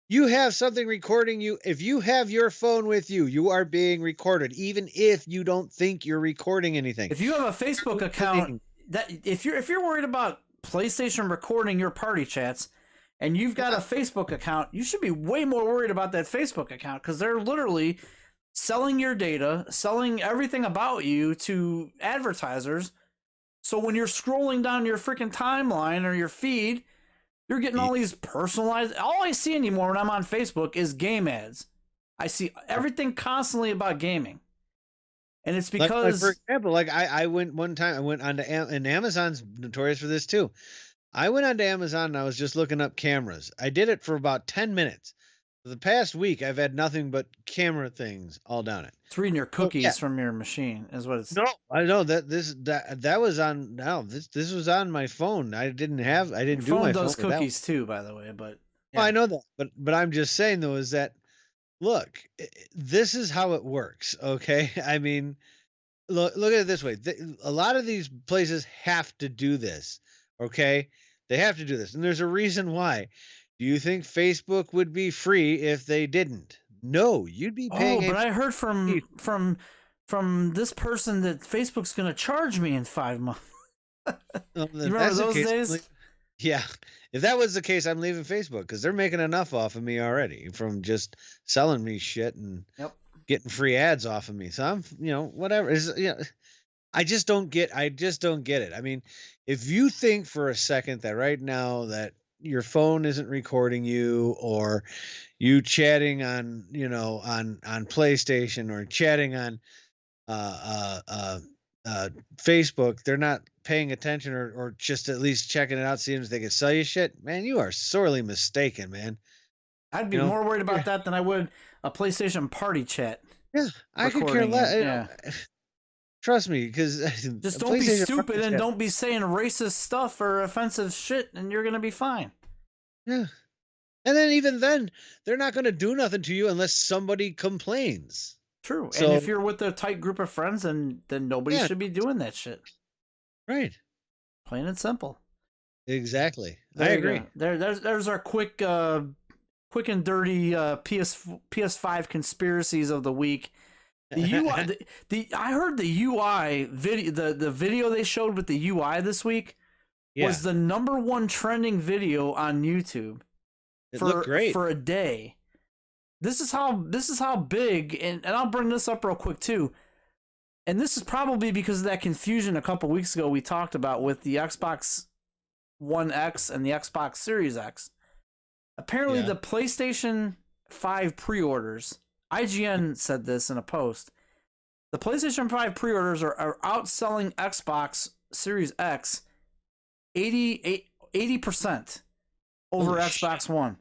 You have something recording you. If you have your phone with you, you are being recorded, even if you don't think you're recording anything. If you have a Facebook account, that if you're worried about PlayStation recording your party chats, and you've got a Facebook account, you should be way more worried about that Facebook account, because they're literally selling your data, selling everything about you to advertisers. So when you're scrolling down your freaking timeline or your feed, you're getting all these personalized. All I see anymore when I'm on Facebook is game ads. I see everything constantly about gaming. And it's because, for example, like I went one time, I went onto and Amazon's notorious for this too. I went onto Amazon and I was just looking up cameras. I did it for about 10 minutes. For the past week, I've had nothing but camera things all down it. It's reading your cookies from your machine, is what it's. No, I know that was on. No, this was on my phone. I didn't do my phone. Does cookies too, by the way, but yeah. I know that, but I'm just saying though is that, look, this is how it works. Okay, I mean, look at it this way. A lot of these places have to do this. Okay, they have to do this, and there's a reason why. Do you think Facebook would be free if they didn't? No, you'd be paying. Oh, but I heard from this person that Facebook's going to charge me in 5 months. You remember those days? Yeah. If that was the case, I'm leaving Facebook, because they're making enough off of me already from just selling me shit and getting free ads off of me. So I'm, whatever. I just don't get it. I mean, if you think for a second that right now that your phone isn't recording you, or you chatting on, on PlayStation, or chatting on Facebook, they're not paying attention, or just at least checking it out, seeing if they can sell you shit, man, you are sorely mistaken, man. I'd be more worried about that than I would a PlayStation party chat. Yeah, I could care less. Yeah. Trust me, because just don't be stupid and don't be saying racist stuff or offensive shit, and you're gonna be fine. Yeah, and then even then, they're not gonna do nothing to you unless somebody complains. True, so, and if you're with a tight group of friends, then nobody should be doing that shit. Right. Plain and simple. Exactly. I agree. There's our quick and dirty PS5 conspiracies of the week. The UI, I heard the UI video, the video they showed with the UI this week was the #1 trending video on YouTube. It looked great for a day. This is how big, and I'll bring this up real quick too. And this is probably because of that confusion a couple weeks ago we talked about with the Xbox One X and the Xbox Series X. Apparently the PlayStation 5 pre-orders, IGN said this in a post. The PlayStation 5 pre-orders are outselling Xbox Series X 80% over Xbox One.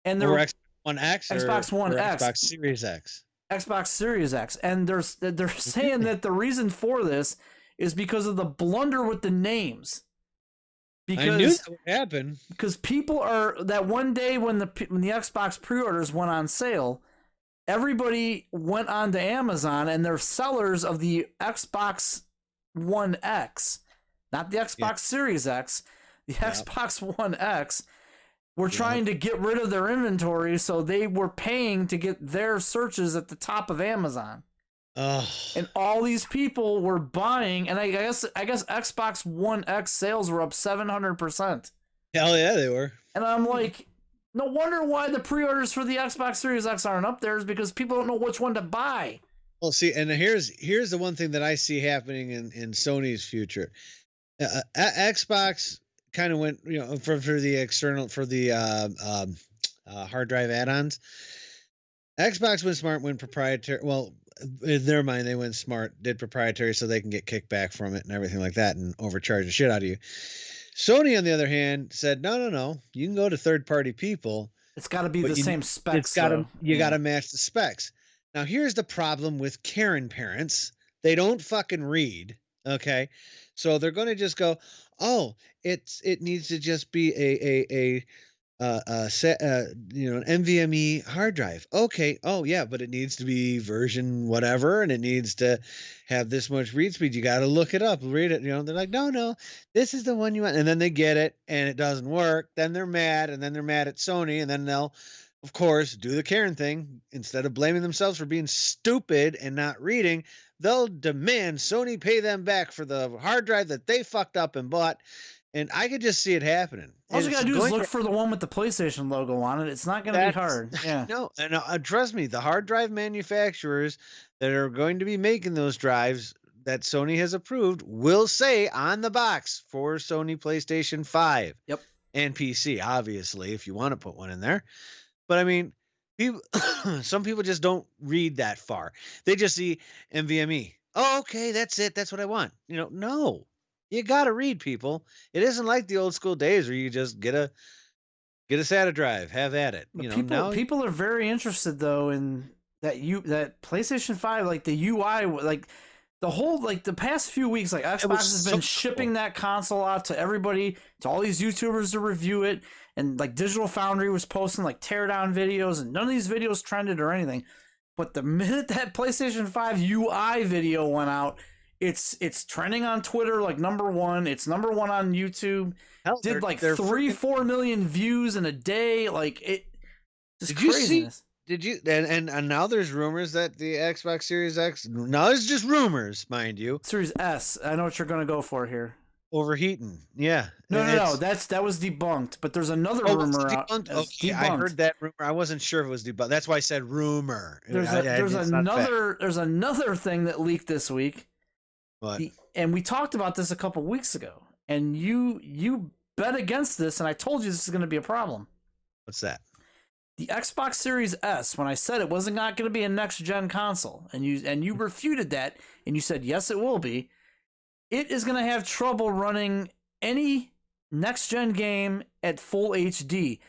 And they're Xbox One X, Xbox One X, Xbox Series X. Xbox Series X, and they're saying that the reason for this is because of the blunder with the names. Because I knew that would happen. Because people are that one day when the Xbox pre-orders went on sale, everybody went on to Amazon, and they're sellers of the Xbox One X, not the Xbox Series X, the Xbox One X. Were trying to get rid of their inventory, so they were paying to get their searches at the top of Amazon. And all these people were buying, and I guess Xbox One X sales were up 700%. Hell yeah, they were. And I'm like, no wonder why the pre-orders for the Xbox Series X aren't up there, is because people don't know which one to buy. Well, see, and here's the one thing that I see happening in Sony's future. Xbox kind of went, for the external, for the hard drive add-ons. Xbox went smart, went proprietary. Well, in their mind, they went smart, did proprietary, so they can get kickback from it and everything like that, and overcharge the shit out of you. Sony, on the other hand, said, no, you can go to third-party people. It's got to be the same specs. You got to match the specs. Now, here's the problem with Karen parents: they don't fucking read. Okay, so they're going to just go, oh, it needs to just be an NVMe hard drive. Okay. Oh yeah, but it needs to be version whatever, and it needs to have this much read speed. You got to look it up, read it. They're like, no, this is the one you want, and then they get it, and it doesn't work. Then they're mad, and then they're mad at Sony, and then they'll, of course, do the Karen thing. Instead of blaming themselves for being stupid and not reading, they'll demand Sony pay them back for the hard drive that they fucked up and bought. And I could just see it happening. All you gotta do is look for the one with the PlayStation logo on it. It's not gonna be hard. Yeah. No, and trust me, the hard drive manufacturers that are going to be making those drives that Sony has approved will say on the box for Sony PlayStation 5. Yep. And PC, obviously, if you want to put one in there. But I mean, people, some people just don't read that far. They just see NVMe. Oh, okay, that's it. That's what I want. No. You got to read, people. It isn't like the old school days where you just get a SATA drive, have at it. People are very interested though in that PlayStation 5, like the UI, like the whole, like the past few weeks, like Xbox has been shipping that console out to everybody, to all these YouTubers to review it, and like Digital Foundry was posting like teardown videos, and none of these videos trended or anything. But the minute that PlayStation 5 UI video went out, it's trending on Twitter like #1. It's #1 on YouTube. Hell, did like 3-4 million views in a day. Like it, just craziness. Did you? And now there's rumors that the Xbox Series X. Now it's just rumors, mind you. Series S. I know what you're gonna go for here. Overheating. Yeah. No. That was debunked. But there's another rumor out. Okay, I heard that rumor. I wasn't sure if it was debunked. That's why I said rumor. There's another thing that leaked this week. What? And we talked about this a couple weeks ago, and you bet against this, and I told you this is going to be a problem. What's that? The Xbox Series S, when I said it wasn't not going to be a next-gen console, and you refuted that, and you said, yes, it will be, it is going to have trouble running any next-gen game at full HD.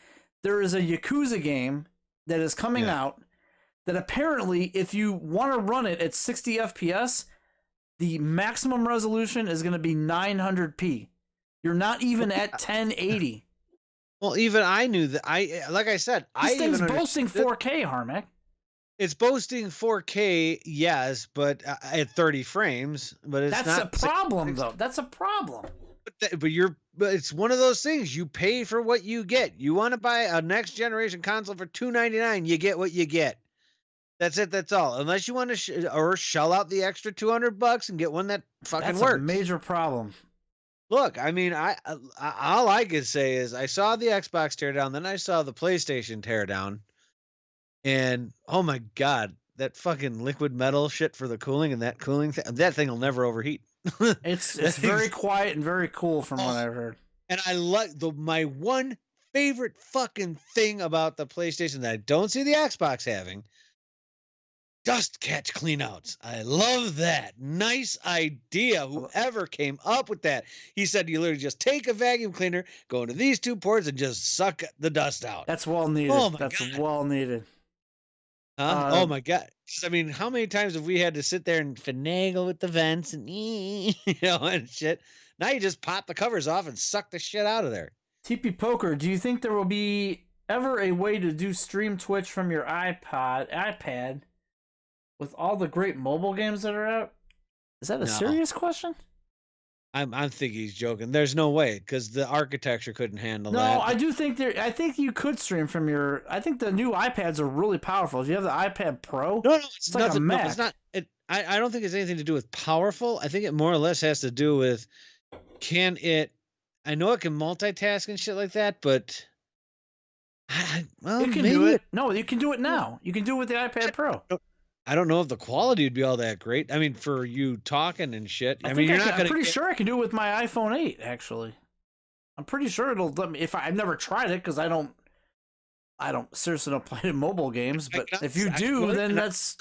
There is a Yakuza game that is coming out that apparently, if you want to run it at 60 FPS, the maximum resolution is going to be 900p. You're not even at 1080. Well, even I knew that. Like I said, this thing's boasting 4K, Harmac. It's boasting 4K, yes, but at 30 frames. But it's that's a problem, though. That's a problem. But it's one of those things. You pay for what you get. You want to buy a next generation console for $299, you get what you get. That's it. That's all. Unless you want to shell out the extra $200 and get one that fucking works. That's a major problem. Look, I mean, all I could say is I saw the Xbox tear down, then I saw the PlayStation tear down, and oh my god, that fucking liquid metal shit for the cooling and that cooling that thing will never overheat. It's very quiet and very cool from what I've heard. And I like my one favorite fucking thing about the PlayStation that I don't see the Xbox having. Dust catch cleanouts. I love that. Nice idea. Whoever came up with that. He said you literally just take a vacuum cleaner, go into these two ports, and just suck the dust out. That's well needed. Oh my God. Well needed. Oh my God. I mean, how many times have we had to sit there and finagle with the vents and and shit? Now you just pop the covers off and suck the shit out of there. TP Poker, do you think there will be ever a way to do stream Twitch from your iPad? With all the great mobile games that are out? Is that a serious question? I'm thinking he's joking. There's no way, because the architecture couldn't handle that. No, I do think I think you could stream from your. I think the new iPads are really powerful. If you have the iPad Pro, it's like a Mac. No, it's not. I don't think it's anything to do with powerful. I think it more or less has to do with can it. I know it can multitask and shit like that, but it can do it. No, you can do it now. You can do it with the iPad Pro. I don't know if the quality would be all that great. I mean, for you talking and shit. I'm pretty sure I can do it with my iPhone 8. Actually, I'm pretty sure it'll let me. I've never tried it because I don't seriously don't play mobile games. But if you do, then that's.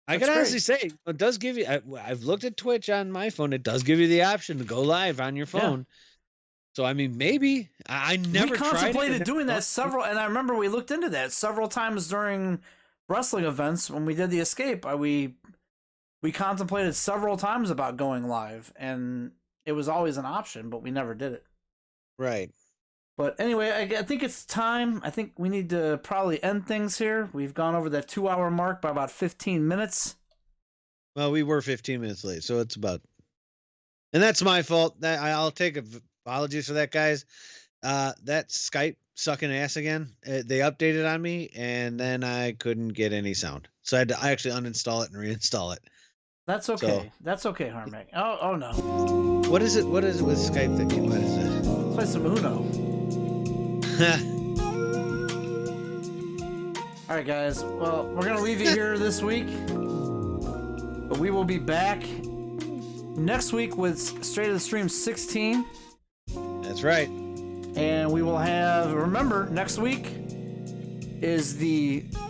I can honestly say it does give you. I've looked at Twitch on my phone. It does give you the option to go live on your phone. Yeah. So I mean, maybe I never. We contemplated doing that several, and I remember we looked into that several times during wrestling events when we did the escape. We contemplated several times about going live, and it was always an option, but we never did it. Right. But anyway, I think it's time. I think we need to probably end things here. We've gone over that 2-hour mark by about 15 minutes. Well, we were 15 minutes late, so it's about... And that's my fault. I'll take apologies for that, guys. That Skype sucking ass again. They updated on me, and then I couldn't get any sound. So I had to actually uninstall it and reinstall it. That's okay. So, that's okay, Harmac. Oh no. What is it? What is it with Skype that what is it? Let's play some Uno. All right, guys. Well, we're gonna leave you here this week, but we will be back next week with Straight to the Stream 16. That's right. And we will have. Remember, next week is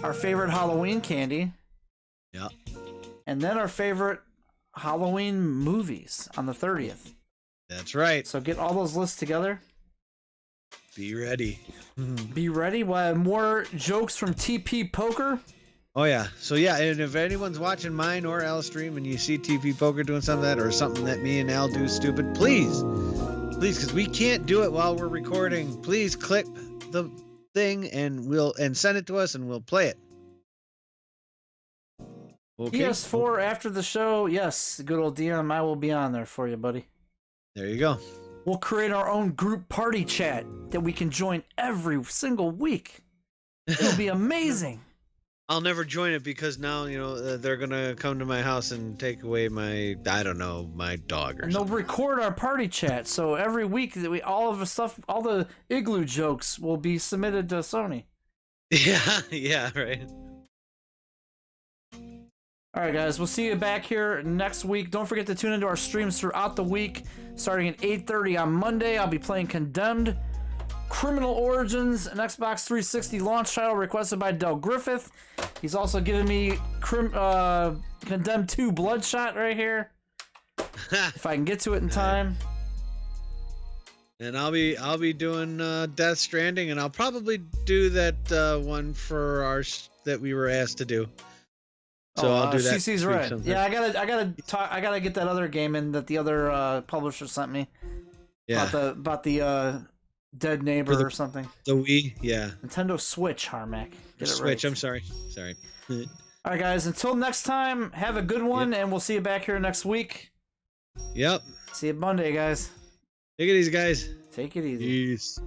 our favorite Halloween candy. Yeah. And then our favorite Halloween movies on the 30th. That's right. So get all those lists together. Be ready. Be ready. We'll have more jokes from TP Poker. Oh, yeah. So, yeah, and if anyone's watching mine or Al's stream and you see TP Poker doing something like that or something that me and Al do stupid, please, because we can't do it while we're recording. Please click the thing and send it to us and we'll play it. Okay. PS4 after the show. Yes, good old DM. I will be on there for you, buddy. There you go. We'll create our own group party chat that we can join every single week. It'll be amazing. I'll never join it because now, they're going to come to my house and take away my dog or and they'll record our party chat. So every week that all the Igloo jokes will be submitted to Sony. Yeah, right. All right, guys, we'll see you back here next week. Don't forget to tune into our streams throughout the week. Starting at 8:30 on Monday, I'll be playing Condemned, Criminal Origins, an Xbox 360 launch title requested by Del Griffith. He's also giving me Condemned 2 Bloodshot right here, if I can get to it in time. And I'll be doing Death Stranding, and I'll probably do that one for that we were asked to do. So I'll do that. CC's right. Sometime. Yeah, I gotta get that other game in that the other publisher sent me. Yeah. About the Dead Neighbor or something. The Wii, yeah. Nintendo Switch, Harmac. Get it Switch. right. I'm sorry. All right, guys. Until next time, have a good one, and we'll see you back here next week. Yep. See you Monday, guys. Take it easy, guys. Take it easy. Peace.